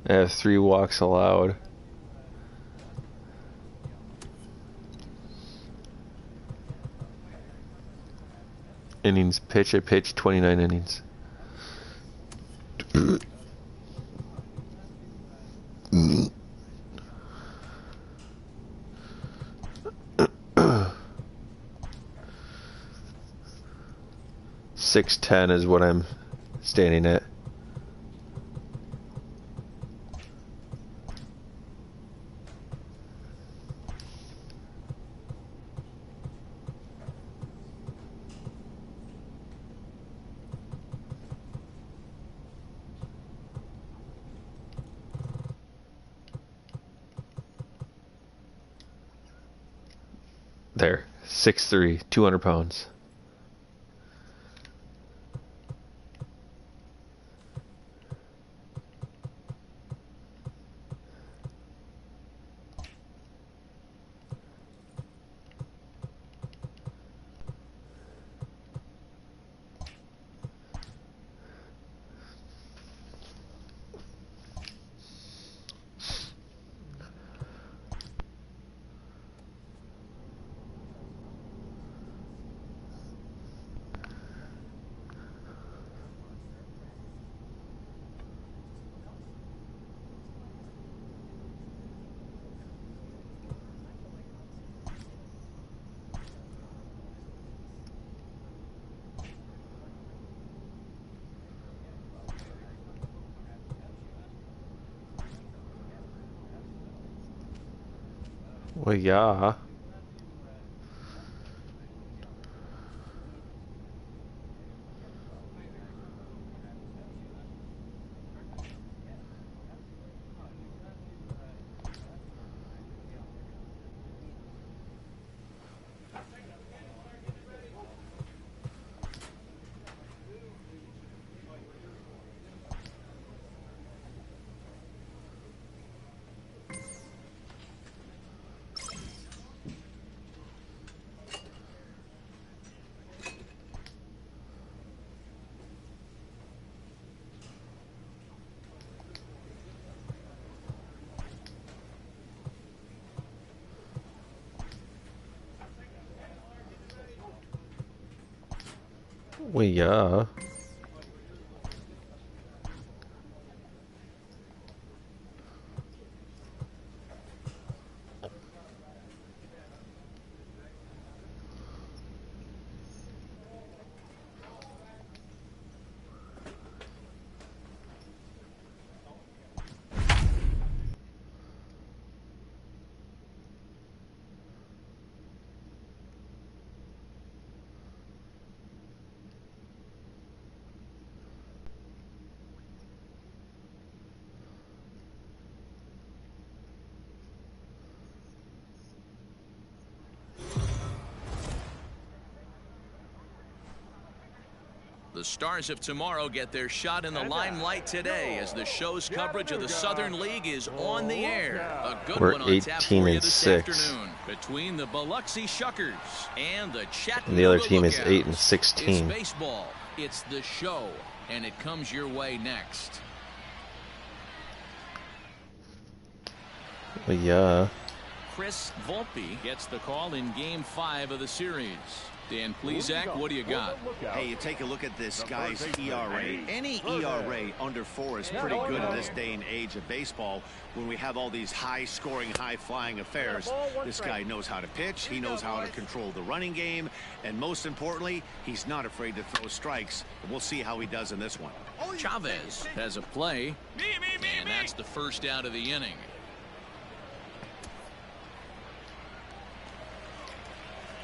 I have 3 walks allowed. Innings pitch, I pitched 29 innings. .610 is what I'm standing at. There, 6'3", 200 pounds. Well, yeah. Well, yeah. The stars of tomorrow get their shot in the limelight today as the show's coverage of the Southern League is on the air. A good We're one on tap for 18 you and this 6. afternoon between the Biloxi Shuckers and the Chattanooga And the other team is Lookouts. 8 and It's 16. baseball. It's the show, and it comes your way next. Well, yeah. Chris Volpe gets the call in Game 5 of the series. Dan Plesac, what do you got? Hey, you take a look at this guy's ERA. Any ERA under 4 is pretty good in this day and age of baseball when we have all these high-scoring, high-flying affairs. This guy knows how to pitch. He knows how to control the running game. And most importantly, he's not afraid to throw strikes. And we'll see how he does in this one. Chavez has a play, and that's the first out of the inning.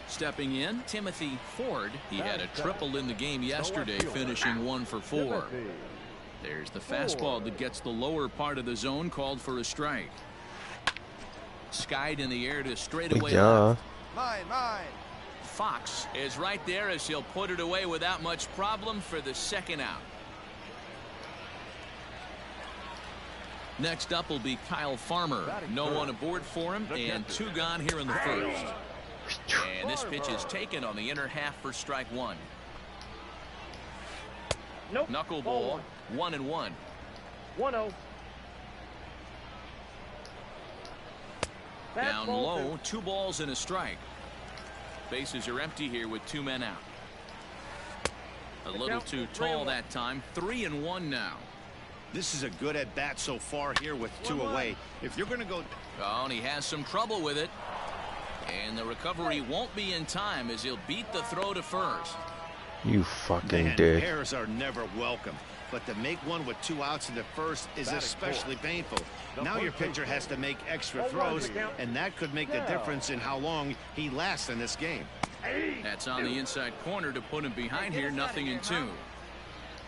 Stepping in, Timothy Ford. He had a triple in the game yesterday, finishing 1 for 4. There's the fastball that gets the lower part of the zone, called for a strike. Skied in the air to straightaway left. Fox is right there as he'll put it away without much problem for the second out. Next up will be Kyle Farmer. No one aboard for him, and 2 gone here in the first. And this pitch is taken on the inner half for strike 1. Nope. Knuckleball, 1-1. 1-0. Down low, 2 balls and a strike. Bases are empty here with 2 men out. A little too tall that time. 3-1 now. This is a good at-bat so far here with 2 away. If you're going to go... Oh, and he has some trouble with it. And the recovery won't be in time as he'll beat the throw to first. You fucking dick. Errors are never welcome, but to make one with 2 outs in the first is especially painful. Now your pitcher has to make extra throws, and that could make the difference in how long he lasts in this game. That's on the inside corner to put him behind here. 0-2.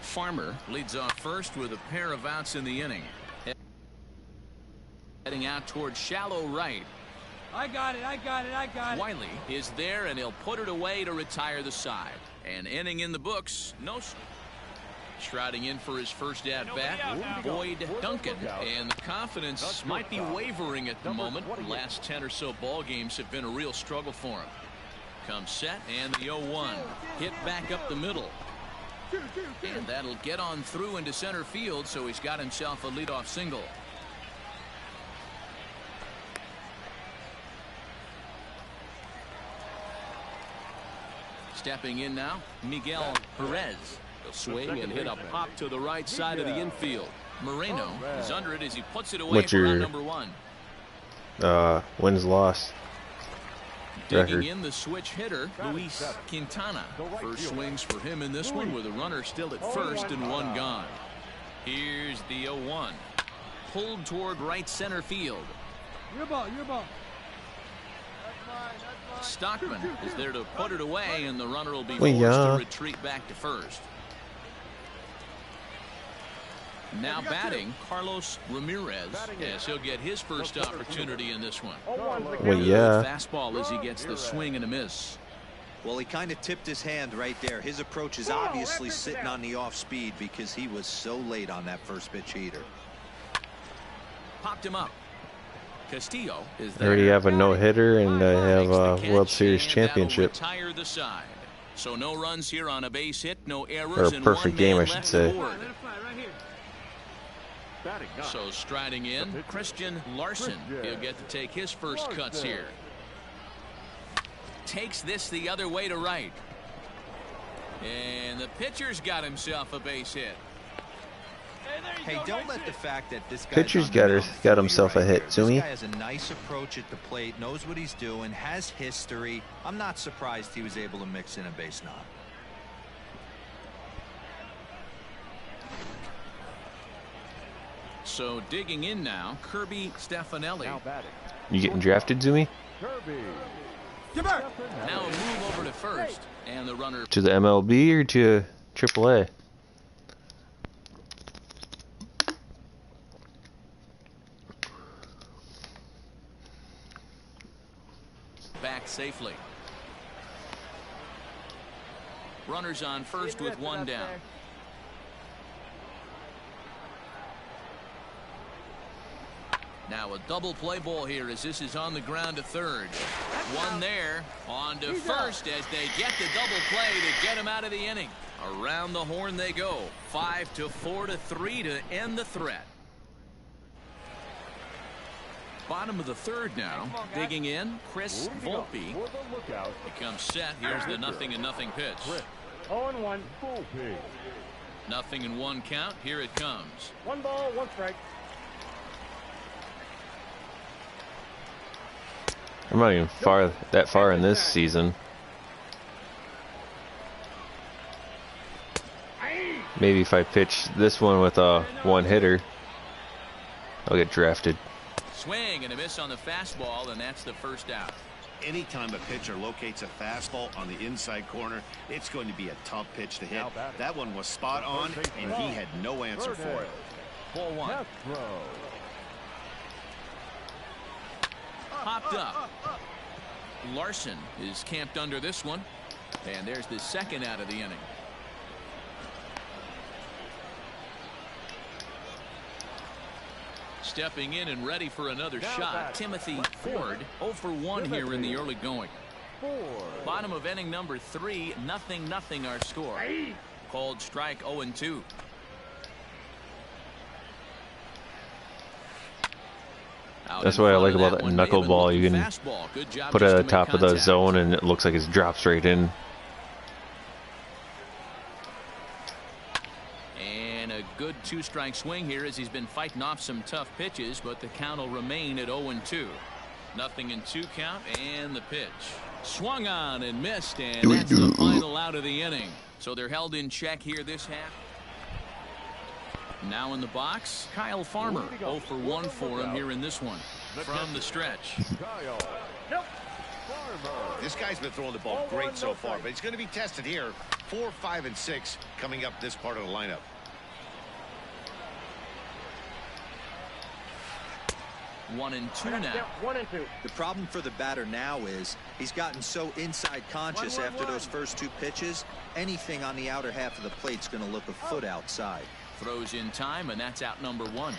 Farmer leads off first with a pair of outs in the inning. Heading out towards shallow right. I got it. Wiley is there, and he'll put it away to retire the side. An inning in the books. No. Striding in for his first at-bat, Boyd Duncan. And the confidence might be wavering at the moment. The last 10 or so ball games have been a real struggle for him. Comes set, and the 0-1. Hit back up the middle. And that'll get on through into center field, so he's got himself a leadoff single. Stepping in now, Miguel Perez. He'll swing and hit a pop to the right side of the infield. Moreno is under it as he puts it away. What's for your round number 1. wins loss Digging record? in the switch hitter, Luis Quintana. First swings for him in this one with a runner still at first and 1 gone. Here's the 0-1. Pulled toward right center field. Your ball. Stockman is there to put it away, and the runner will be Well, forced yeah. to retreat back to first. Now batting, Carlos Ramirez, as he'll get his first opportunity in this one. Well, yeah. Fastball as he gets the swing and a miss. Well, he kind of tipped his hand right there. His approach is obviously sitting on the off speed because he was so late on that first pitch heater. Popped him up. Castillo is They there. already have a no-hitter, and they have a World Series And that'll championship. retire the side. So no runs here on a base hit, no errors, Or a and perfect 1 game, man I should left say. aboard. So striding in, Christian Larson. He'll get to take his first cuts here. Takes this the other way to right. And the pitcher's got himself a base hit. Hey, don't let the fact that this Pitcher's guy's got himself a hit, This Zumi. guy has a nice approach at the plate, knows what he's doing, has history. I'm not surprised he was able to mix in a base knock. So digging in now, Kirby Stefanelli. You getting drafted, Zumi? Now a move over to first, and the runner To the MLB or to AAA? back safely. Runners on first with one down. Now a double play ball here as this is on the ground to third. One there on to first as they get the double play to get him out of the inning. Around the horn they go. 5-4 to 3 to end the threat. Bottom of the third now. Digging in, Chris Volpe. He comes set. Here's the 0-0 pitch. 0-1. 0-1 count. Here it comes. 1 ball, 1 strike. I'm not even that far in this season. Maybe if I pitch this one with a one-hitter, I'll get drafted. Swing and a miss on the fastball, and that's the first out. Anytime a pitcher locates a fastball on the inside corner, it's going to be a tough pitch to hit. That one was spot on, and he had no answer for it. Ball 1. Popped up. Larson is camped under this one, and there's the second out of the inning. Stepping in and ready for another shot, Timothy Ford. 0 for 1 here in the early going. Bottom of inning number 3, 0-0 our score. Called strike 0-2. That's what I like about that knuckleball. You can put it at the top of the zone and it looks like it drops right in. And a good 2-strike swing here as he's been fighting off some tough pitches, but the count will remain at 0-2. 0-2 count, and the pitch. Swung on and missed, and that's the final out of the inning. So they're held in check here this half. Now in the box, Kyle Farmer. 0 for 1 for him here in this one. From the stretch. This guy's been throwing the ball great so far, but he's going to be tested here. 4, 5, and 6 coming up this part of the lineup. One and two now. 1 and 2. The problem for the batter now is he's gotten so inside conscious after those first 2 pitches. Anything on the outer half of the plate's going to look a foot outside. Throws in time, and that's out number 1.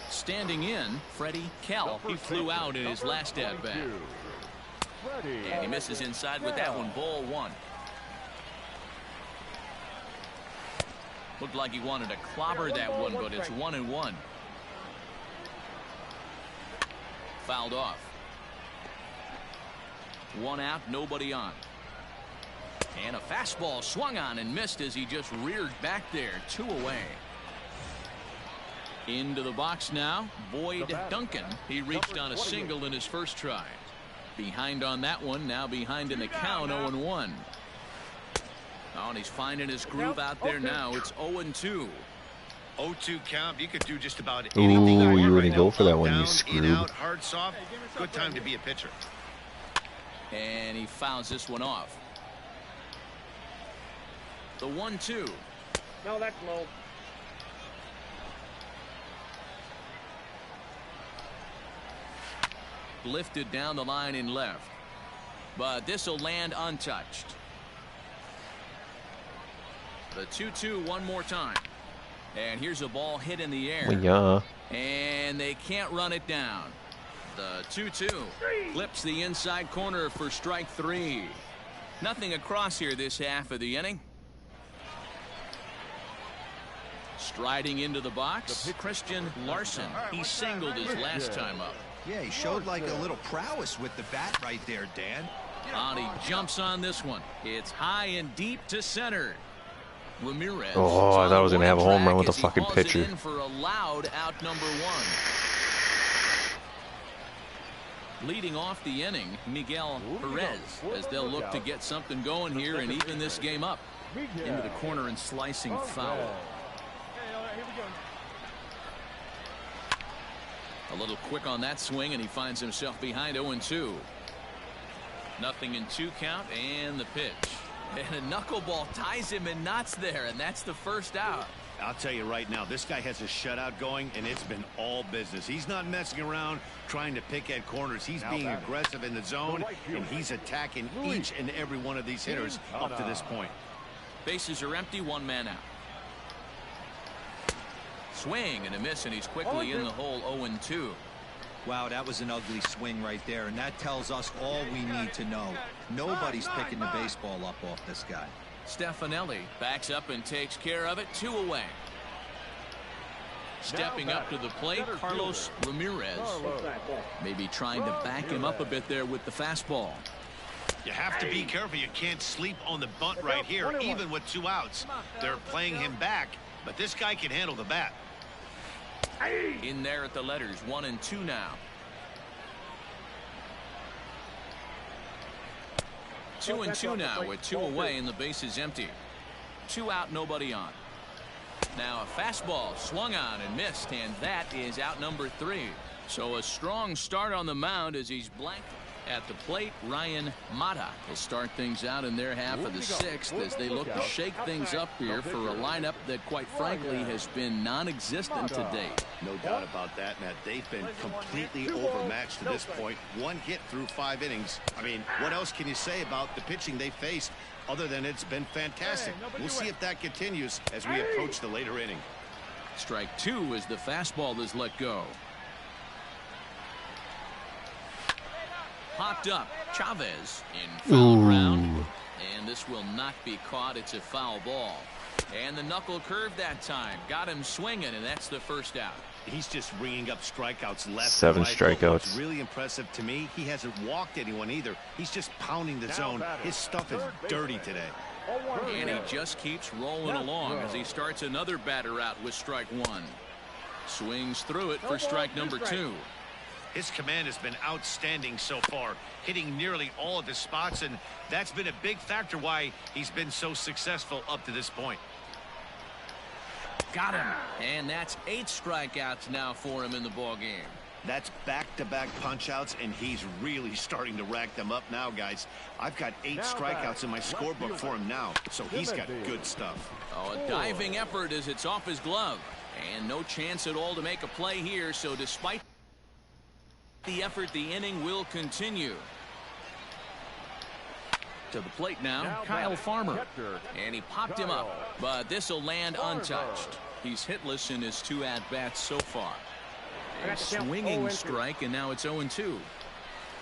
Standing in, Freddie Kell. He flew out in his last at bat. And he misses inside with that one. Ball 1. Looked like he wanted to clobber that one, but it's 1-1. Fouled off. 1 out, nobody on. And a fastball swung on and missed as he just reared back there. 2 away. Into the box now, Boyd Duncan. He reached on a single in his first try. Behind on that one, now behind in the count, 0-1. Oh, and he's finding his groove out there now. It's 0-2. 0-2 count. You could do just about anything. Ooh, you wouldn't right go for that now. one, you Down, screwed. in, out, hard, soft. Good time to be a pitcher. And he fouls this one off. The 1-2. No, that's low. Lifted down the line in left. But this will land untouched. The 2-2 one more time. And here's a ball hit in the air. Yeah. And they can't run it down. The 2-2 clips the inside corner for strike 3. Nothing across here this half of the inning. Striding into the box, Christian Larson. He singled his last time up. Yeah, he showed like a little prowess with the bat right there, Dan. And he jumps on this one. It's high and deep to center. Ramirez. Oh, I thought I was going to have a home run with the fucking pitcher. In for a loud out number 1. Leading off the inning, Miguel Perez, as they'll look to get something going here and even this game up. Into the corner and slicing foul. A little quick on that swing, and he finds himself behind 0-2. 0-2 count, and the pitch. And a knuckleball ties him in knots there, and that's the first out. I'll tell you right now, this guy has a shutout going, and it's been all business. He's not messing around trying to pick at corners. He's being aggressive in the zone, and he's attacking each and every one of these hitters up to this point. Bases are empty, one man out. Swing and a miss, and he's quickly in the hole. 0-2. Wow, that was an ugly swing right there, and that tells us all we need to know. Nobody's picking the baseball up off this guy. Stefanelli backs up and takes care of it. 2 away. Stepping up to the plate, Carlos Ramirez. Maybe trying to back him up a bit there with the fastball. You have to be careful. You can't sleep on the bunt right here, even with 2 outs. They're playing him back, but this guy can handle the bat. In there at the letters, 1-2 now. 2-2 now with 2 away and the base is empty. 2 out, nobody on. Now a fastball swung on and missed, and that is out number 3. So a strong start on the mound as he's blanked. At the plate, Ryan Mata will start things out in their half of the 6th as they look to shake things up here for a lineup that, quite frankly, has been non-existent to date. No doubt about that, Matt. They've been completely overmatched to this point. 1 hit through 5 innings. I mean, what else can you say about the pitching they faced other than it's been fantastic? We'll see if that continues as we approach the later inning. Strike 2 as the fastball is let go. Popped up. Chavez in foul ground. And this will not be caught. It's a foul ball. And the knuckle curve that time. Got him swinging, and that's the first out. He's just ringing up strikeouts left. 7 right. strikeouts. What's really impressive to me, he hasn't walked anyone either. He's just pounding the zone. His stuff is dirty today. And he just keeps rolling along as he starts another batter out with strike 1. Swings through it for strike number 2. His command has been outstanding so far, hitting nearly all of his spots, and that's been a big factor why he's been so successful up to this point. Got him. And that's 8 strikeouts now for him in the ball game. That's back-to-back punch-outs, and he's really starting to rack them up now, guys. I've got 8 strikeouts in my scorebook for him now, so he's got good stuff. Oh, a diving effort as it's off his glove. And no chance at all to make a play here, so despite the effort, the inning will continue. To the plate now, Kyle Farmer. And he popped him up, but this will land untouched. He's hitless in his 2 at-bats so far. A swinging strike, and now it's 0-2.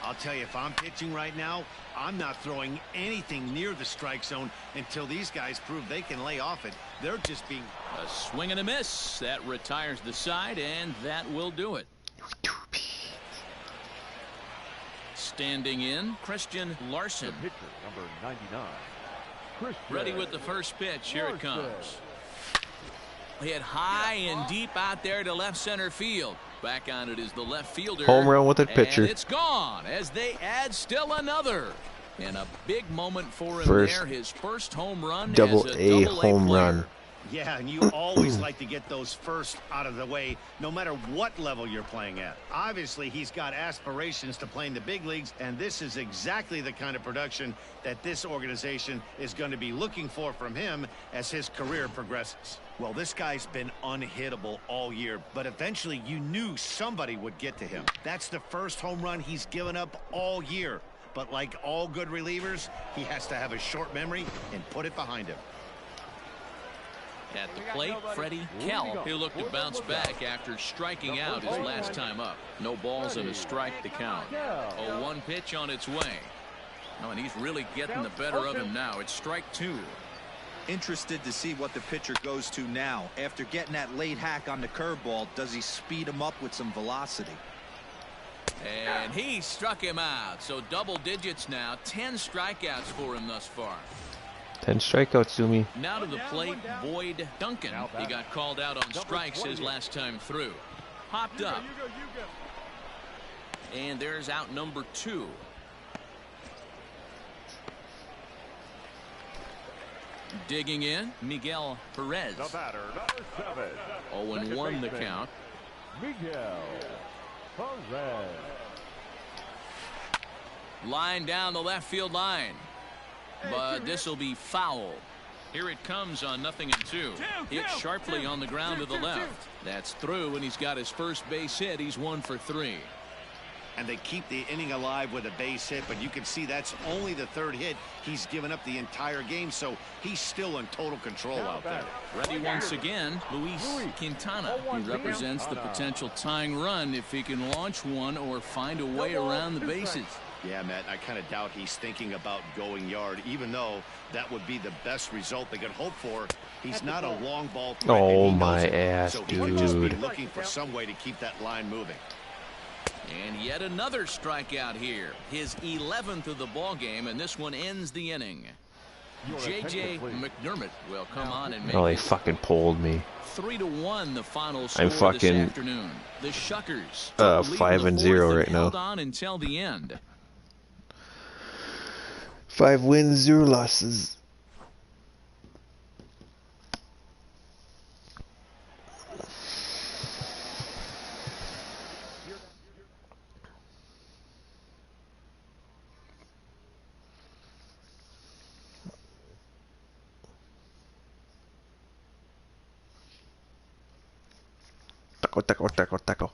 I'll tell you, if I'm pitching right now, I'm not throwing anything near the strike zone until these guys prove they can lay off it. They're just being... A swing and a miss. That retires the side, and that will do it. Standing in, Christian Larson. Pitcher number 99. Ready with the first pitch. Here it comes. Hit high and deep out there to left center field. Back on it is the left fielder. Home run with a pitcher. And it's gone as they add still another. And a big moment for him there. His first home run. Double A home run. Yeah, and you always like to get those first out of the way, no matter what level you're playing at. Obviously, he's got aspirations to play in the big leagues, and this is exactly the kind of production that this organization is going to be looking for from him as his career progresses. Well, this guy's been unhittable all year, but eventually you knew somebody would get to him. That's the first home run he's given up all year. But like all good relievers, he has to have a short memory and put it behind him. At the plate, Freddie Kell. He'll look to bounce back after striking out his last time up. No balls and a strike to count. 0-1 pitch on its way. Oh, and he's really getting the better of him now. It's strike 2. Interested to see what the pitcher goes to now. After getting that late hack on the curveball, does he speed him up with some velocity? And he struck him out. So double digits now. 10 strikeouts for him thus far. 10 strikeouts to me. Now to the plate, Boyd Duncan. He got called out on strikes his last time through. Popped up. And there's out number 2. Digging in, Miguel Perez. The batter, number 7. 0-1 the count. Miguel Perez. Line down the left field line. But this will be foul. Here it comes on 0-2. Hit sharply on the ground to the left. That's through, and he's got his first base hit. He's 1 for 3. And they keep the inning alive with a base hit, but you can see that's only the 3rd hit he's given up the entire game, so he's still in total control out there. Ready once again, Luis Quintana. He represents the potential tying run if he can launch one or find a way around the bases. Yeah, Matt, I kind of doubt he's thinking about going yard, even though that would be the best result they could hope for. He's not a long ball threat. Oh, my ass, so dude. he would just be looking for some way to keep that line moving. And yet another strikeout here. His 11th of the ball game, and this one ends the inning. J.J. McDermott will come on and make Oh, they it fucking pulled me. 3-1 the final score I'm fucking this afternoon. The Shuckers 5-0 right now. held on until the end. 5 wins, 0 losses. Taco.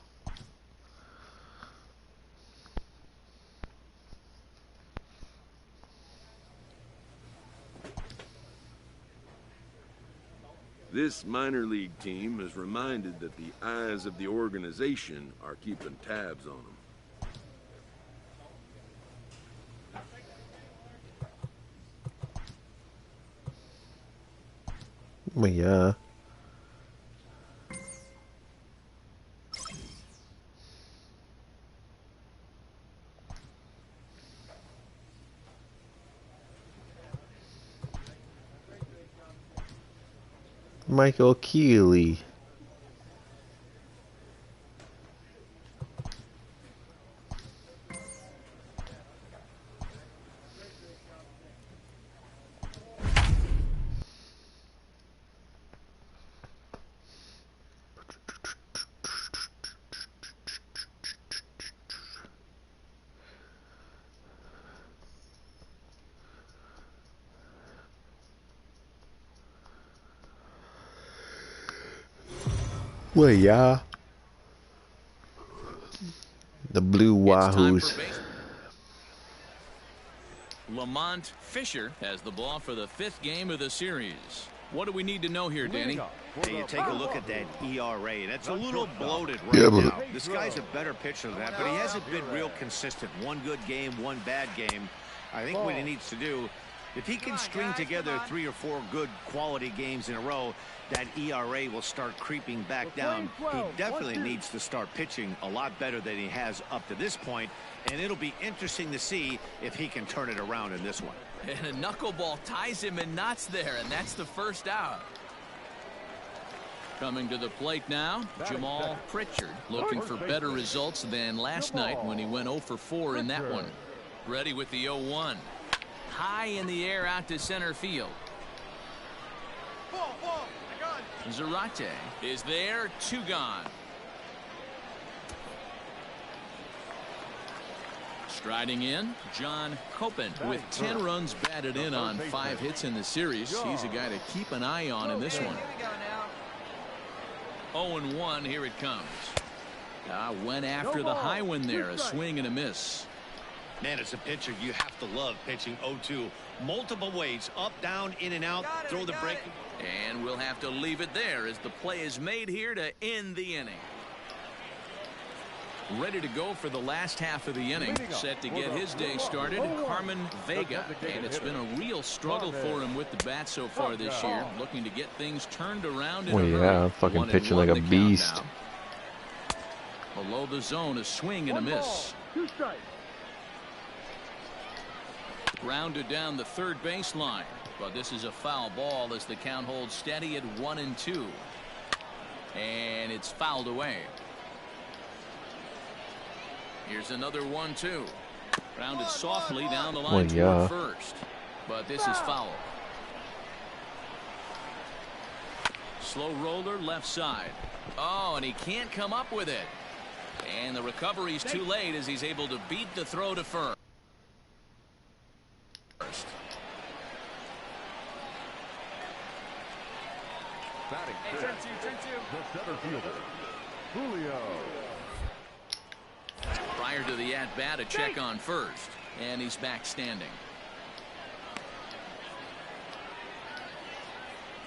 This minor league team is reminded that the eyes of the organization are keeping tabs on them. Well, yeah. Michael Keeley. Well, yeah. The Blue Wahoos. Lamont Fisher has the ball for the 5th game of the series. What do we need to know here, Danny? Hey, you take a look at that ERA, and it's a little bloated right now. This guy's a better pitcher than that, but he hasn't been real consistent. One good game, one bad game. I think what he needs to do, if he can string together 3 or 4 good quality games in a row, that ERA will start creeping back down. He definitely needs to start pitching a lot better than he has up to this point, and it'll be interesting to see if he can turn it around in this one. And a knuckleball ties him in knots there, and that's the first out. Coming to the plate now, Jamal Pritchard, looking for better results than last night when he went 0 for 4 in that one. Ready with the 0-1. High in the air out to center field. Zarate is there, 2 gone. Striding in, John Copen with 10 runs batted in on 5 hits in the series. He's a guy to keep an eye on in this one. 0-1, here it comes. Went after the high one there, a swing and a miss. Man, as a pitcher, you have to love pitching 0-2. Multiple ways, up, down, in and out, throw the break. And we'll have to leave it there as the play is made here to end the inning. Ready to go for the last half of the inning. Set to get his day started, Carmen Vega. And it's been a real struggle for him with the bat so far this year. Looking to get things turned around in a hurry. Yeah, fucking pitching like a beast. Below the zone, a swing and a miss. Grounded down the third baseline. But this is a foul ball as the count holds steady at 1-2. And it's fouled away. Here's another 1-2. Grounded softly down the line toward first. But this is foul. Slow roller left side. Oh, and he can't come up with it. And the recovery's too late as he's able to beat the throw to first. Batting fifth, the center fielder, Julio. Prior to the at-bat, a check on first, and he's back standing.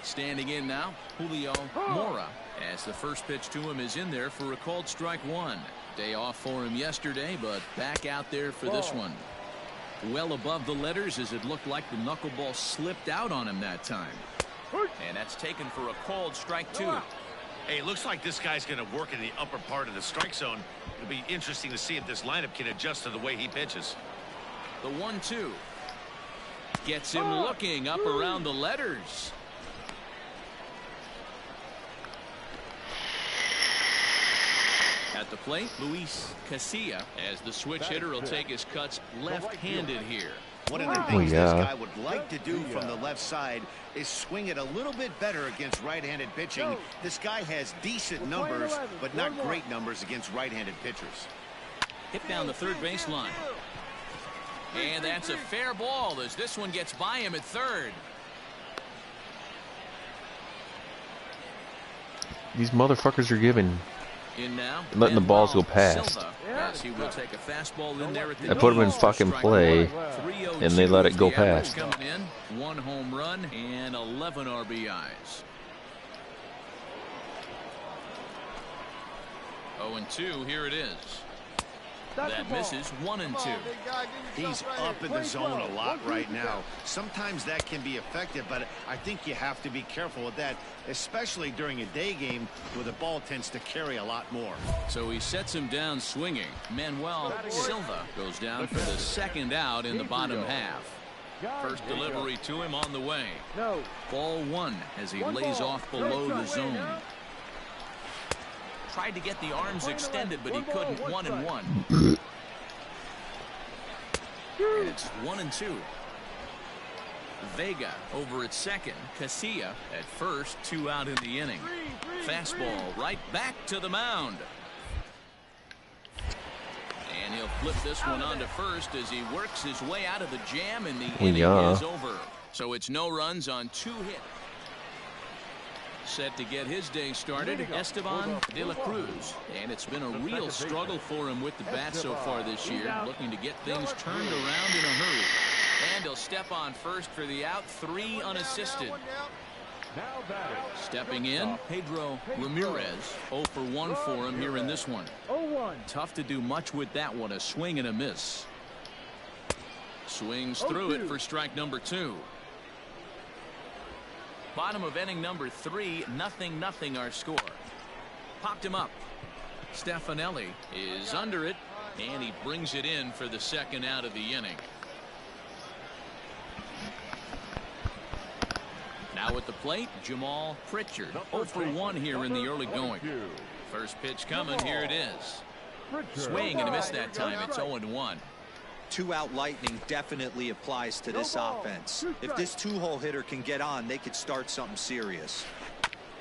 Standing in now, Julio Mora, as the first pitch to him is in there for a called strike one. Day off for him yesterday, but back out there for this one. Well above the letters, as it looked like the knuckleball slipped out on him that time. And that's taken for a called strike two. Hey, it looks like this guy's going to work in the upper part of the strike zone. It'll be interesting to see if this lineup can adjust to the way he pitches. The 1-2 gets him looking up around the letters. At the plate, Luis Casilla, as the switch hitter, will take his cuts left-handed here. One of the things this guy would like to do from the left side is swing it a little bit better against right-handed pitching. This guy has decent numbers, but not great numbers against right-handed pitchers. Hit down the third baseline. And that's a fair ball as this one gets by him at third. These motherfuckers are giving. In now, Letting the balls go past. Silva, as he will take a fastball in there at the I put them in fucking play, and they let it go past. Coming in, 1 home run and 11 RBIs. 0-2, here it is. That misses 1-2. He's up in the zone a lot right now. Sometimes that can be effective, but I think you have to be careful with that, especially during a day game where the ball tends to carry a lot more. So he sets him down swinging. Manuel Silva goes down for the second out in the bottom half. First delivery to him on the way. Ball one as he lays off below the zone. Tried to get the arms extended, but he couldn't. 1-1. And it's 1-2. Vega over at second. Casilla at first. 2 out in the inning. Fastball right back to the mound. And he'll flip this one onto first as he works his way out of the jam, and the inning is over. So it's no runs on 2 hits. Set to get his day started, Esteban de la Cruz. And it's been a real struggle for him with the bat so far this year, looking to get things turned around in a hurry. And he'll step on first for the out, 3 unassisted. Stepping in, Pedro Ramirez. 0 for 1 for him here in this one. Tough to do much with that one, a swing and a miss. Swings through it for strike number 2. Bottom of inning number 3, 0-0 our score. Popped him up. Stefanelli is under it, and he brings it in for the second out of the inning. Now at the plate, Jamal Pritchard. 0 for 1 here in the early going. First pitch coming, here it is. Swing and a miss that time. It's 0-1. 2-out lightning definitely applies to this offense. If this 2-hole hitter can get on, they could start something serious.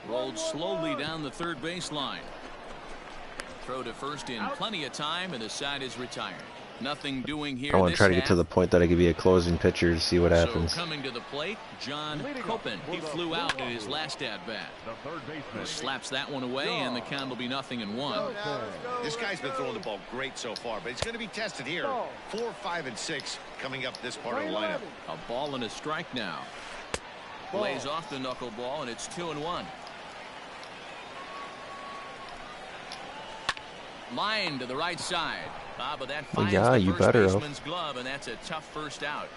Rolled slowly down the third baseline. Throw to first in plenty of time, and the side is retired. Nothing doing here. I want to try to get to the point that I could be a closing pitcher to see what happens. So coming to the plate, John Copen. He flew out in his last at-bat. Slaps that one away, and the count will be 0-1. This guy's been throwing the ball great so far, but he's going to be tested here. 4, 5, and 6 coming up this part of the lineup. A ball and a strike now. Plays off the knuckleball, and it's 2-1. Line to the right side. But that finds the first baseman's glove, and that's a tough first out.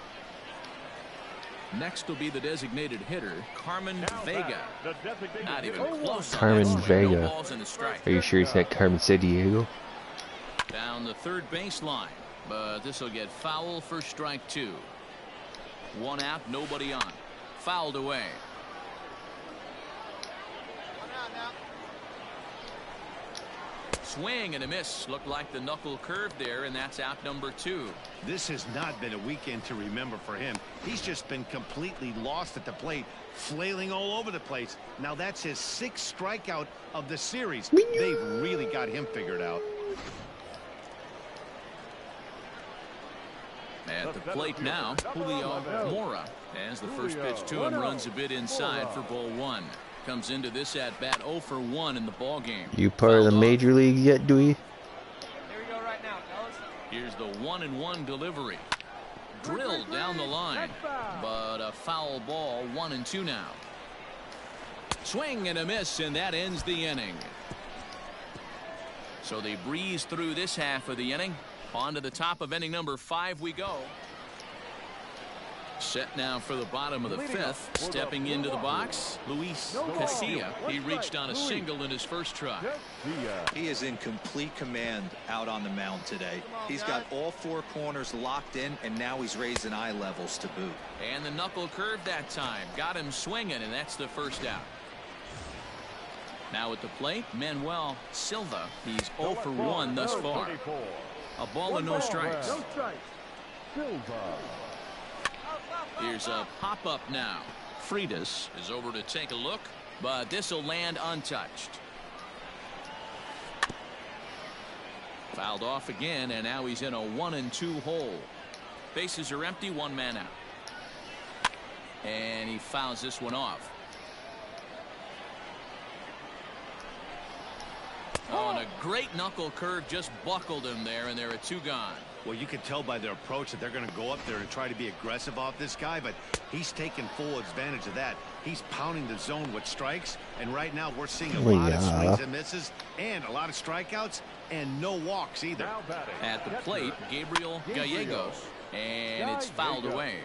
Next will be the designated hitter, Carmen Vega. Not even close. Carmen Vega. Are you sure he's not Carmen Sandiego? Down the third baseline, but this will get foul for strike 2. 1 out, nobody on. Fouled away. Swing and a miss. Looked like the knuckle curve there, and that's out number 2. This has not been a weekend to remember for him. He's just been completely lost at the plate, flailing all over the place. Now that's his 6th strikeout of the series. They've really got him figured out. At the plate now, Julio Mora, as the first pitch to him runs a bit inside for ball 1. comes into this at bat 0 for 1 in the ball game. You part of the major league yet, Dewey? Here we go right now, fellas. Here's the 1-1 delivery. Drilled down the line, but a foul ball. 1-2 now. Swing and a miss, and that ends the inning. So they breeze through this half of the inning. On to the top of inning number 5 we go. Set now for the bottom of the 5th. Stepping into the box, Luis Casilla. He reached on a single in his first try. He is in complete command out on the mound today. He's got all 4 corners locked in, and now he's raising eye levels to boot. And the knuckle curve that time. Got him swinging, and that's the first out. Now at the plate, Manuel Silva. He's 0 for 1 thus far. A ball and no strikes. Here's a pop-up now. Freitas is over to take a look, but this will land untouched. Fouled off again, and now he's in a 1-2 hole. Bases are empty, 1 man out. And he fouls this one off. Oh, and a great knuckle curve just buckled him there, and there are 2 gone. Well, you can tell by their approach that they're going to go up there and try to be aggressive off this guy, but he's taking full advantage of that. He's pounding the zone with strikes, and right now we're seeing a lot of swings and misses and a lot of strikeouts and no walks either. At the plate, Gabriel Gallegos, and it's fouled away.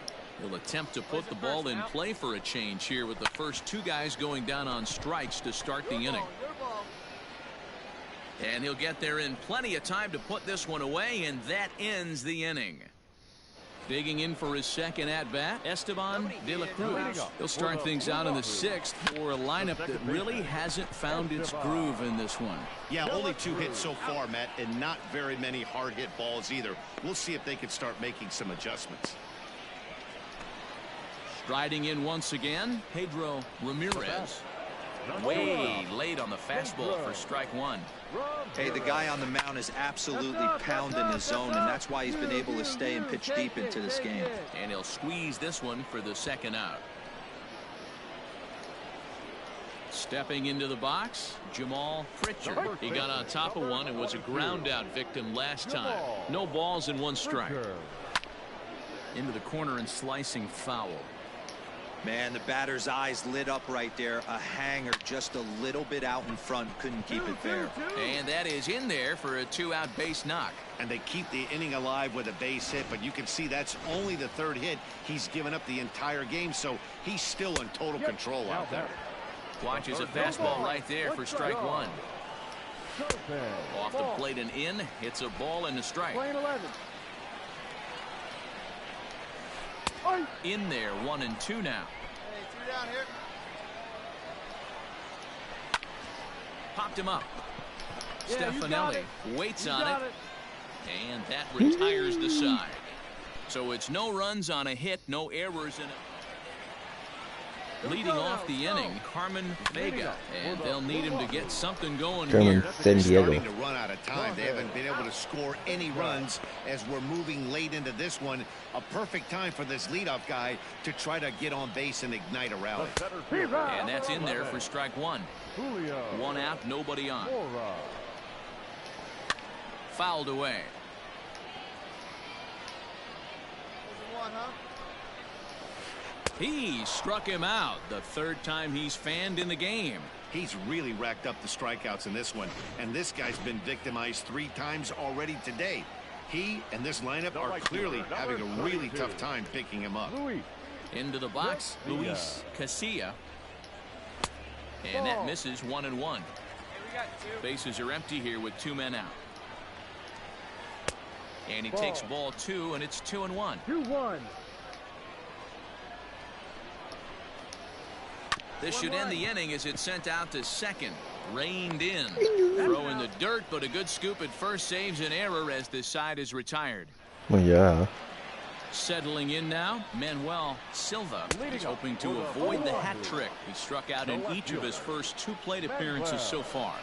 He'll attempt to put the ball in play for a change here with the first 2 guys going down on strikes to start the inning. And he'll get there in plenty of time to put this one away, and that ends the inning. Digging in for his second at-bat, Esteban de la Cruz. He'll start things out in the 6th for a lineup that really hasn't found its groove in this one. Yeah, only 2 hits so far, Matt, and not very many hard-hit balls either. We'll see if they can start making some adjustments. Striding in once again, Pedro Ramirez. Way late on the fastball for strike 1. Hey, the guy on the mound is absolutely pounding the zone, and that's why he's been able to stay and pitch deep into this game. And he'll squeeze this one for the second out. Stepping into the box, Jamal Pritchard. He got on top of one and was a ground out victim last time. No balls and 1 strike. Into the corner and slicing foul. Man, the batter's eyes lit up right there. A hanger just a little bit out in front. Couldn't keep it fair. And that is in there for a 2-out base knock. And they keep the inning alive with a base hit, but you can see that's only the 3rd hit. He's given up the entire game, so he's still in total control out there. Watches a fastball right there for strike 1. Off the plate and in. Hits a ball and a strike. In there, 1-2 now. Hey, 3 down here. Popped him up. Stefanelli waits on it. And that retires the side. So it's no runs on a hit, no errors in it. Leading off the inning, Carmen Vega, and they'll need him to get something going here. San Diego. Starting to run out of time. They haven't been able to score any runs as we're moving late into this one. A perfect time for this leadoff guy to try to get on base and ignite a rally. And that's in there for strike 1. 1 out, nobody on. Fouled away. He struck him out the 3rd time he's fanned in the game. He's really racked up the strikeouts in this one, and this guy's been victimized 3 times already today. He and this lineup are clearly having a really tough time picking him up. Into the box, Luis Casilla. And that misses 1-1. Bases are empty here with 2 men out. And he takes ball 2, and it's 2-1. 2-1. This should end the inning as it's sent out to second. Reined in. Throw in the dirt, but a good scoop at first saves an error as this side is retired. Well, yeah. Settling in now, Manuel Silva. He's hoping to avoid the hat trick. He struck out in each of his first 2 plate appearances so far.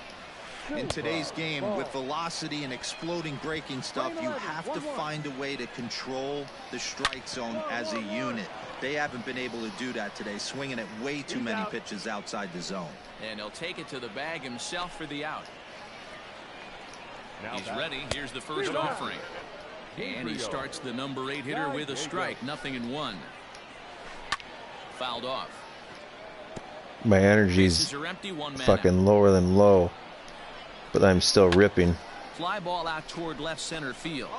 In today's game, with velocity and exploding breaking stuff, you have to find a way to control the strike zone as a unit. They haven't been able to do that today, swinging at way too many pitches outside the zone. And he'll take it to the bag himself for the out. He's ready. Here's the first offering. And he starts the number 8 hitter with a strike. 0-1. Fouled off. My energy's fucking lower than low, but I'm still ripping. Fly ball out toward left center field.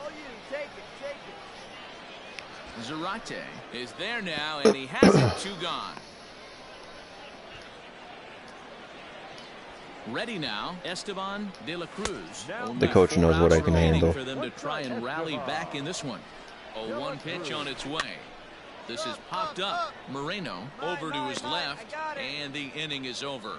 Zarate is there now, and he has it. 2 gone. Ready now, Esteban de la Cruz. The coach knows what I can handle. For them to try and rally back in this one. 0-1 pitch on its way. This is popped up. Moreno over to his left, and the inning is over.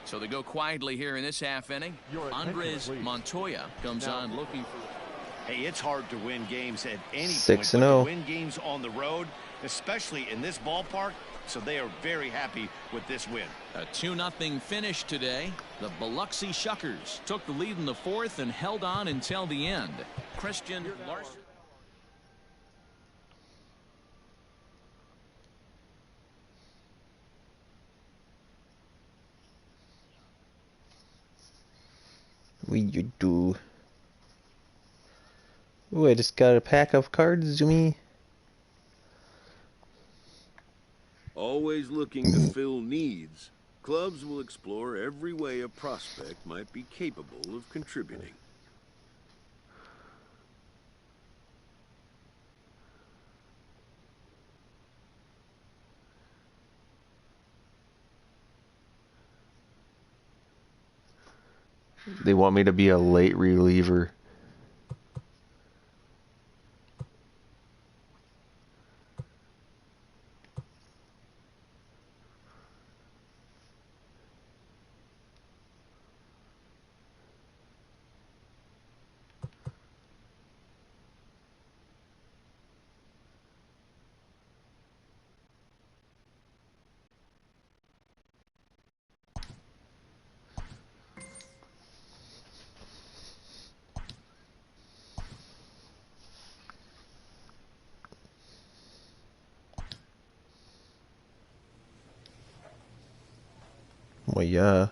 So they go quietly here in this half inning. Andres Montoya comes on looking for. Hey, it's hard to win games at any 6-0. point, but to win games on the road, especially in this ballpark, so they are very happy with this win. A 2-0 finish today. The Biloxi Shuckers took the lead in the 4th and held on until the end. Christian Larson. What you do? Ooh, I just got a pack of cards, Zoomy. Always looking to fill needs, clubs will explore every way a prospect might be capable of contributing. They want me to be a late reliever. Well, yeah.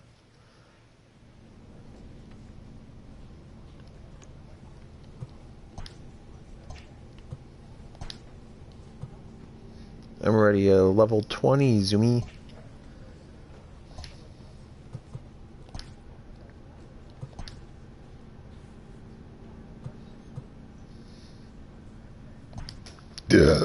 I'm already a level 20, Zoomy. Yeah.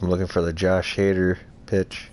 I'm looking for the Josh Hader pitch.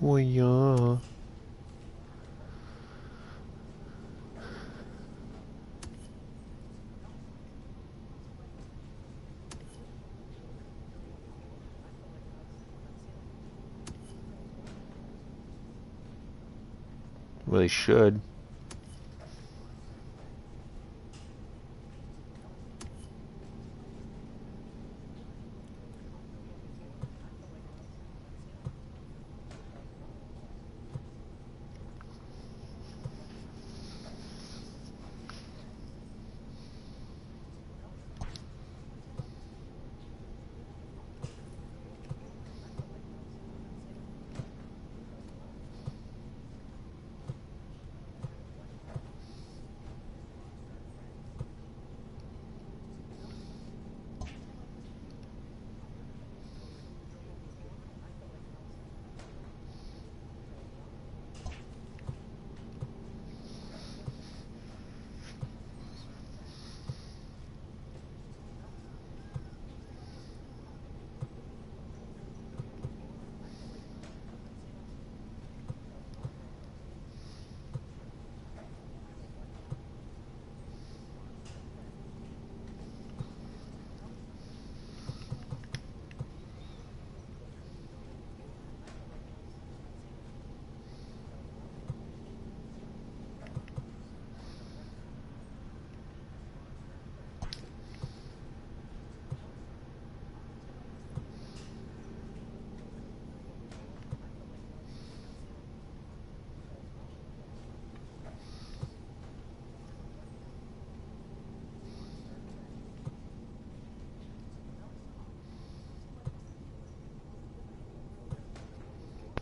Oh yeah. Well, they should.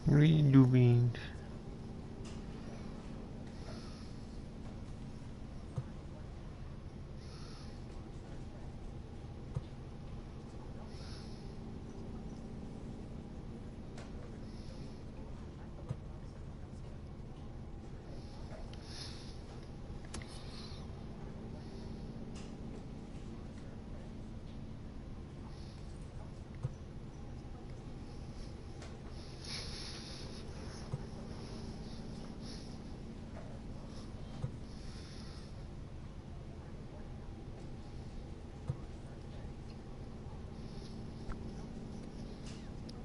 What are you doing?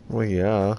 Well, yeah.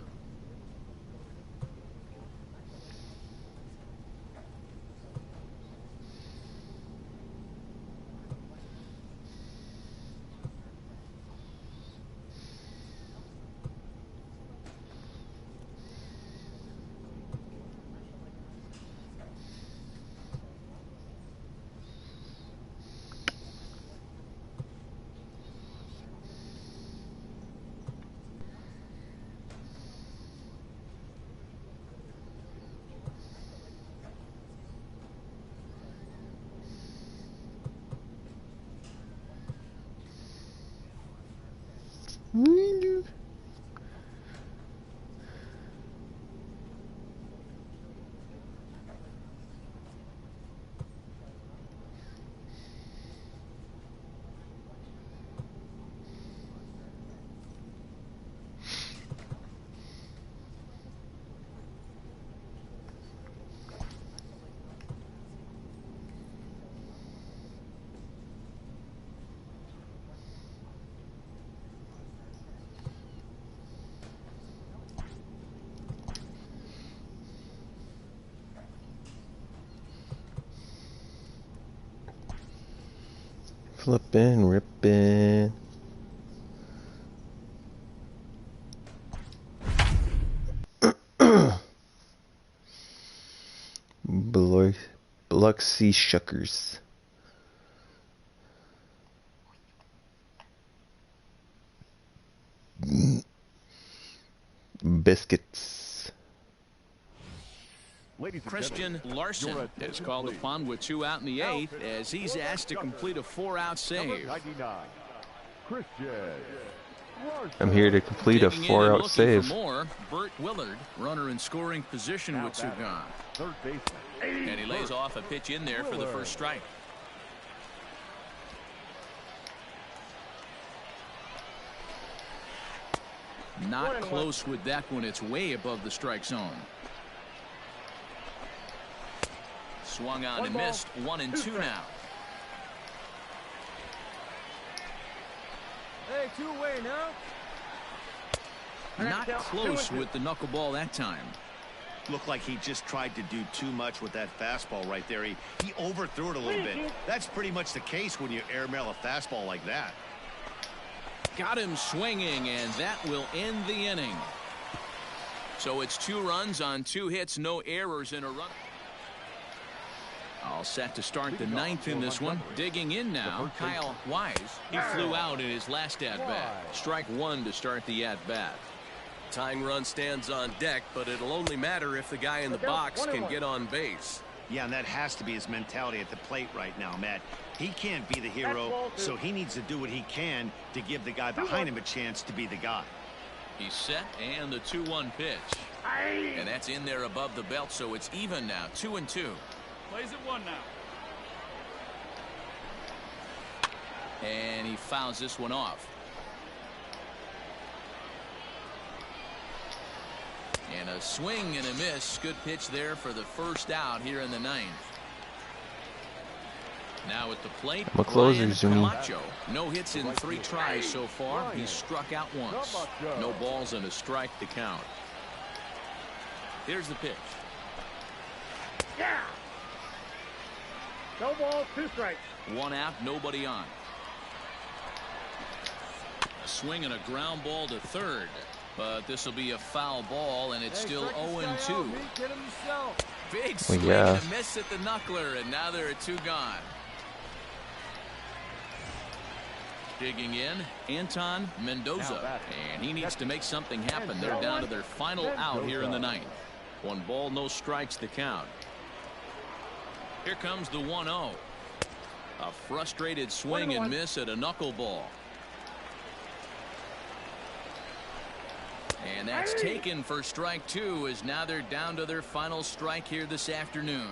Flippin', rippin'. Biloxi Shuckers. Biscuits. Christian Larson is called upon with 2 out in the 8th as he's asked to complete a 4-out save. I'm here to complete a 4-out save. More, Burt Willard, runner in scoring position with 2 gone. And he lays off a pitch in there for the first strike. Not close with that one. It's way above the strike zone. Swung on and missed. 1-2 now. Hey, 2-away now. Not close with the knuckleball that time. Looked like he just tried to do too much with that fastball right there. He overthrew it a little bit. That's pretty much the case when you airmail a fastball like that. Got him swinging, and that will end the inning. So it's 2 runs on 2 hits, no errors in a run. All set to start the 9th in this one. Digging in now, Kyle Wise. He flew out in his last at-bat. Strike 1 to start the at-bat. Tying run stands on deck, but it'll only matter if the guy in the box can get on base. Yeah, and that has to be his mentality at the plate right now, Matt. He can't be the hero, so he needs to do what he can to give the guy behind him a chance to be the guy. He's set, and the 2-1 pitch. And that's in there above the belt, so it's even now, 2-2. Plays at 1 now. And he fouls this one off. And a swing and a miss. Good pitch there for the first out here in the 9th. Now at the plate, I'm a closer, Zuni. Camacho. No hits in 3 tries so far. He's struck out once. No balls and a strike to count. Here's the pitch. Yeah. No balls, 2 strikes. 1 out, nobody on. A swing and a ground ball to third. But this will be a foul ball, and it's still 0-2. Big swing and a miss at the knuckler, and now there are 2 gone. Digging in, Anton Mendoza, and he needs to make something happen. They're down to their final out here in the 9th. 1 ball, no strikes to count. Here comes the 1-0. A frustrated swing and miss at a knuckleball. And that's taken for strike 2, as now they're down to their final strike here this afternoon.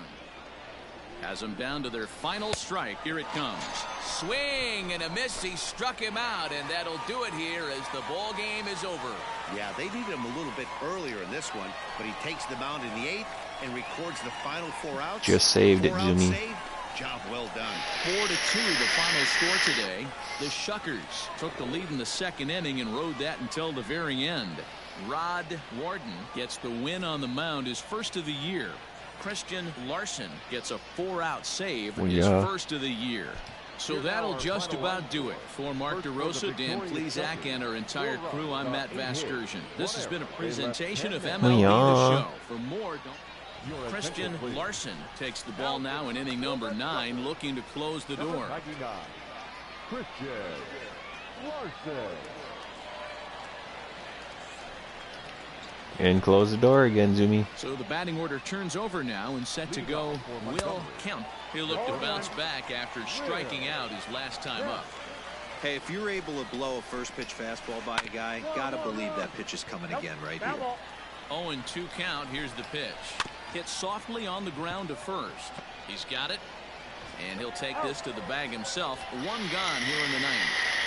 Has them down to their final strike. Here it comes. Swing and a miss. He struck him out, and that'll do it here as the ball game is over. Yeah, they needed him a little bit earlier in this one, but he takes the mound in the 8th and records the final 4 outs. Just saved it, Jimmy. Job well done. 4-2 the final score today. The Shuckers took the lead in the 2nd inning and rode that until the very end. Rod Warden gets the win on the mound, his first of the year. Christian Larson gets a 4-out save, his first of the year. So that'll just about do it. For Mark DeRosa, Dan Plesac, and our entire crew, I'm Matt Vasgersian. This has been a presentation of MLB The Show. For more, Christian Larson takes the ball now in inning number 9, looking to close the door. Christian Larson. And close the door again, Zumi. So the batting order turns over now, and set to go Will Kemp. He'll look to bounce back after striking out his last time up. Hey, if you're able to blow a first pitch fastball by a guy, gotta believe that pitch is coming again right here. 0-2 count. Here's the pitch. Hit softly on the ground to first. He's got it, and he'll take this to the bag himself. 1 gone here in the 9th.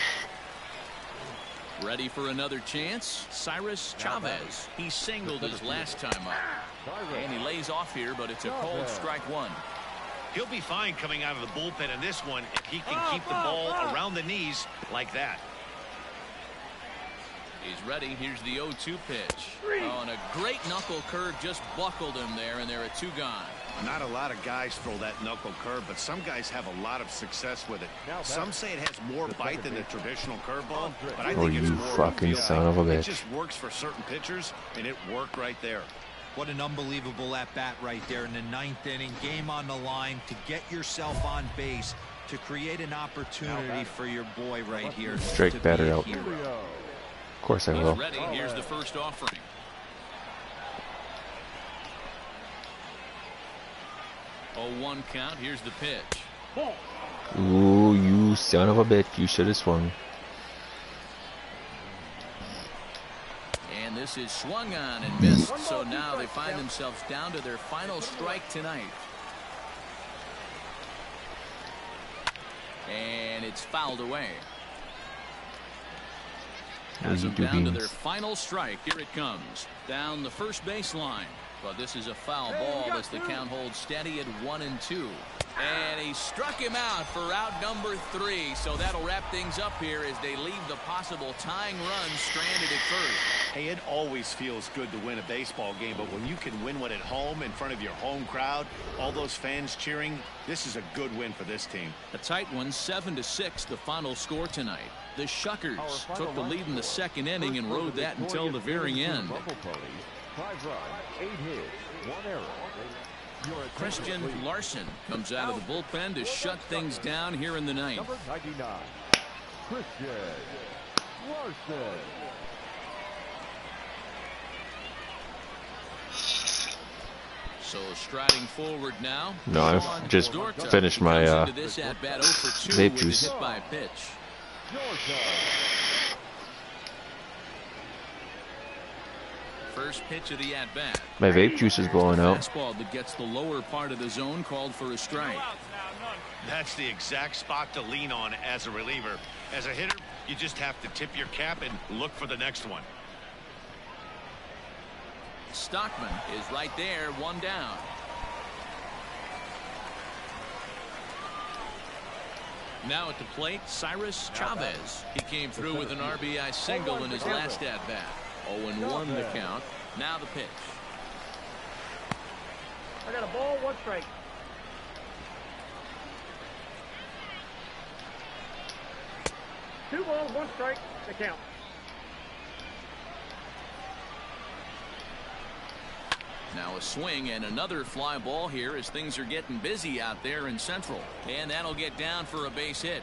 Ready for another chance? Cyrus Chavez. He singled his last time up. And he lays off here, but it's a cold strike 1. He'll be fine coming out of the bullpen in this one if he can keep the ball around the knees like that. He's ready. Here's the 0-2 pitch. Oh, and a great knuckle curve just buckled him there, and there are 2 gone. Not a lot of guys throw that knuckle curve, but some guys have a lot of success with it. Some say it has more bite than the traditional curveball, but I think it's more fucking son of a bitch. It just works for certain pitchers, and it worked right there. What an unbelievable at-bat right there in the 9th inning. Game on the line to get yourself on base, to create an opportunity for your boy right here. Strike batter out. Of course I will. Ready. Here's the first offering. Oh, 1 count. Here's the pitch. Ooh, you son of a bitch. You should have swung. And this is swung on and missed. So now they find themselves down to their final strike tonight. And it's fouled away. Has them down to their final strike. Here it comes. Down the first baseline. But this is a foul ball as the count holds steady at 1-2. And he struck him out for out number 3. So that'll wrap things up here as they leave the possible tying run stranded at first. Hey, it always feels good to win a baseball game, but when you can win one at home in front of your home crowd, all those fans cheering, this is a good win for this team. A tight one, 7-6, the final score tonight. The Shuckers took the lead in the second inning and rode that until the very end. 5 runs, 8 hits, 1 error. Christian Larson comes out of the bullpen to shut things down here in the ninth. Number 99, Christian Larson. So striding forward now. No, I've just finished my vape juice. By pitch. First pitch of the at-bat. My vape juice is blowing out. Fastball that gets the lower part of the zone called for a strike. That's the exact spot to lean on as a reliever. As a hitter, you just have to tip your cap and look for the next one. Stockman is right there, 1 down. Now at the plate, Cyrus Chavez. He came through with an RBI single in his last at-bat. 0-1 the count. Now the pitch. I got a ball, 1 strike. Two balls, 1 strike. The count. Now a swing and another fly ball here as things are getting busy out there in Central. And that'll get down for a base hit.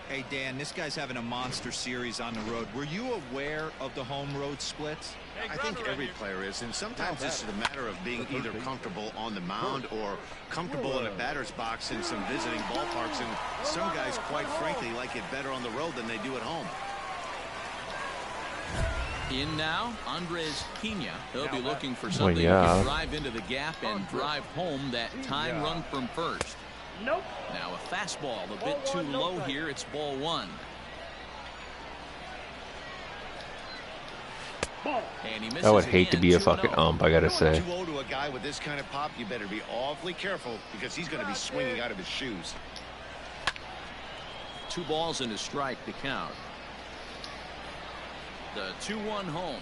Hey, Dan, this guy's having a monster series on the road. Were you aware of the home road splits? I think every player is, and sometimes this is a matter of being either comfortable on the mound or comfortable in a batter's box in some visiting ballparks, and some guys, quite frankly, like it better on the road than they do at home. In now, Andres Pena. He'll be looking for something to drive into the gap and drive home that tying run from first. Nope. Now a fastball a bit too low here. It's ball 1. And he misses. I would hate to be a fucking ump, I gotta say. Too old to a guy with this kind of pop, you better be awfully careful because he's going to be swinging out of his shoes. 2 balls and a strike to count. The 2-1 home.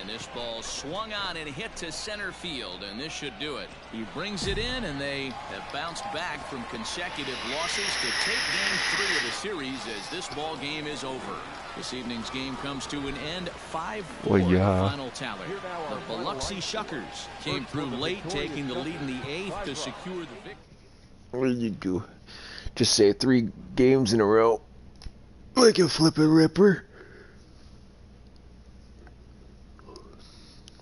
And this ball swung on and hit to center field, and this should do it. He brings it in, and they have bounced back from consecutive losses to take game 3 of the series as this ball game is over. This evening's game comes to an end 5-4 final tally. The Biloxi Shuckers came through late, taking the lead in the 8th to secure the victory. What did you do? Just say 3 games in a row like a flippin' ripper.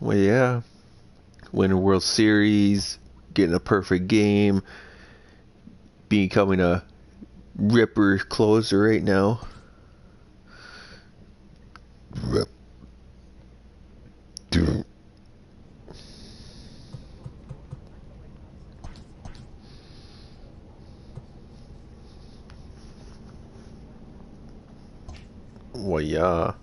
Well, yeah, win a World Series, getting a perfect game, becoming a ripper closer right now. Rip. Dude. Well, yeah.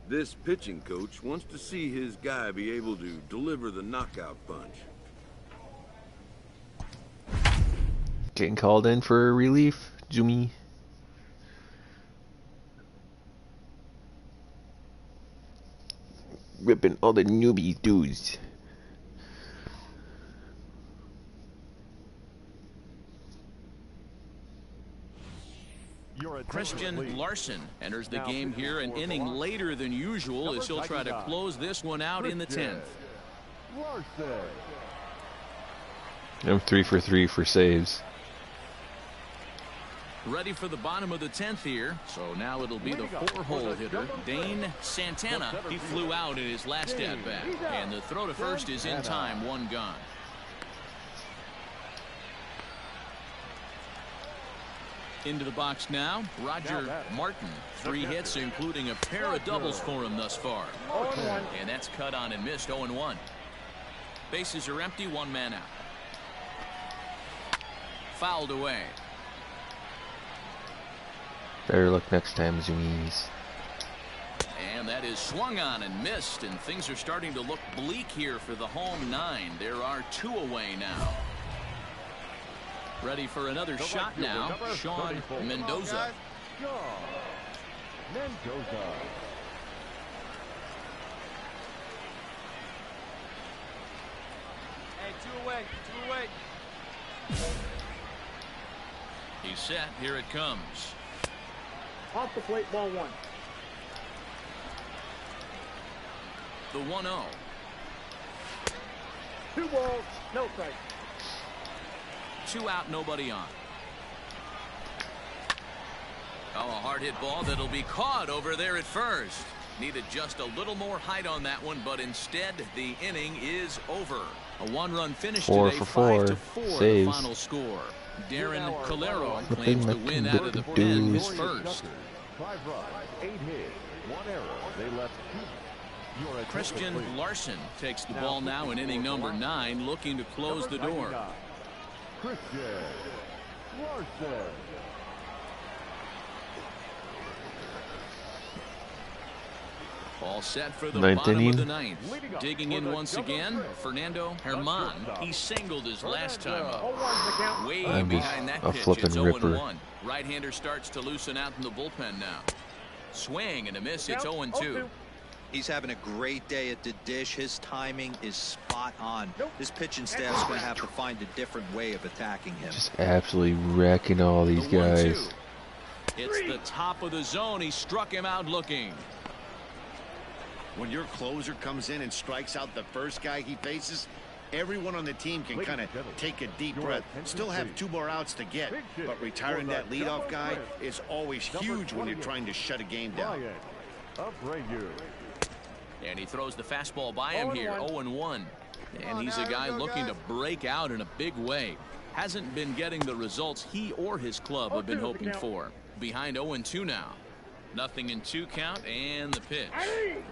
This pitching coach wants to see his guy be able to deliver the knockout punch. Getting called in for relief, Jumi. Ripping all the newbie dudes. Christian Larson enters the game here an inning later than usual as he'll try to close this one out in the 10th. I'm 3 for 3 for saves. Ready for the bottom of the 10th here. So now it'll be the 4-hole hitter, Dane Santana. He flew out in his last at-bat. And the throw to first is in time, 1 gone. Into the box now, Roger Martin. 3 hits, including a pair of doubles for him thus far. And that's cut on and missed, 0-1. Bases are empty, 1 man out. Fouled away. Better luck next time, Zoomies. And that is swung on and missed, and things are starting to look bleak here for the home 9. There are 2 away now. Ready for another shot now, Sean Mendoza. Hey, 2 away, 2 away. He's set. Here it comes. Off the plate, ball 1. The 1-0. 2 balls, no strike. 2 out, nobody on. Oh, a hard hit ball that'll be caught over there at first. Needed just a little more height on that one, but instead the inning is over. A 1-run finish today, 5-4 the final score. Darren Calero claims the win out of the pen, his first. 5 runs, 8 hits, 1 error. They left 2. Christian Larson takes the ball now in inning number 9, looking to close the door. Christian Larson. All set for the Ninth bottom inning. of the 9th. Digging in once again, Fernando Herman. He singled his last time up. Way behind that pitch, it's 0-1. Right-hander starts to loosen out in the bullpen now. Swing and a miss, it's 0-2. He's having a great day at the dish. His timing is spot on. His pitching staff's going to have to find a different way of attacking him. Just absolutely wrecking all these guys. It's the top of the zone. He struck him out looking. When your closer comes in and strikes out the first guy he faces, everyone on the team can kind of take a deep breath. Still have 2 more outs to get, but retiring that leadoff guy is always huge when you're trying to shut a game down. And he throws the fastball by him here, 0-1. And he's a guy looking to break out in a big way. Hasn't been getting the results he or his club have been hoping for. Behind 0-2 now. Nothing in 2 count, and the pitch.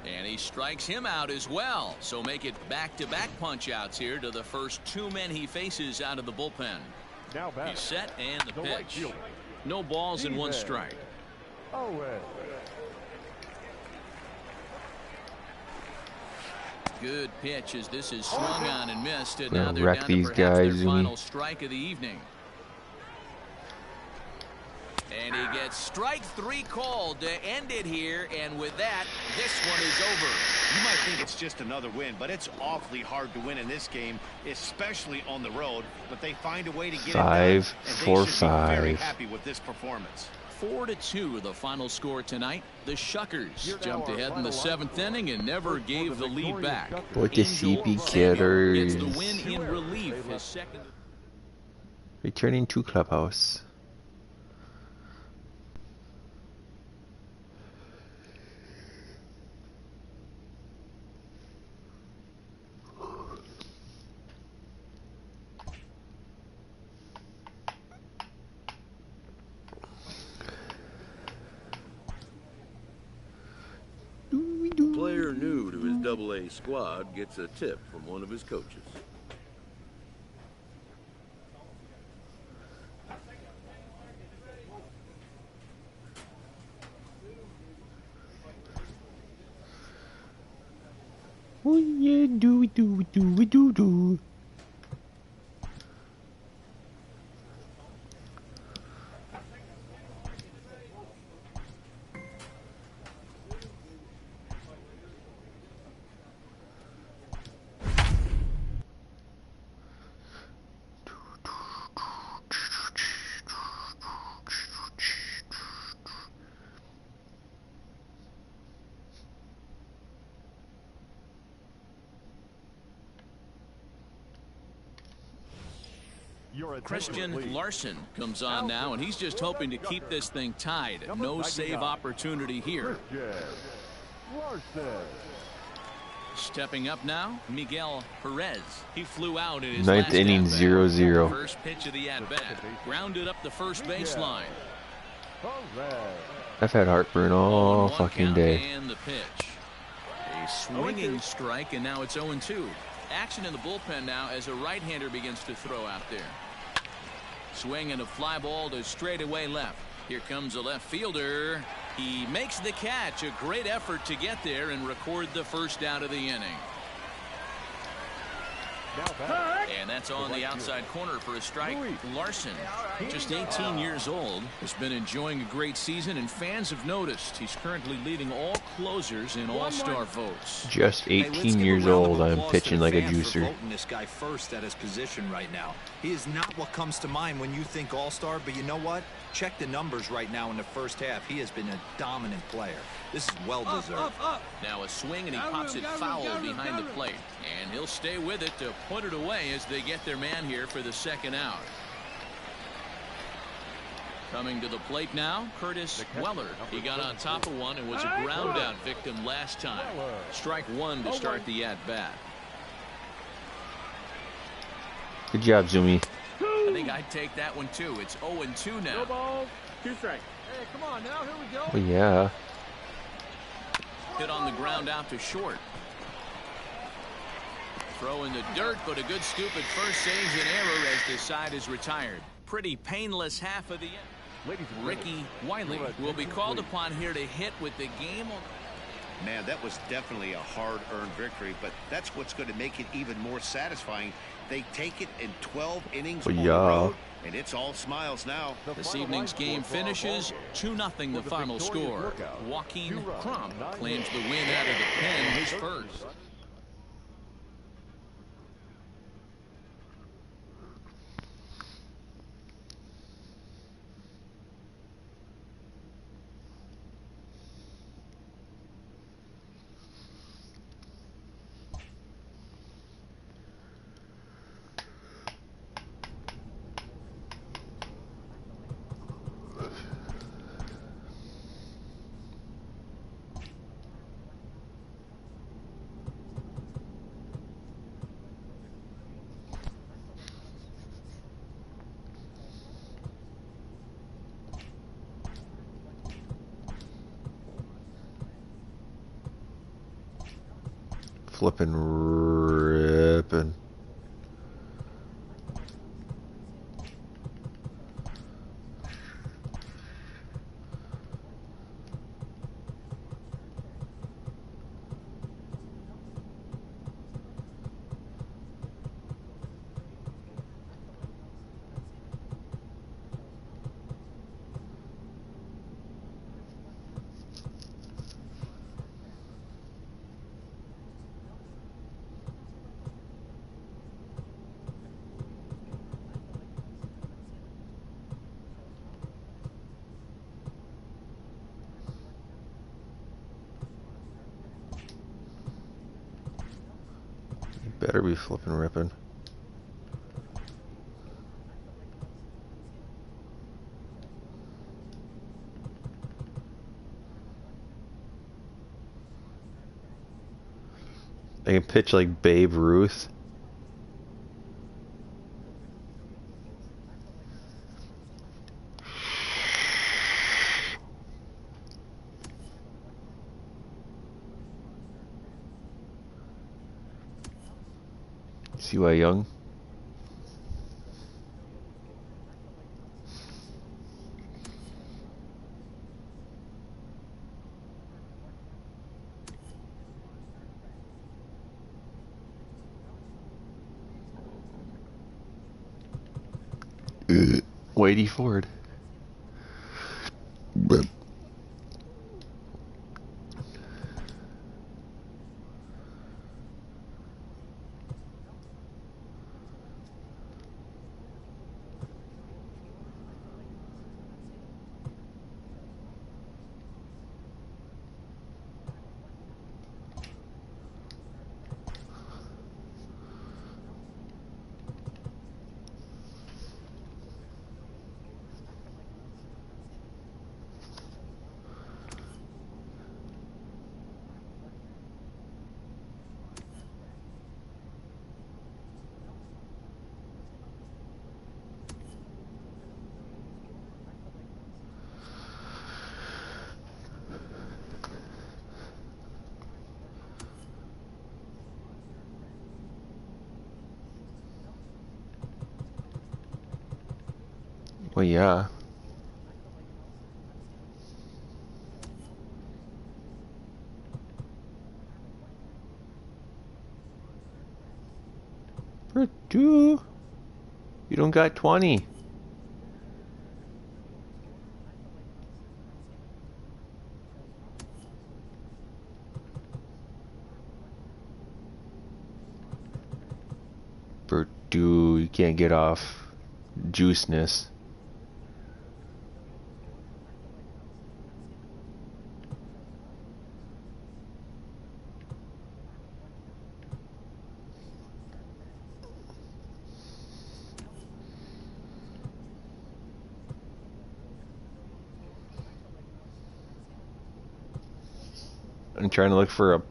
And he strikes him out as well. So make it back-to-back punch-outs here to the first 2 men he faces out of the bullpen. He's set, and the pitch. No balls and 1 strike. Good pitch as this is swung on and missed, and now they're down to perhaps their final strike of the evening. And he gets strike 3 called to end it here, and with that, this one is over. You might think it's just another win, but it's awfully hard to win in this game, especially on the road. But they find a way to get it done, and they should be very happy with this performance. 4-2 the final score tonight. The Shuckers jumped ahead in the 7th inning and never gave the lead back. What the CP Killers. Gets the win in relief. His second. Returning to clubhouse. Player new to his Double-A squad gets a tip from one of his coaches. Oh yeah, do. Christian Larson comes on now, and he's just hoping to keep this thing tied. No save opportunity here. Stepping up now, Miguel Perez. He flew out in his ninth inning, 0-0. First pitch of the at-bat. Grounded up the first baseline. I've had heartburn all fucking day. And the pitch. A swinging strike, and now it's 0-2. Action in the bullpen now as a right-hander begins to throw out there. Swing and a fly ball to straightaway left. Here comes a left fielder. He makes the catch. A great effort to get there and record the first out of the inning. And that's on the outside corner for a strike. Larson, just 18 years old, has been enjoying a great season, and fans have noticed he's currently leading all closers in all-star votes. Just 18 years old, I'm pitching like a juicer. This guy first at his position right now. He is not what comes to mind when you think all-star, but you know what? Check the numbers right now in the first half. He has been a dominant player. This is well-deserved. Now a swing, and he pops it foul behind the plate. And he'll stay with it to put it away as they get their man here for the second out. Coming to the plate now, Curtis Weller. He got on top of one and was a ground-out victim last time. Strike one to start the at-bat. Good job, Zumi. I think I'd take that one too. It's 0-2 now. 2 balls, 2 strikes. Hey, come on now, here we go. Oh, yeah. Hit on the ground out to short. Throw in the dirt, but a good scoop at first saves an error as the side is retired. Pretty painless half of the end. Ricky Wiley will be called upon here to hit with the game. Man, that was definitely a hard-earned victory, but that's what's going to make it even more satisfying. They take it in 12 innings on the road, and it's all smiles now. This evening's game finishes 2-0 the final score. Joaquin Crum claims the win out of the pen, his first. Flipping, ripping. Better be flipping, ripping. I can pitch like Babe Ruth. C.Y. Young. Whitey Ford. Well, yeah. Purdue, you don't got 20. Purdue, you can't get off juiceness. I'm trying to look for a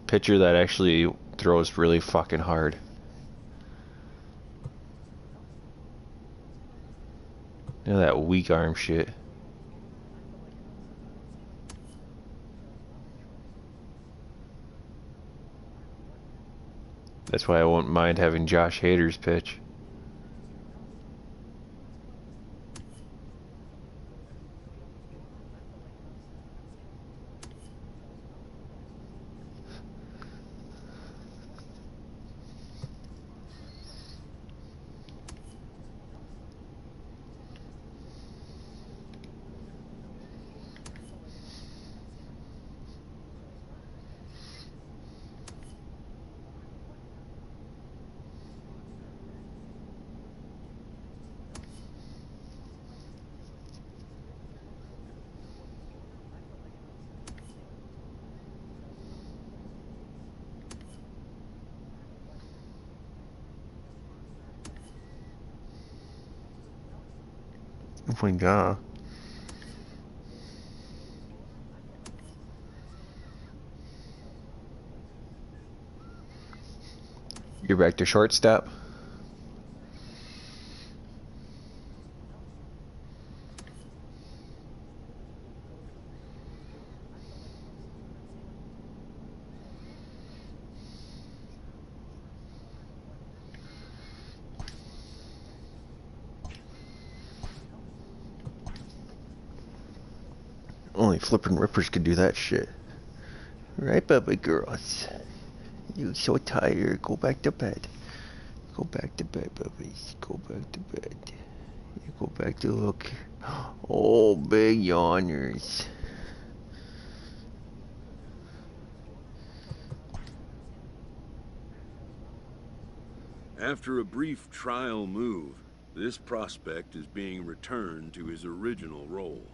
pitcher that actually throws really fucking hard. You know, that weak arm shit. That's why I won't mind having Josh Hader's pitch. Oh my god. You're back to shortstop. Only flippin' rippers could do that shit. Right, baby girls. You're so tired. Go back to bed. Go back to bed, babies. Go back to bed. You go back to look. Oh, big yawners. After a brief trial move, this prospect is being returned to his original role.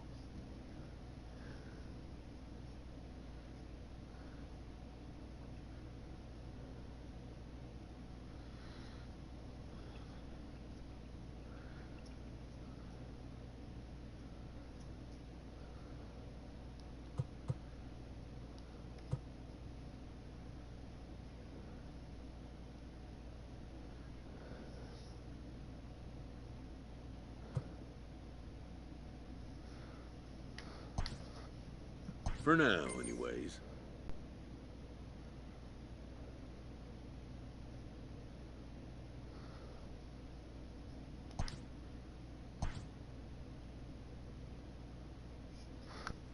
For now, anyways.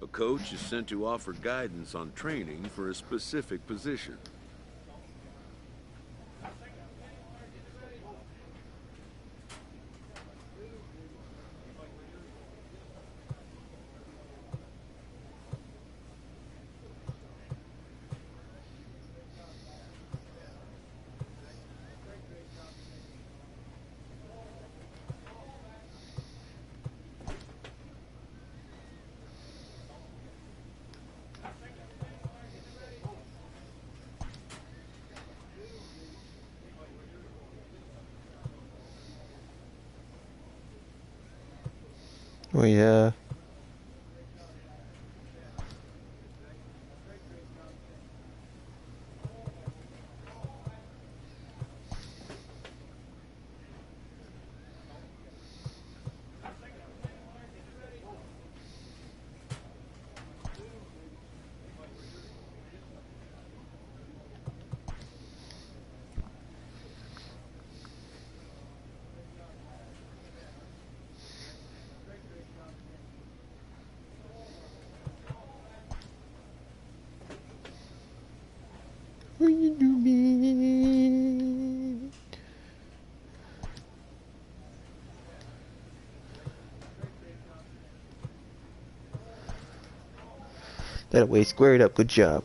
A coach is sent to offer guidance on training for a specific position. Oh yeah. That way, squared up. Good job.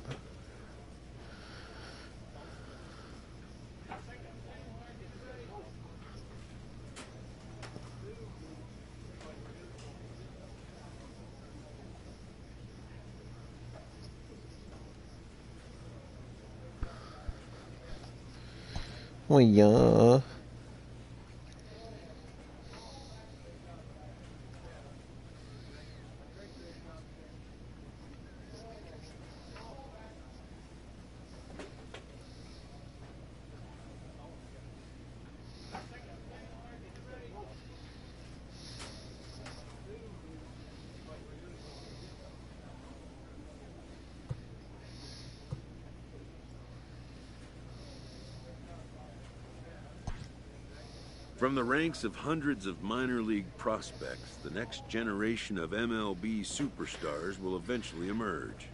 Oh yeah. From the ranks of hundreds of minor league prospects, the next generation of MLB superstars will eventually emerge.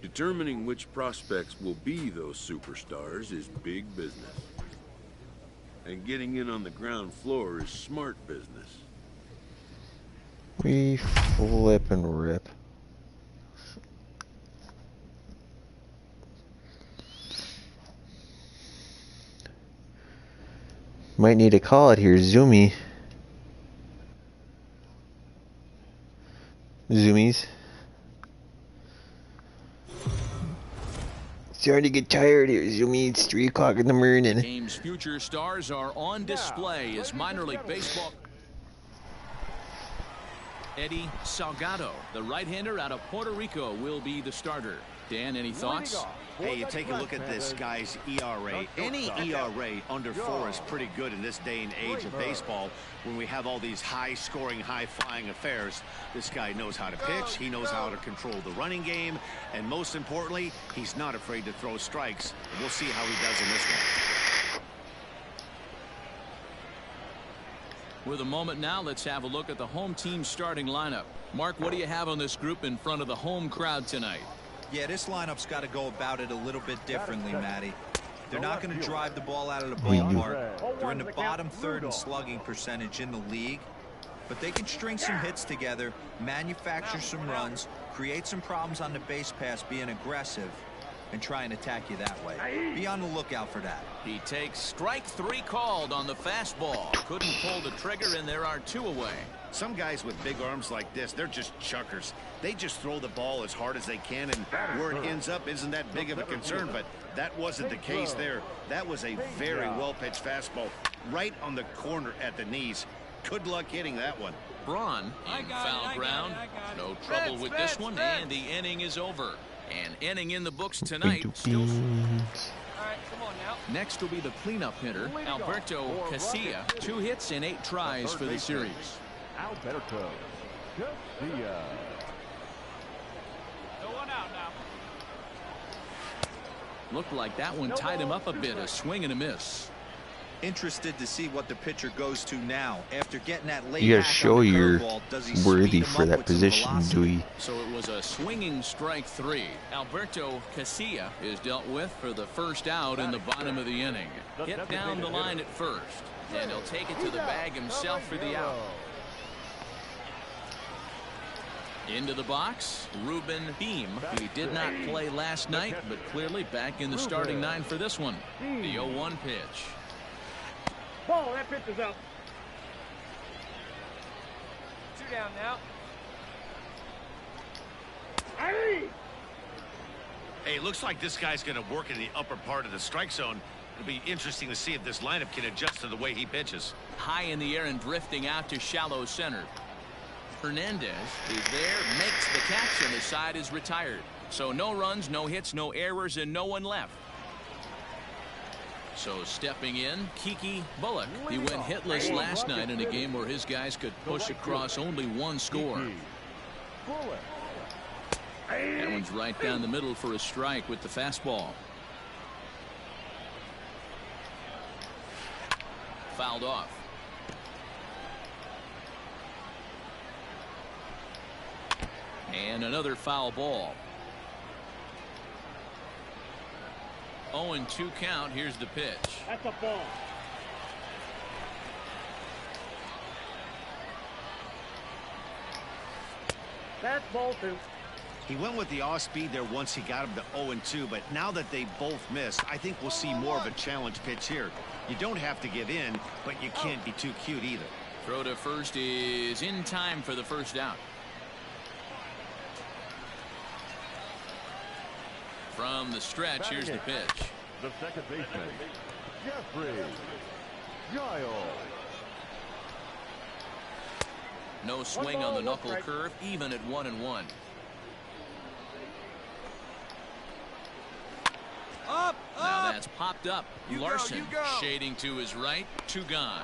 Determining which prospects will be those superstars is big business. And getting in on the ground floor is smart business. We flip and rip. Might need to call it here, Zoomies. Starting to get tired here, Zoomies. It's 3 o'clock in the morning. Game's future stars are on display as minor league baseball. Eddie Salgado, the right-hander out of Puerto Rico, will be the starter. Dan, any thoughts? Hey, you take a look at this guy's ERA. Any ERA under 4 is pretty good in this day and age of baseball when we have all these high-scoring, high-flying affairs. This guy knows how to pitch. He knows how to control the running game. And most importantly, he's not afraid to throw strikes. We'll see how he does in this one. With a moment now, let's have a look at the home team starting lineup. Mark, what do you have on this group in front of the home crowd tonight? Yeah, this lineup's got to go about it a little bit differently, Matty. They're not going to drive the ball out of the ballpark. They're in the bottom third in slugging percentage in the league. But they can string some hits together, manufacture some runs, create some problems on the base pass, being aggressive, and try and attack you that way. Be on the lookout for that. He takes strike 3 called on the fastball. Couldn't pull the trigger, and there are 2 away. Some guys with big arms like this, they're just chuckers. They just throw the ball as hard as they can, and where it ends up isn't that big of a concern, but that wasn't the case there. That was a very well-pitched fastball right on the corner at the knees. Good luck hitting that one. Braun in foul ground. No trouble with this one, and the inning is over. An inning in the books tonight. Still. All right, come on now. Next will be the cleanup hitter, Alberto Casilla. 2 hits and 8 tries for the series. Alberto Casilla. No one out now. Looked like that one tied him up a bit. A swing and a miss. Interested to see what the pitcher goes to now. After getting that late you gotta show you're worthy for that position, position, Dewey. So it was a swinging strike 3. Alberto Casilla is dealt with for the first out in the bottom of the inning. Hit down the line at first, and he'll take it to the bag himself for the out. Into the box, Ruben Beam. He did not play last night, but clearly back in the starting 9 for this one. The 0-1 pitch. Ball, that pitch is up. 2 down now. Hey, it looks like this guy's going to work in the upper part of the strike zone. It'll be interesting to see if this lineup can adjust to the way he pitches. High in the air and drifting out to shallow center. Hernandez is there, makes the catch, and the side is retired. So no runs, no hits, no errors, and no one left. So stepping in, Kiki Bullock. He went hitless last night in a game where his guys could push across only 1 score. That one's right down the middle for a strike with the fastball. Fouled off. And another foul ball. 0-2 count. Here's the pitch. That's a ball. That's ball 2. He went with the off speed there once he got him to 0-2, but now that they both missed, I think we'll see more of a challenge pitch here. You don't have to give in, but you can't be too cute either. Throw to first is in time for the first out. From the stretch, here's the pitch. The second baseman, Jeffrey Giles. No swing on the knuckle curve, even at 1-1. Up, Now up. that's popped up. Larson shading to his right, 2 gone.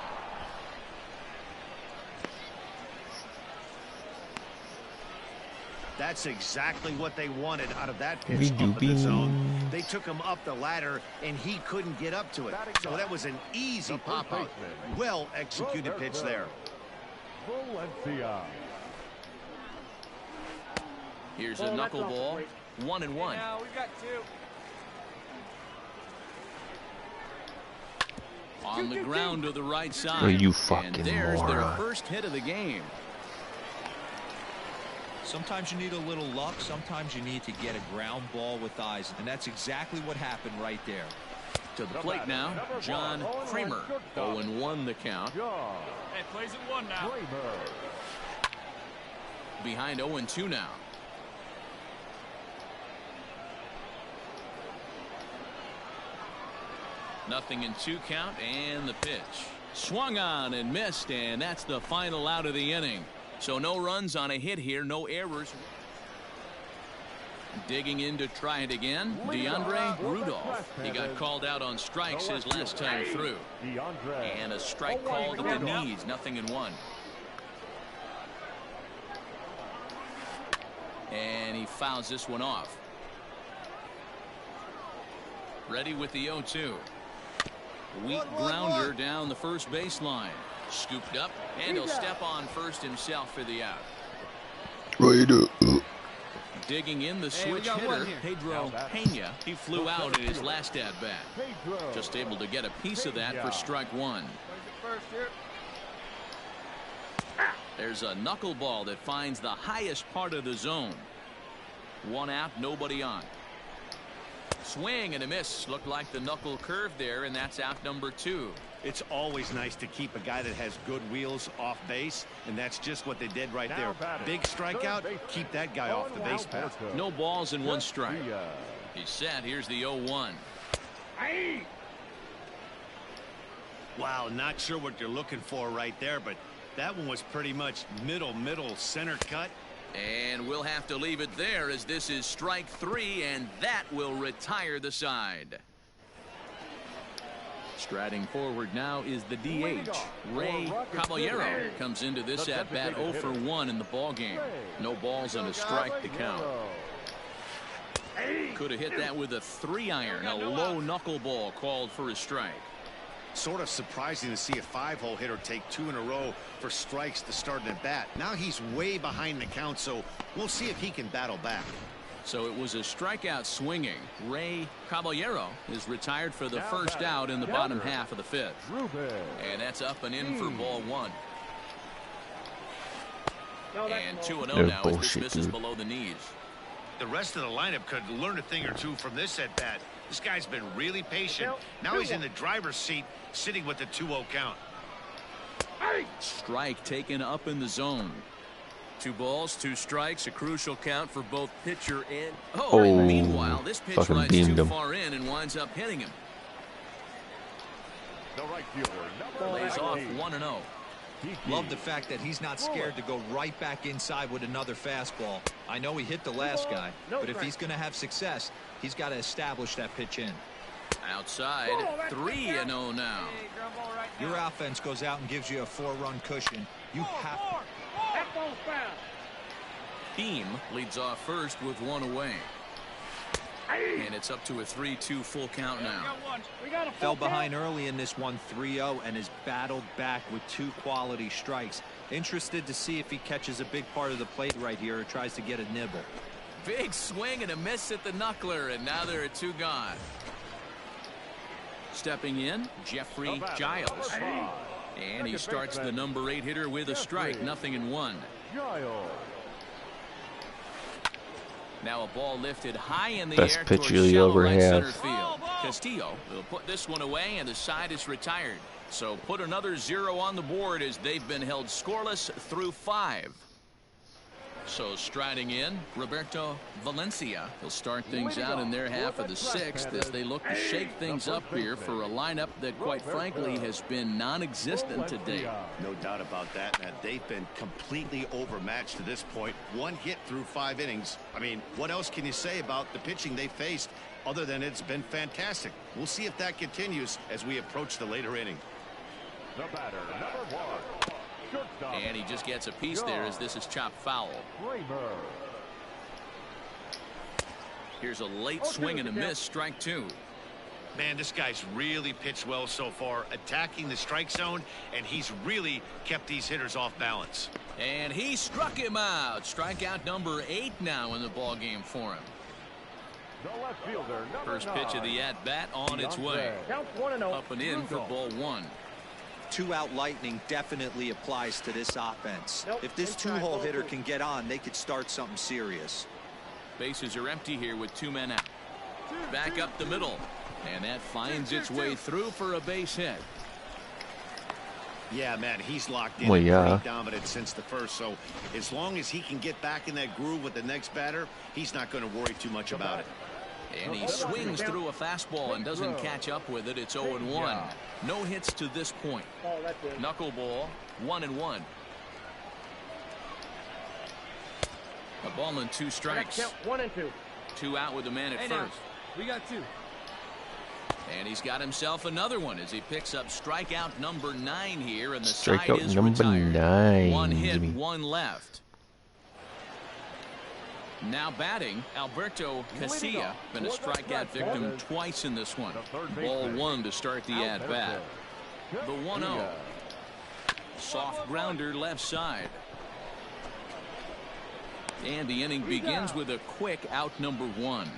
That's exactly what they wanted out of that pitch up in the zone. They took him up the ladder, and he couldn't get up to it. So that was an easy pop-out. Well executed pitch there. Here's a knuckleball, 1-1. Now we've got 2. On the ground to the right side. Oh, you fucking and there's their moron. first hit of the game. Sometimes you need a little luck. Sometimes you need to get a ground ball with eyes. And that's exactly what happened right there. To the plate now, John Kramer. 0-1 the count. Hey, plays at 1 now. Behind 0-2 now. Nothing in 2 count, and the pitch. Swung on and missed, and that's the final out of the inning. So no runs on a hit here, no errors. Digging in to try it again, DeAndre Rudolph. He got called out on strikes his last time through. And a strike called at the knees, 0-1. And he fouls this one off. Ready with the 0-2. Weak grounder down the first baseline. Scooped up, and he'll step on first himself for the out. Digging in the switch hitter, Pedro Pena. He flew out in his last at-bat. Just able to get a piece of that for strike 1. There's a knuckleball that finds the highest part of the zone. 1 out, nobody on. Swing and a miss. Looked like the knuckle curve there, and that's out number 2. It's always nice to keep a guy that has good wheels off base, and that's just what they did right there. Big strikeout, keep that guy off the base path. No balls and 1 strike. He's set. Here's the 0-1. Wow, not sure what you're looking for right there, but that one was pretty much middle center cut. And we'll have to leave it there, as this is strike 3, and that will retire the side. Striding forward now is the DH. Ray Caballero comes into this at-bat 0 for 1 in the ballgame. No balls and a strike to count. Could have hit that with a 3-iron. A low knuckleball called for a strike. Sort of surprising to see a 5-hole hitter take 2 in a row for strikes to start an at-bat. Now he's way behind the count, so we'll see if he can battle back. So it was a strikeout swinging. Ray Caballero is retired for the first out in the bottom half of the 5th. And that's up and in for ball 1. And 2-0 now as this misses below the knees. The rest of the lineup could learn a thing or two from this at-bat. This guy's been really patient. Now he's in the driver's seat, sitting with the 2-0 count. Strike taken up in the zone. 2 balls, 2 strikes, a crucial count for both pitcher and... Oh, meanwhile, this pitch rides too far in and winds up hitting him. Lays off 1-0. Love the fact that he's not scared to go right back inside with another fastball. I know he hit the last guy, but if he's going to have success, he's got to establish that pitch in. Outside, 3-0 now. Your offense goes out and gives you a 4-run cushion. You have to. Beam leads off first with 1 away. And it's up to a 3-2 full count now. Fell behind early in this one 3-0 and has battled back with 2 quality strikes. Interested to see if he catches a big part of the plate right here or tries to get a nibble. Big swing and a miss at the knuckler, and now there are 2 gone. Stepping in, Jeffrey Giles. And he starts the number 8 hitter with a strike, 0-1. Now a ball lifted high in the Best air pitch towards you'll shallow ever right have. center field. Castillo will put this one away, and the side is retired. So put another 0 on the board as they've been held scoreless through 5. So striding in, Roberto Valencia. He'll start things out in their half of the 6th as they look to shake things up here for a lineup that, quite frankly, has been non-existent today. No doubt about that. And they've been completely overmatched to this point. 1 hit through 5 innings. I mean, what else can you say about the pitching they faced other than it's been fantastic? We'll see if that continues as we approach the later inning. The batter, number 1. And he just gets a piece there as this is chopped foul. Here's a late swing and a miss, strike 2. Man, this guy's really pitched well so far, attacking the strike zone, and he's really kept these hitters off balance. And he struck him out. Strikeout number 8 now in the ball game for him. The left fielder, First pitch of the at-bat on its way. Up and in for ball 1. 2-out lightning definitely applies to this offense. If this 2-hole hitter can get on, they could start something serious. Bases are empty here with 2 men out. Back up the middle, and that finds its way through for a base hit. Yeah, man, he's locked in. Well, yeah. Pretty dominant since the first, so as long as he can get back in that groove with the next batter, he's not going to worry too much about it. And he swings through a fastball and doesn't catch up with it. It's 0-1. No hits to this point. Knuckleball, 1-1. A ball and 2 strikes. 1 and 2. 2 out with the man at first. We got 2. And he's got himself another one as he picks up strikeout number 9 here, and the Strikeout side is number retired. 9. 1 hit, 1 left. Now batting, Alberto Casilla, been a strikeout victim twice in this one. Ball 1 to start the at-bat. The 1-0. Soft grounder left side. And the inning begins with a quick out number 1.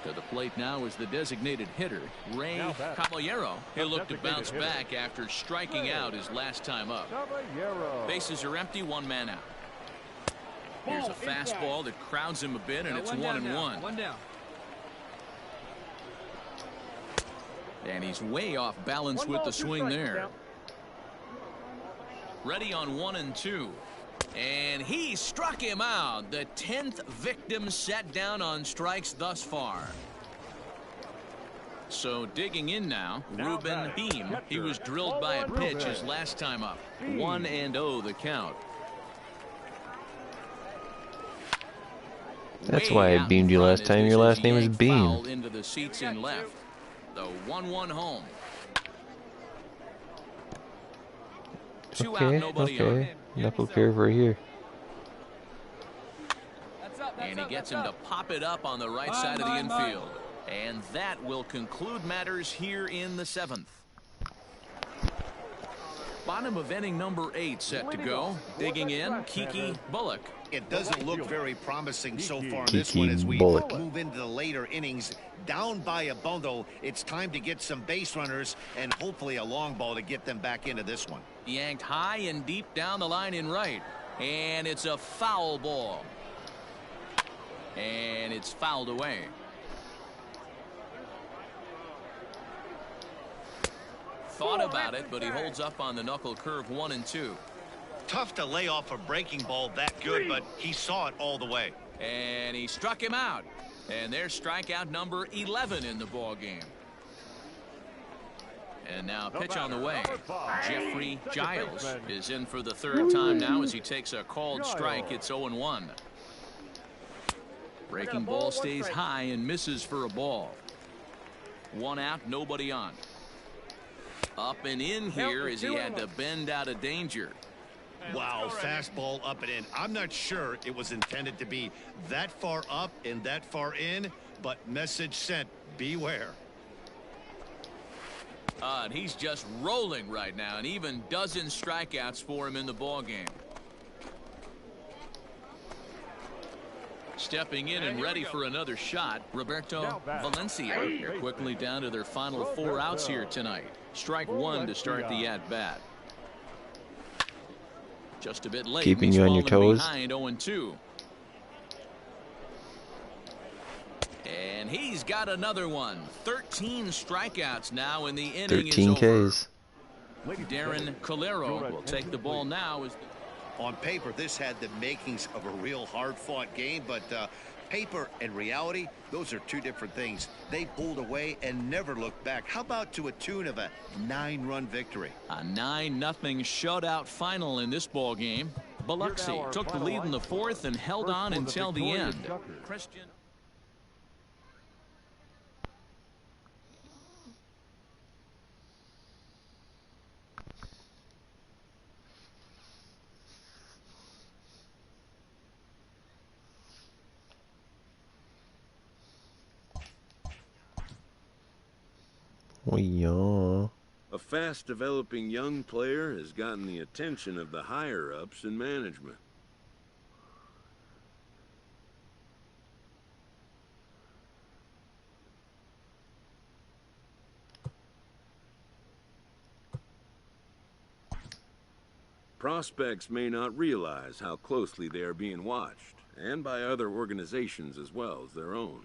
To the plate now is the designated hitter, Ray Caballero. He'll look to bounce back after striking out his last time up. Bases are empty, 1 man out. Here's a fastball that crowds him a bit, and it's 1-1. 1 down. And he's way off balance with the swing there. Ready on 1-2. And he struck him out. The 10th victim set down on strikes thus far. So digging in now, Ruben Beam. He was drilled by a pitch his last time up. 1-0 the count. That's why I beamed you last time. Your last name is Beam. Into the seats in left. The 1-1 home. 2 out, nobody on. Knuckle curve right here. And he gets him to pop it up on the right side of the infield. And that will conclude matters here in the 7th. Bottom of inning number 8 set to go. Digging in, Kiki Bullock. It doesn't look very promising so far in this one as we move into the later innings. Down by a bundle, it's time to get some base runners and hopefully a long ball to get them back into this one. Yanked high and deep down the line in right. And it's a foul ball. And it's fouled away. Thought about it, but he holds up on the knuckle curve 1-2. Tough to lay off a breaking ball that good, but he saw it all the way. And he struck him out. And there's strikeout number 11 in the ball game. And now pitch on the way. Jeffrey Giles is in for the 3rd time now as he takes a called strike. It's 0-1. Breaking ball stays high and misses for a ball. 1 out, nobody on. Up and in here as he had to bend out of danger. Wow, fastball up and in. I'm not sure it was intended to be that far up and that far in, but message sent, beware. And he's just rolling right now, and even dozen strikeouts for him in the ball game. Stepping in and ready for another shot, Roberto Valencia. They're quickly down to their final 4 outs here tonight. Strike 1 to start the at-bat. Just a bit late. Keeping you on your toes. Behind 0-2. And he's got another one. 13 strikeouts now in the inning. 13 Ks. Darren Calero will take the ball now. On paper, this had the makings of a real hard-fought game, but paper and reality, those are two different things. They pulled away and never looked back. How about to a tune of a 9-run victory? A 9-0 shutout final in this ball game. Biloxi took the lead in the fourth and held on until the end. Christian. Oh, yeah. A fast-developing young player has gotten the attention of the higher-ups in management. Prospects may not realize how closely they are being watched, and by other organizations as well as their own.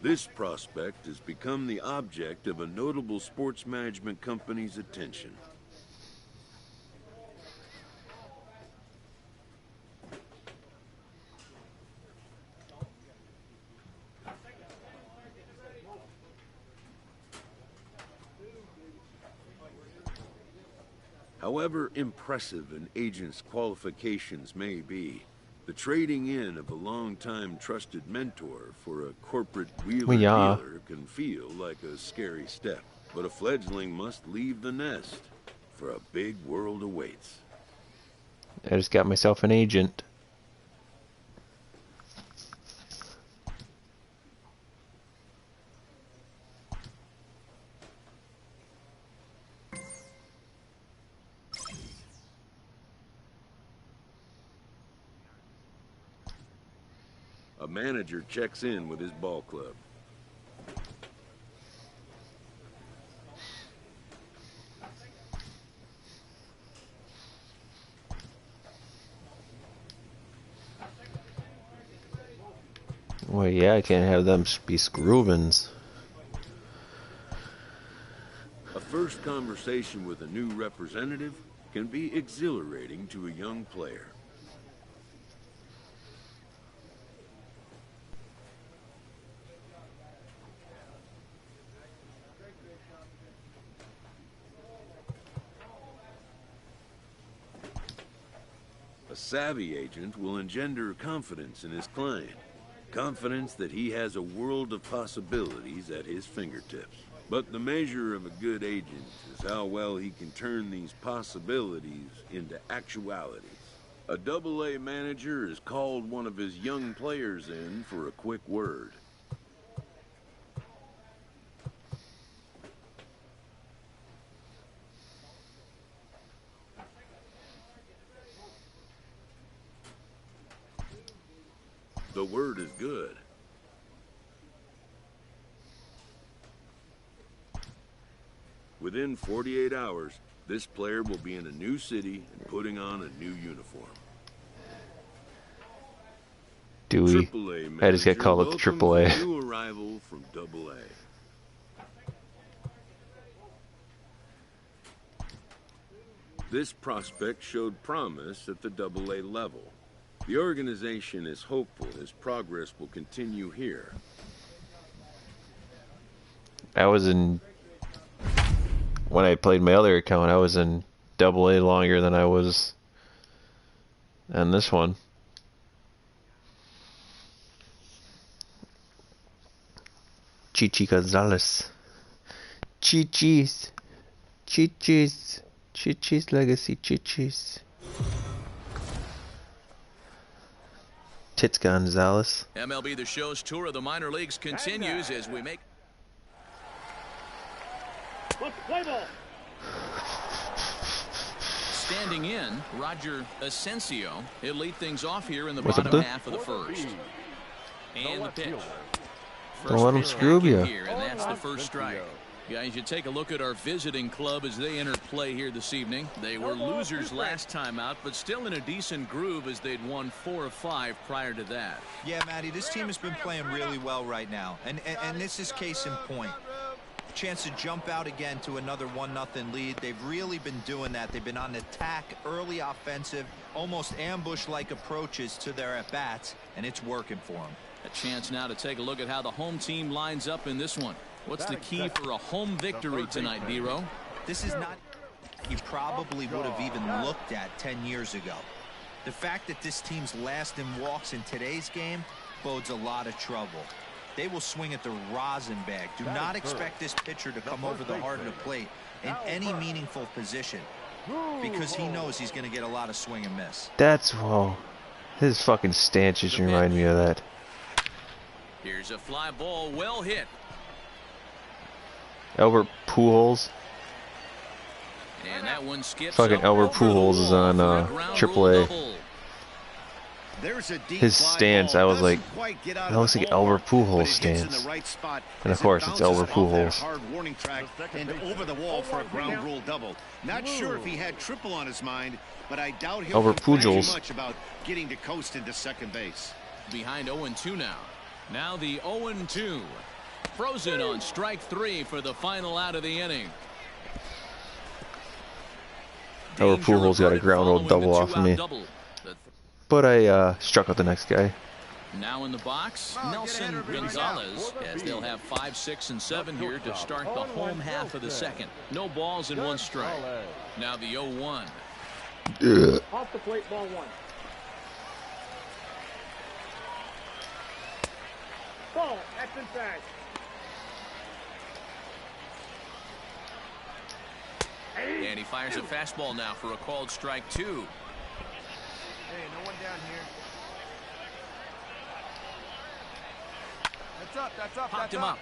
This prospect has become the object of a notable sports management company's attention. However impressive an agent's qualifications may be, the trading in of a long-time trusted mentor for a corporate wheeler-dealer can feel like a scary step. But a fledgling must leave the nest, for a big world awaits. I just got myself an agent. A manager checks in with his ball club. Well, yeah, I can't have them be Scrubins. A first conversation with a new representative can be exhilarating to a young player. A savvy agent will engender confidence in his client. Confidence that he has a world of possibilities at his fingertips. But the measure of a good agent is how well he can turn these possibilities into actualities. A AA manager has called one of his young players in for a quick word. The word is good. Within 48 hours, this player will be in a new city and putting on a new uniform. Dewey. I just got called up to AAA. New arrival from AA. This prospect showed promise at the AA level. The organization is hopeful his progress will continue here. I was in... When I played my other account, I was in AA longer than I was on this one. Chichi Gonzalez. Chichis. Chichis. Chichis Legacy. Chichis. Tits Gonzalez. MLB The Show's tour of the minor leagues continues as we make... Standing in, Roger Asensio. He'll lead things off here in the bottom half of the first. And the pitch. Don't let him screw you. Here, and that's the first strike. Guys, you take a look at our visiting club as they enter play here this evening. They were losers last time out, but still in a decent groove as they'd won 4 of 5 prior to that. Yeah, Matty, this team has been playing really well right now, and this is case in point. Chance to jump out again to another 1-0 lead. They've really been doing that. They've been on attack, early offensive, almost ambush-like approaches to their at-bats, and it's working for them. A chance now to take a look at how the home team lines up in this one. What's the key for a home victory tonight, Biro? This is not he probably would have even looked at 10 years ago. The fact that this team's last in walks in today's game bodes a lot of trouble. They will swing at the rosin bag. Do not expect this pitcher to come over the heart of the plate in any meaningful position because he knows he's going to get a lot of swing and miss. That's, whoa. His fucking stance just remind me of that. Here's a fly ball, well hit. Albert Pujols. And that one skips. Fucking Albert Pujols is on AAA. His stance, I was like, that looks like Albert Pujols' stance. And of course, it's Albert Pujols. Hard warning track and over the wall for a ground rule double. Not sure if he had triple on his mind, but I doubt he'll complain too much about getting to coast into second base. Behind 0-2 now. Now the 0-2. Frozen on strike 3 for the final out of the inning. Albert Pujols got a ground roll double off of me. But I struck out the next guy. Now in the box, Nelson Gonzalez, as they'll have 5, 6, and 7 here to start the home half of the second. No balls and 1 strike. Now the 0-1. Off the plate, ball 1. Ball, that's inside. And he fires a fastball now for a called strike 2. Hey, no one down here. That's up, Popped him up.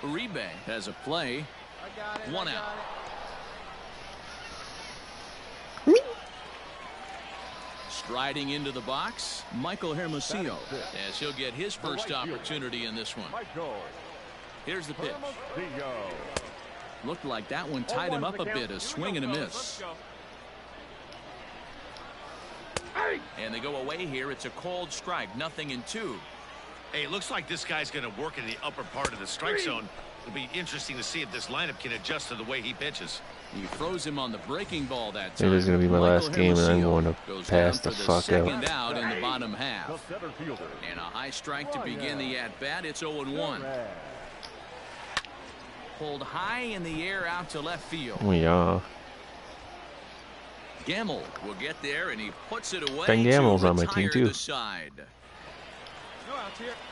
Uribe has a play. I got it. 1 out. Striding into the box, Michael Hermosillo, as he'll get his first opportunity in this one. Here's the pitch. Looked like that one tied him up a bit, a swing and a miss. And they go away here. It's a called strike, 0-2. Hey, it looks like this guy's going to work in the upper part of the strike zone. It'll be interesting to see if this lineup can adjust to the way he pitches. He throws him on the breaking ball that time. It is going to be my last game, and I'm going to pass the fuck out. Second out in the bottom half. And a high strike to begin the at-bat. It's 0-1. Pulled high in the air out to left field. Oh, yeah. Gamble will get there, and he puts it away. Ben Gamble's on my team, too.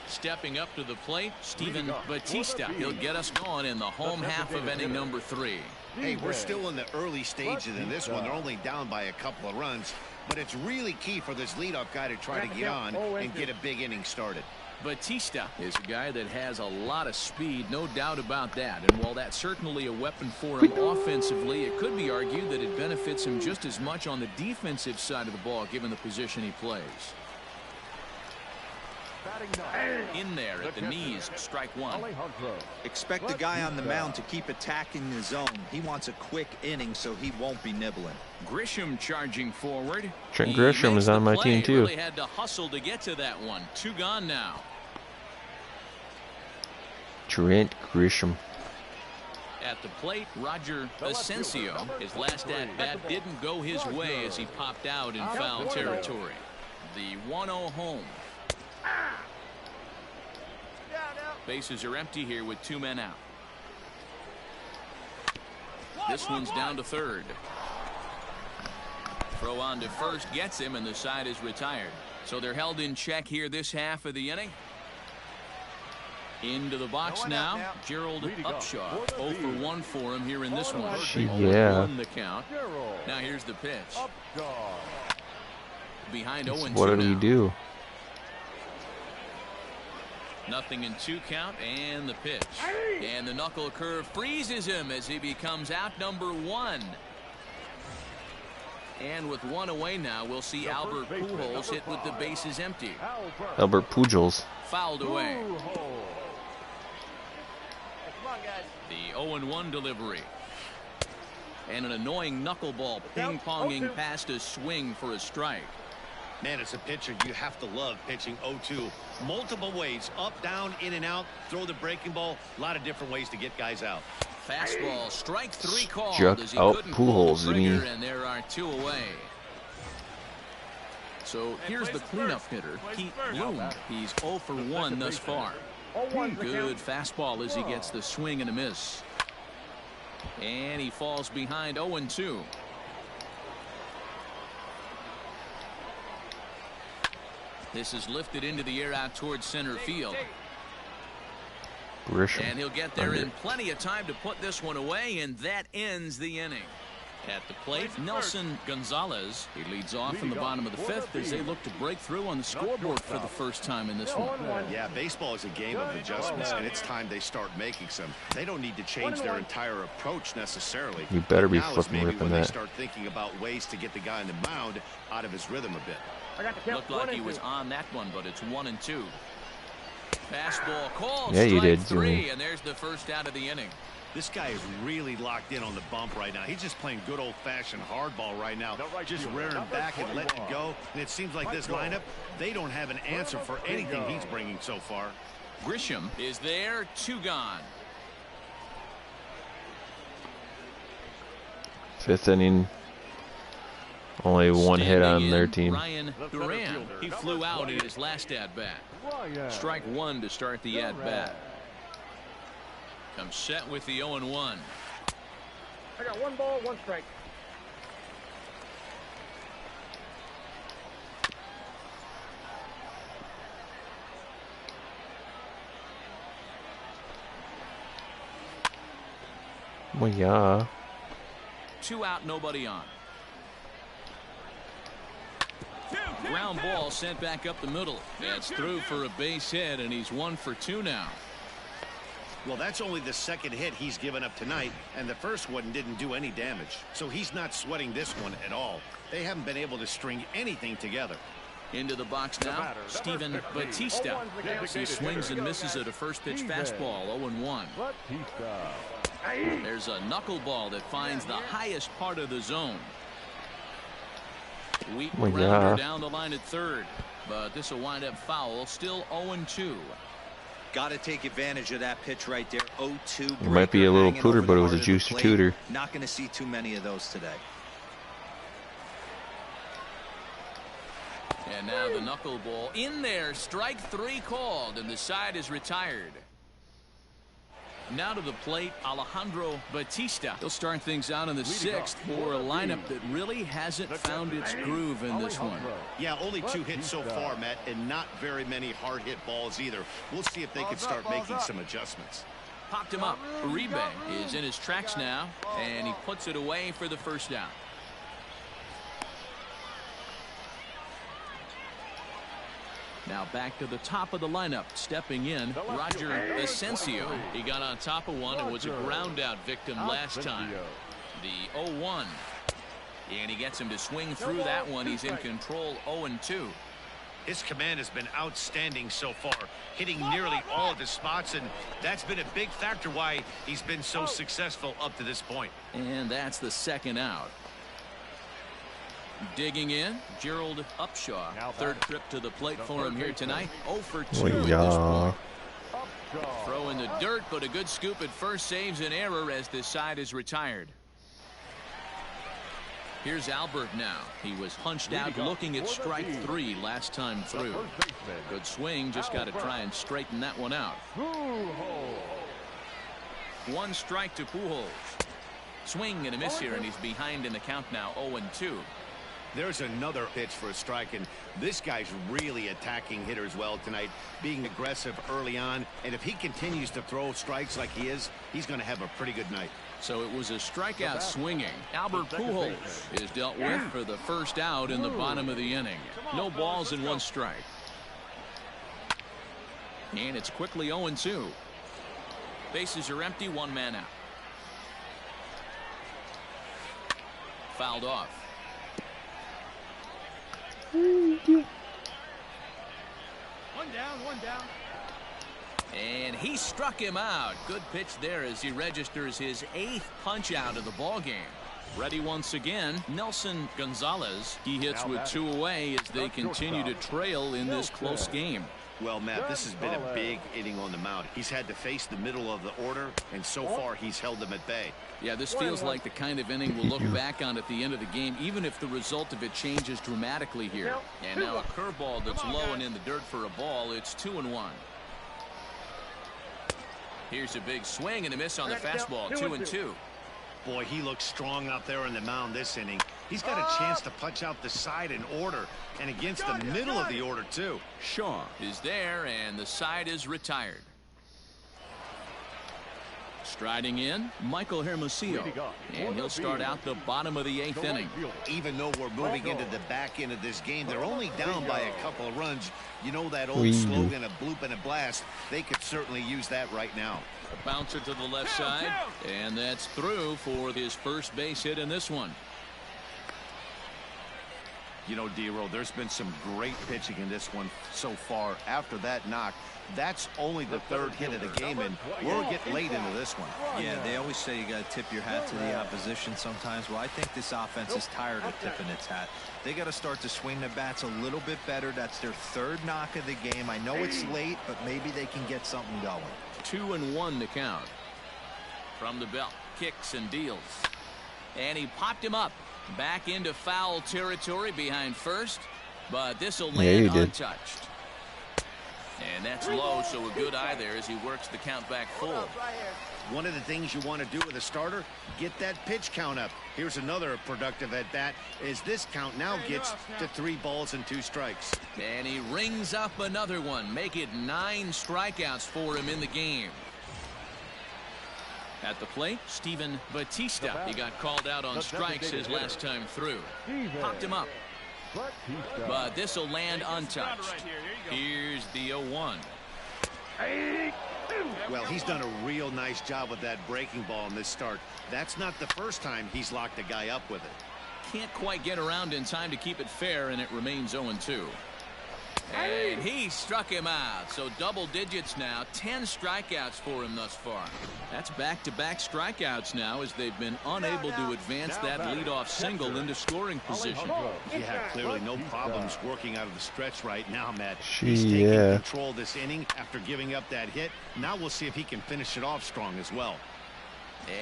Stepping up to the plate, Steven Batista. He'll get us going in the home half of inning number 3. Hey, we're still in the early stages in this one. They're only down by a couple of runs, but it's really key for this leadoff guy to try to get on and get a big inning started. Batista is a guy that has a lot of speed, no doubt about that. And while that's certainly a weapon for him offensively, it could be argued that it benefits him just as much on the defensive side of the ball, given the position he plays. In there at the knees, strike 1. Expect the guy on the mound to keep attacking the zone. He wants a quick inning, so he won't be nibbling. Grisham charging forward. Trent Grisham is on my team, too. Really had to hustle to get to that one. 2 gone now. Trent Grisham. At the plate, Roger Asensio. His last at-bat didn't go his way as he popped out in foul territory. The 1-0 home. Bases are empty here with 2 men out. This one's down to third. Throw on to first gets him, and the side is retired. So they're held in check here this half of the inning. Into the box now, Gerald Upshaw. 0 for 1 for him here in this one. Yeah. The count. Now here's the pitch. Behind 0-2. What did we do? 0-2 count, and the pitch. And the knuckle curve freezes him as he becomes out number 1. And with one away now, we'll see Albert Pujols hit with the bases empty. Albert Pujols. Fouled away. The 0-1 delivery. And an annoying knuckleball ping-ponging past a swing for a strike. Man, as a pitcher, you have to love pitching 0-2. Multiple ways, up, down, in and out, throw the breaking ball. A lot of different ways to get guys out. Fastball, strike 3 called as he out couldn't pull the Pujols, trigger, and there are 2 away. So here's the cleanup hitter, Pete Bloom. He's 0 for 1 thus far. Good fastball as he gets the swing and a miss. And he falls behind 0-2. This is lifted into the air out towards center field. Grisham. And he'll get there in plenty of time to put this one away, and that ends the inning. At the plate, Nelson Gonzalez. He leads off in the bottom of the 5th as they look to break through on the scoreboard for the first time in this one. Yeah, baseball is a game of adjustments, and it's time they start making some. They don't need to change their entire approach necessarily. You better be now fucking maybe ripping when that. they start thinking about ways to get the guy on the mound out of his rhythm a bit. Looked like he was on that one, but it's 1-2. Fastball called. Yeah, you strike did, 3, Jimmy. and there's the first out of the inning. This guy is really locked in on the bump right now. He's just playing good old-fashioned hardball right now. Just rearing back and letting it go. And it seems like this lineup, they don't have an answer for anything he's bringing so far. Grisham is there, 2 gone. 5th inning. Only 1 hit on their team. Ryan Duran. He flew out in his last at-bat. Strike 1 to start the at-bat. Comes set with the 0-1. I got 1 ball, 1 strike. Well, yeah. 2 out, nobody on. Ground ball sent back up the middle. That's through for a base hit, and he's 1 for 2 now. Well, that's only the 2nd hit he's given up tonight, and the first one didn't do any damage. So he's not sweating this one at all. They haven't been able to string anything together. Into the box now, Steven Batista. He swings and misses at a first pitch fastball, 0-1. There's a knuckleball that finds the highest part of the zone. Weak grounder down the line at 3rd, but this will wind up foul. Still 0-2. Got to take advantage of that pitch right there. 0-2. It might be a little pooter, but it was a juicy tooter. Not going to see too many of those today. And now the knuckleball in there. Strike 3 called, and the side is retired. Now to the plate, Alejandro Batista. He'll start things out in the 6th for a lineup that really hasn't found its groove in this one. Yeah, only 2 hits so far, Matt, and not very many hard hit balls either. We'll see if they can start making some adjustments. Popped him up. Uribe is in his tracks now, and he puts it away for the first down. Now back to the top of the lineup. Stepping in, Roger Asensio. He got on top of one and was a ground out victim last time. The 0-1. And he gets him to swing through that one. He's in control, 0-2. His command has been outstanding so far, hitting nearly all of his spots, and that's been a big factor why he's been so successful up to this point. And that's the 2nd out. Digging in, Gerald Upshaw. 3rd trip to the plate for him here tonight. 0 for 2 at this point. Throw in the dirt, but a good scoop at first saves an error as this side is retired. Here's Albert now. He was hunched out looking at strike 3 last time through. Good swing, just got to try and straighten that one out. 1 strike to Pujols. Swing and a miss here, and he's behind in the count now, 0-2. There's another pitch for a strike, and this guy's really attacking hitters well tonight, being aggressive early on, and if he continues to throw strikes like he is, he's going to have a pretty good night. So it was a strikeout swinging. Albert Pujols is dealt with for the first out in the bottom of the inning. No balls and 1 strike. And it's quickly 0-2. Bases are empty, 1 man out. Fouled off. And he struck him out. Good pitch there as he registers his 8th punch out of the ball game. Ready once again, Nelson Gonzalez. He hits with 2 away as they continue to trail in this close game. Well, Matt, this has been a big inning on the mound. He's had to face the middle of the order, and so far he's held them at bay. Yeah, this feels like the kind of inning we'll look back on at the end of the game, even if the result of it changes dramatically here. And now a curveball that's low and in the dirt for a ball. It's 2-1. Here's a big swing and a miss on the fastball. 2-2. Boy, he looks strong out there on the mound this inning. He's got a chance to punch out the side in order, and against the middle of the order, too. Shaw is there, and the side is retired. Striding in, Michael Hermosillo, and he'll start out the bottom of the 8th inning. Even though we're moving into the back end of this game, they're only down by a couple of runs. You know that old slogan, a bloop and a blast. They could certainly use that right now. A bouncer to the left side, and that's through for his first base hit in this one. You know, D-Row, there's been some great pitching in this one so far. After that knock, that's only the 3rd hit of the game, and we're getting late into this one. Yeah, they always say you got to tip your hat to the opposition sometimes. Well, I think this offense is tired of tipping its hat. They got to start to swing the bats a little bit better. That's their 3rd knock of the game. I know it's late, but maybe they can get something going. 2-1 to count. From the belt, kicks and deals. And he popped him up. Back into foul territory behind first, but this will land untouched. And that's low, so a good eye there as he works the count back full. One of the things you want to do with a starter, get that pitch count up. Here's another productive at bat as this count now gets to 3 balls and 2 strikes. And he rings up another one, make it 9 strikeouts for him in the game. At the plate, Steven Batista. He got called out on strikes his last time through. Popped him up. But this will land untouched. Here's the 0-1. Well, he's done a real nice job with that breaking ball in this start. That's not the first time he's locked a guy up with it. Can't quite get around in time to keep it fair, and it remains 0-2. And he struck him out. So double digits now. 10 strikeouts for him thus far. That's back-to-back strikeouts now as they've been unable to advance that leadoff single into scoring position. Yeah, clearly no problems working out of the stretch right now, Matt. He's taking control of this inning after giving up that hit. Now we'll see if he can finish it off strong as well.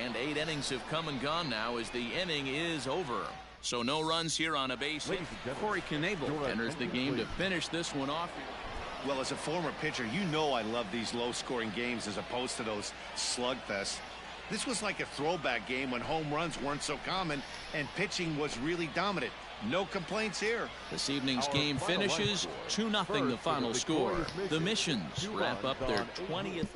And 8 innings have come and gone now as the inning is over. So no runs here on a base hit. Corey Knebel enters the game to finish this one off. Well, as a former pitcher, you know I love these low-scoring games as opposed to those slugfests. This was like a throwback game when home runs weren't so common and pitching was really dominant. No complaints here. This evening's game finishes 2-0 the final score. The Missions wrap up their 20th.